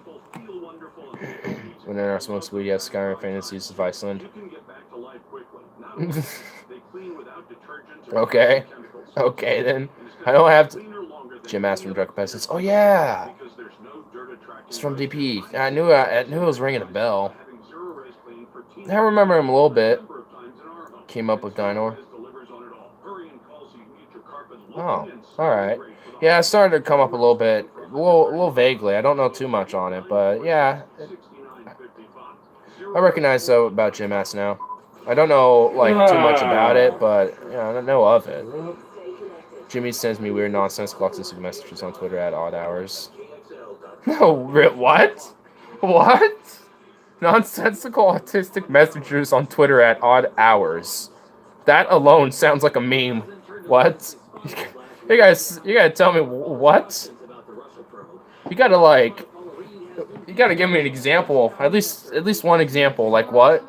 Speaker 3: When there are smokes weed, yes, Skyrim Fantasies of Iceland. Okay. Okay, then. I don't have to. Jim Ass from Drug Peasants. Oh, yeah. It's from DP. I knew it was ringing a bell. I remember him a little bit. Came up with Dynor. Oh, alright. Yeah, it started to come up a little bit. A little vaguely. I don't know too much on it, but yeah. I recognize, though, about Jim Ass now. I don't know, like, too much about it, but, I know of it. Jimmy sends me weird nonsensical autistic messages on Twitter at odd hours. No, what? What? Nonsensical autistic messages on Twitter at odd hours. That alone sounds like a meme. What? You gotta tell me what? You gotta give me an example. At least one example. Like what?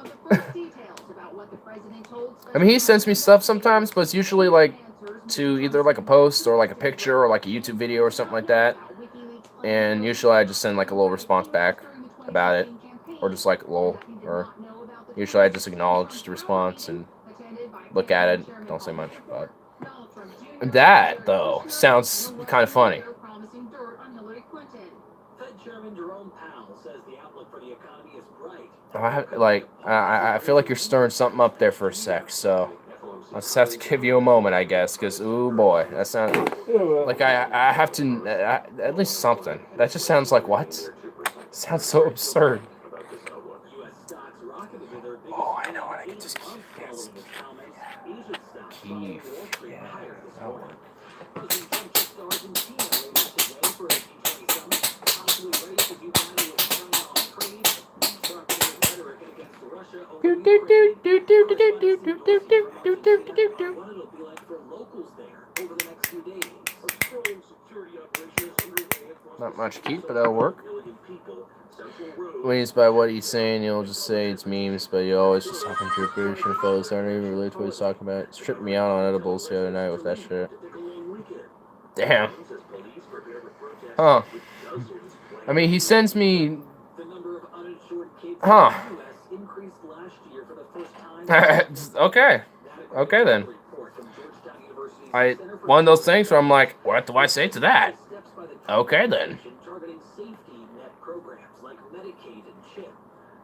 Speaker 3: I mean, he sends me stuff sometimes, but it's usually like to either like a post or like a picture or like a YouTube video or something like that. And usually I just send like a little response back about it, or just like lol. Or usually I just acknowledge the response and look at it. Don't say much, but that though sounds kind of funny. I feel like you're stirring something up there for a sec, so I'll just have to give you a moment, I guess, because, ooh, boy, that sounds like I have to, at least something. That just sounds like, what? It sounds so absurd. Oh, I know what I can just keep. Yes. Keith. Yeah, that'll work. Not much to keep, but that'll work. When he's by what he's saying, you'll just say it's memes, but you always just talking to British and fellas aren't even related to what he's talking about. It's tripped me out on edibles the other night with that shit. Damn. Huh. I mean, he sends me... Huh. Okay. Okay, then. one of those things where I'm like, what do I say to that? Okay, then.
Speaker 2: Targeting safety net programs like Medicaid and CHIP.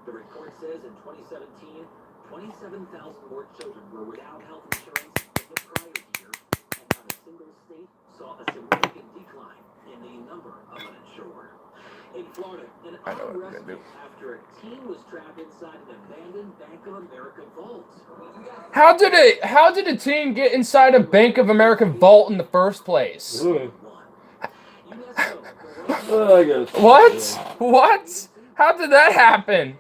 Speaker 2: The report says in 2017, 27,000 more children were without health insurance than the prior year, and not a single state saw a significant decline in the number of uninsured. In Florida, an arrest after a teen was trapped inside an abandoned Bank of America vault.
Speaker 3: How did a teen get inside a Bank of America vault in the first place? What? How did that happen?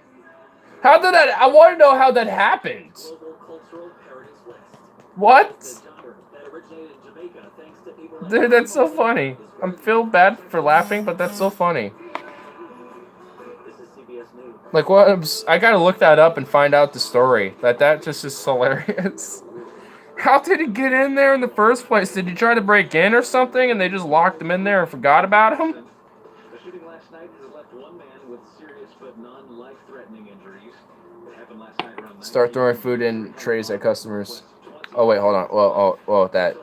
Speaker 3: I want to know how that happened. What? Dude, that's so funny. I feel bad for laughing, but that's so funny. Like, what? I gotta look that up and find out the story. That just is hilarious. How did he get in there in the first place? Did he try to break in or something, and they just locked him in there and forgot about him?
Speaker 2: The shooting last night has left one man with serious but non-life-threatening injuries. It happened last night around 9
Speaker 3: Start throwing food in trays at customers. Oh wait, hold on. Well, that.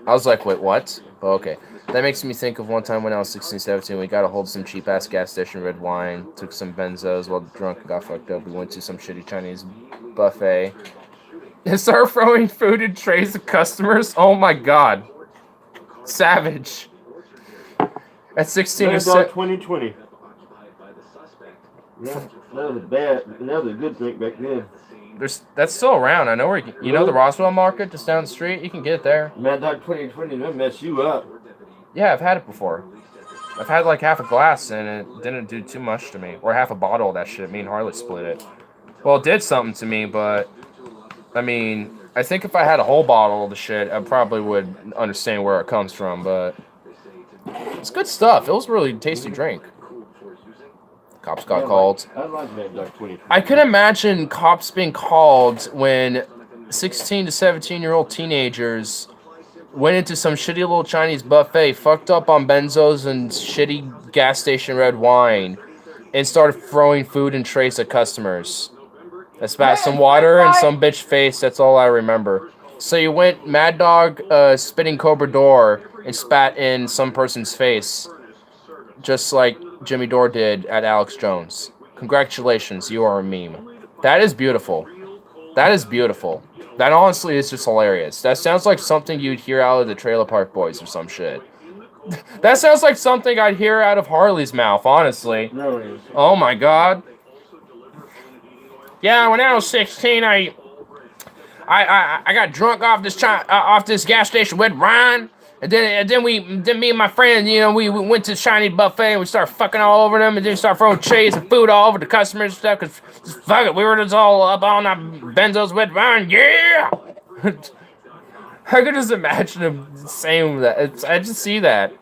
Speaker 3: I was like, wait, what? Oh, okay. That makes me think of one time when I was 16, 17. We got a hold of some cheap-ass gas station red wine, took some benzos while drunk and got fucked up. We went to some shitty Chinese buffet. And started throwing food in trays of customers? Oh my god. Savage. At 16 or
Speaker 5: 2020. That was bad. That was a good drink back then.
Speaker 3: That's still around. I know where you know the Roswell Market just down the street. You can get it there.
Speaker 5: Mad Dog 2020, that mess you up.
Speaker 3: Yeah, I've had it before. I've had like half a glass and it didn't do too much to me, or half a bottle of that shit. Me and Harley split it. Well, it did something to me, but I mean, I think if I had a whole bottle of the shit, I probably would understand where it comes from. But it's good stuff. It was a really tasty drink. Cops got called.
Speaker 5: I like Mad Dog 2020.
Speaker 3: I can imagine cops being called when 16 to 17-year-old teenagers went into some shitty little Chinese buffet, fucked up on benzos and shitty gas station red wine, and started throwing food in trays at customers. I spat some water in some bitch face. That's all I remember. So you went Mad Dog spitting Cobra Door and spat in some person's face, just like Jimmy Dore did at Alex Jones. Congratulations, you are a meme. That is beautiful. That is beautiful. That honestly is just hilarious. That sounds like something you'd hear out of the Trailer Park Boys or some shit. That sounds like something I'd hear out of Harley's mouth, honestly. Oh my god. Yeah, when I was 16, I got drunk off this gas station with Ryan. And then me and my friend, you know, we went to the Chinese buffet and we started fucking all over them, and then we started throwing trays of food all over the customers and stuff, because fuck it, we were just all up on our benzos with wine, yeah! I could just imagine him saying that. I just see that.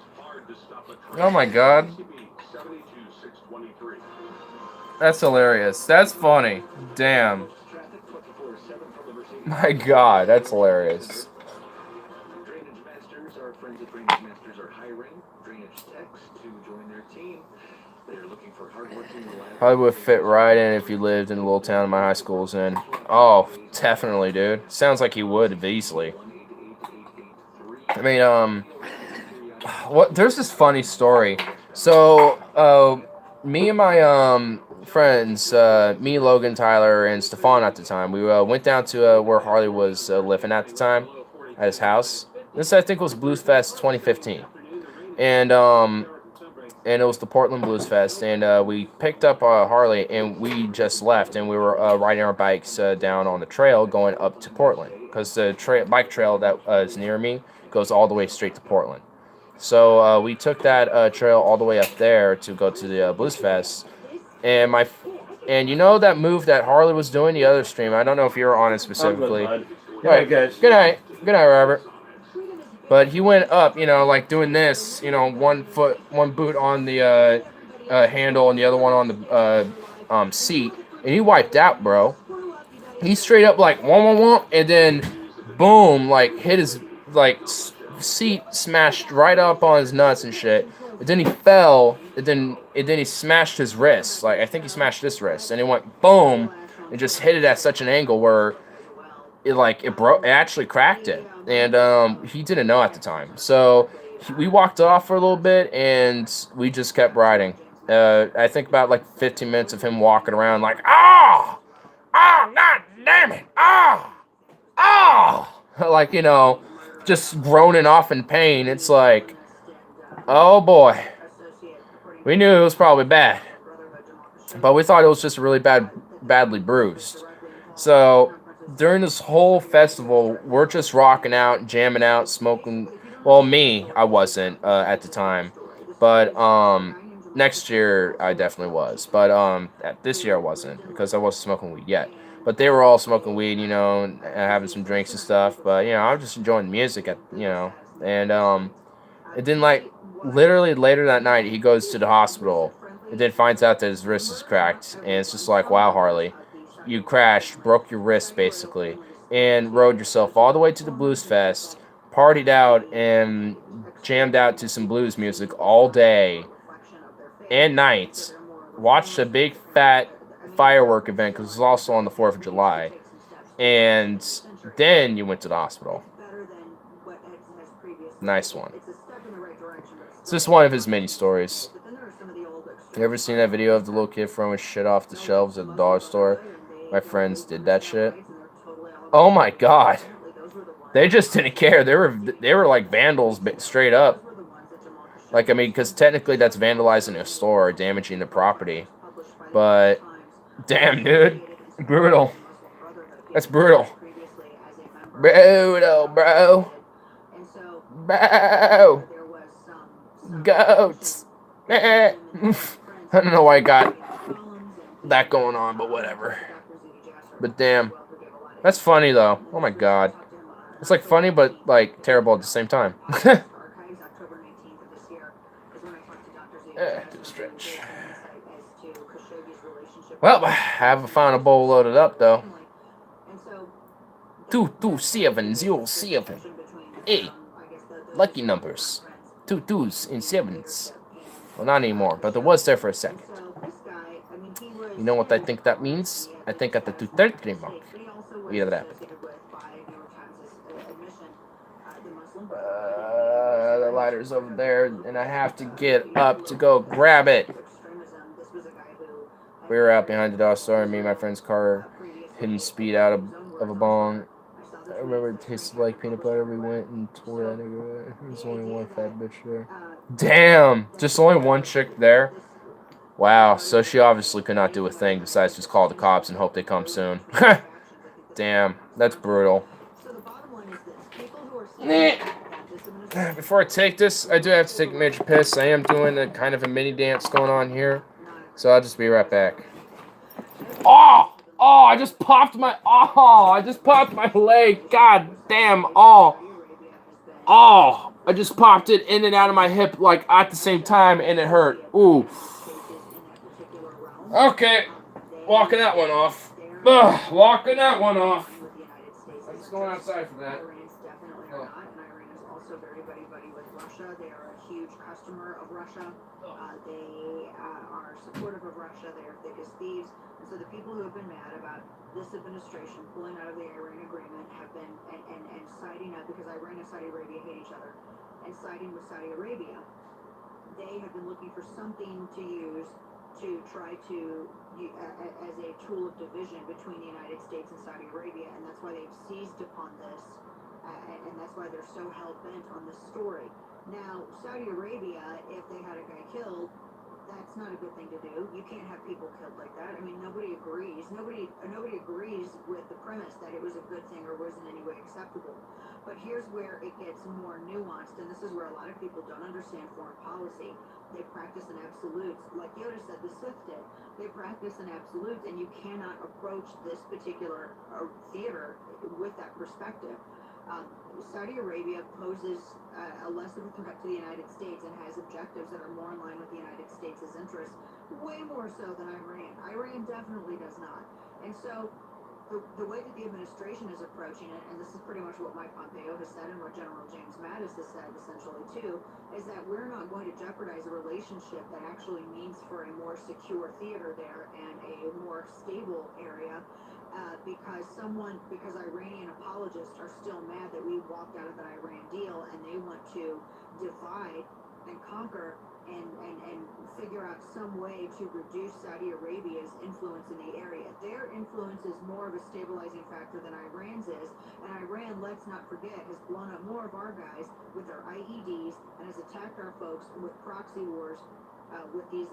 Speaker 3: Oh my god. That's hilarious. That's funny. Damn. My god, that's hilarious. Probably would fit right in if you lived in the little town my high school's in. Oh, definitely, dude. Sounds like he would easily. I mean, there's this funny story. So, me and my friends, me, Logan, Tyler, and Stefan at the time, we went down to where Harley was living at the time, at his house. This, I think, was Blues Fest 2015. And it was the Portland Blues Fest, and we picked up Harley, and we just left, and we were riding our bikes down on the trail going up to Portland, because the bike trail that is near me goes all the way straight to Portland. So we took that trail all the way up there to go to the Blues Fest, and you know that move that Harley was doing the other stream. I don't know if you were on it specifically. All right, guys. Good night, Robert. But he went up, you know, like doing this, you know, one boot on the handle and the other one on the seat, and he wiped out, bro. He straight up like womp, and then boom, like hit his seat, smashed right up on his nuts and shit. And then he fell, and then he smashed his wrist. Like I think he smashed this wrist, and it went boom, and just hit it at such an angle where it broke. It actually cracked it. and he didn't know at the time. So we walked off for a little bit, and we just kept riding. I think about like 15 minutes of him walking around like, oh, god damn it, oh, like, you know, just groaning off in pain. It's like, oh boy, we knew it was probably bad, but we thought it was just really badly bruised. So during this whole festival, we're just rocking out, jamming out, smoking. Well, me, I wasn't at the time, but next year I definitely was. But this year I wasn't because I wasn't smoking weed yet. But they were all smoking weed, you know, and having some drinks and stuff. But you know, I was just enjoying the music, and it didn't like literally later that night he goes to the hospital and then finds out that his wrist is cracked, and it's just like, wow, Harley, you crashed, broke your wrist basically, and rode yourself all the way to the Blues Fest, partied out, and jammed out to some blues music all day and night, watched a big fat firework event because it was also on the 4th of July, and then you went to the hospital. Nice one. It's just one of his many stories. You ever seen that video of the little kid throwing shit off the shelves at the dollar store? My friends did that shit. Oh my god. They just didn't care. They were like vandals straight up. Like, I mean, because technically that's vandalizing a store or damaging the property. But, damn, dude. Brutal. That's brutal. Brutal, bro. Bro. Goats. I don't know why I got that going on, but whatever. But damn. That's funny, though. Oh my god. It's like funny, but like terrible at the same time. Stretch. Well, I haven't found a bowl loaded up, though. 22707. Hey, lucky numbers. 2 2s and 7s. Well, not anymore, but it was there for a second. You know what I think that means? I think at the 233 mark. Yeah, that happened. The lighter's over there, and I have to get up to go grab it. We were out behind the dollar store, and me and my friend's car hitting speed out of a bong. I remember it tasted like peanut butter. We went and tore that nigga. There was only one fat bitch there. Damn! Just only one chick there? Wow, so she obviously could not do a thing besides just call the cops and hope they come soon. Damn, that's brutal. Before I take this, I do have to take a major piss. I am doing a kind of a mini dance going on here. So I'll just be right back. Oh! Oh, I just popped my leg. God damn. Oh. Oh. I just popped it in and out of my hip like at the same time and it hurt. Ooh. Okay. Walking that one off. Ugh, walking that one off. I'm just going outside for that. Oh.
Speaker 8: They are a huge customer of Russia. They are supportive of Russia. They are thick as thieves. And so the people who have been mad about this administration pulling out of the Iran agreement have been and siding up because Iran and Saudi Arabia hate each other and siding with Saudi Arabia. They have been looking for something to use to try to as a tool of division between the United States and Saudi Arabia, and that's why they've seized upon this, and that's why they're so hell-bent on this story. Now, Saudi Arabia, if they had a guy killed, that's not a good thing to do. You can't have people killed like that. I mean, nobody agrees. Nobody agrees with the premise that it was a good thing or was in any way acceptable. But here's where it gets more nuanced, and this is where a lot of people don't understand foreign policy. They practice an absolute, like Yoda said, the Sith did. They practice an absolute, and you cannot approach this particular theater with that perspective. Saudi Arabia poses a less of a threat to the United States and has objectives that are more in line with the United States' interests, way more so than Iran. Iran definitely does not. And so the way that the administration is approaching it, and this is pretty much what Mike Pompeo has said and what General James Mattis has said essentially too, is that we're not going to jeopardize a relationship that actually means for a more secure theater there and a more stable area because Iranian apologists are still mad that we walked out of the Iran deal and they want to divide and conquer and figure out some way to reduce Saudi Arabia's influence in the area. Their influence is more of a stabilizing factor than Iran's is, and Iran, let's not forget, has blown up more of our guys with their IEDs and has attacked our folks with proxy wars with these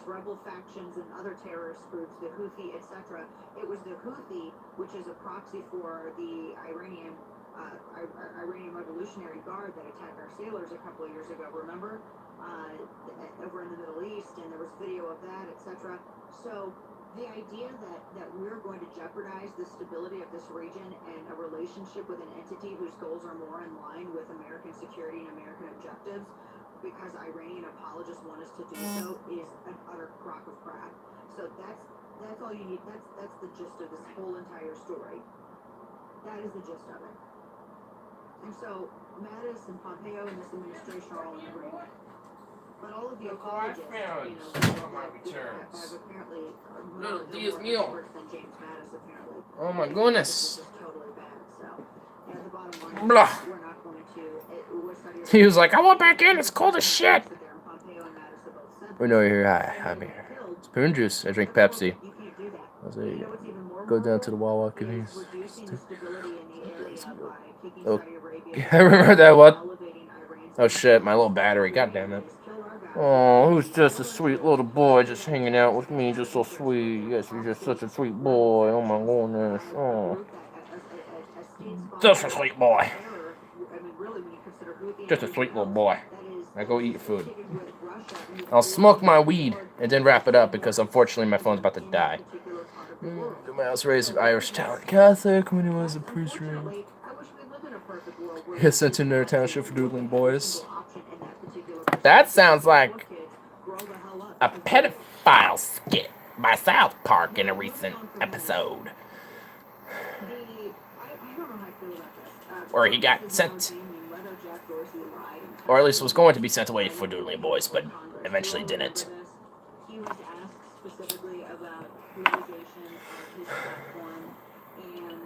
Speaker 8: rebel factions and other terrorist groups, the Houthi, etc. It was the Houthi, which is a proxy for the Iranian Revolutionary Guard that attacked our sailors a couple of years ago, remember? Over in the Middle East, and there was video of that, etc. So the idea that we're going to jeopardize the stability of this region and a relationship with an entity whose goals are more in line with American security and American objectives because Iranian apologists want us to do so is an utter crock of crap. So that's all you need. That's the gist of this whole entire story. That is the gist of it. And so Mattis and Pompeo and this administration are all in agreement. But all of the apologists, have apparently more experts than James Mattis, apparently.
Speaker 3: Oh my goodness.
Speaker 8: This is totally bad. So, the bottom line
Speaker 3: Blah.
Speaker 8: is we're not going to.
Speaker 3: He was like, I want back in. It's cold as shit. We know you're here. Hi, I'm here. Spoon juice. I drink Pepsi. I was like, go down to the Wawa convenience. Oh, I remember that one. Oh shit, my little battery. God damn it. Oh, who's just a sweet little boy just hanging out with me, just so sweet. Yes, you're just such a sweet boy. Oh my goodness. Oh. Just a sweet boy. Just a sweet little boy. Now go eat your food. I'll smoke my weed and then wrap it up because unfortunately my phone's about to die. I was raised Irish Italian Catholic when he was a priest. He got sent to another township for doodling boys. That sounds like a pedophile skit by South Park in a recent episode. Or he got sent, or at least was going to be sent away for doodling boys, but eventually didn't.
Speaker 8: He was asked specifically about utilization of his platform and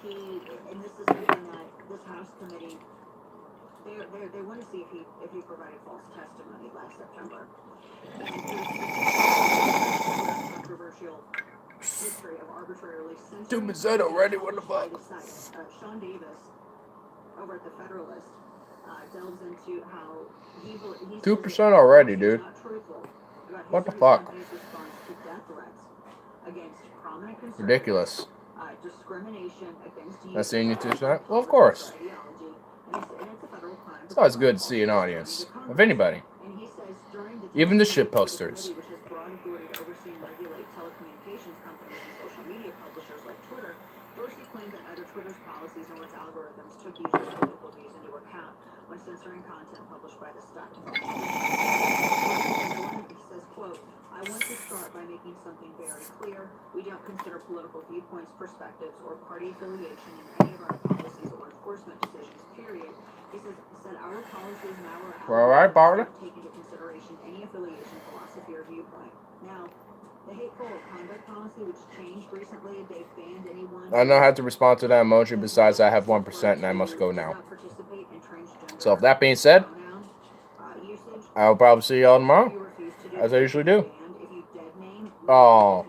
Speaker 8: and this is something that this House committee, they want to see if he provided false testimony last September. And controversial history of arbitrarily censoring.
Speaker 3: Is that already? What the fuck?
Speaker 8: Sean Davis over at the Federalist delves into how he
Speaker 3: 2% already, dude. What the fuck? Ridiculous.
Speaker 8: Discrimination against
Speaker 3: That's the only 2%? Well, of course. It's always good to see an audience of anybody, even the shit posters.
Speaker 8: When censoring content published by the stock. He says, quote, I want to start by making something very clear. We don't consider political viewpoints, perspectives, or party affiliation in any of our policies or enforcement decisions, period. He said our policies and our
Speaker 3: Barter?
Speaker 8: take into consideration any affiliation, philosophy, or viewpoint. Now, the hateful conduct policy, which changed recently, they've banned anyone.
Speaker 3: I don't know how to respond to that emoji, besides I have 1% and I must go now. So if that being said, I'll probably see y'all tomorrow, as I usually do. Oh.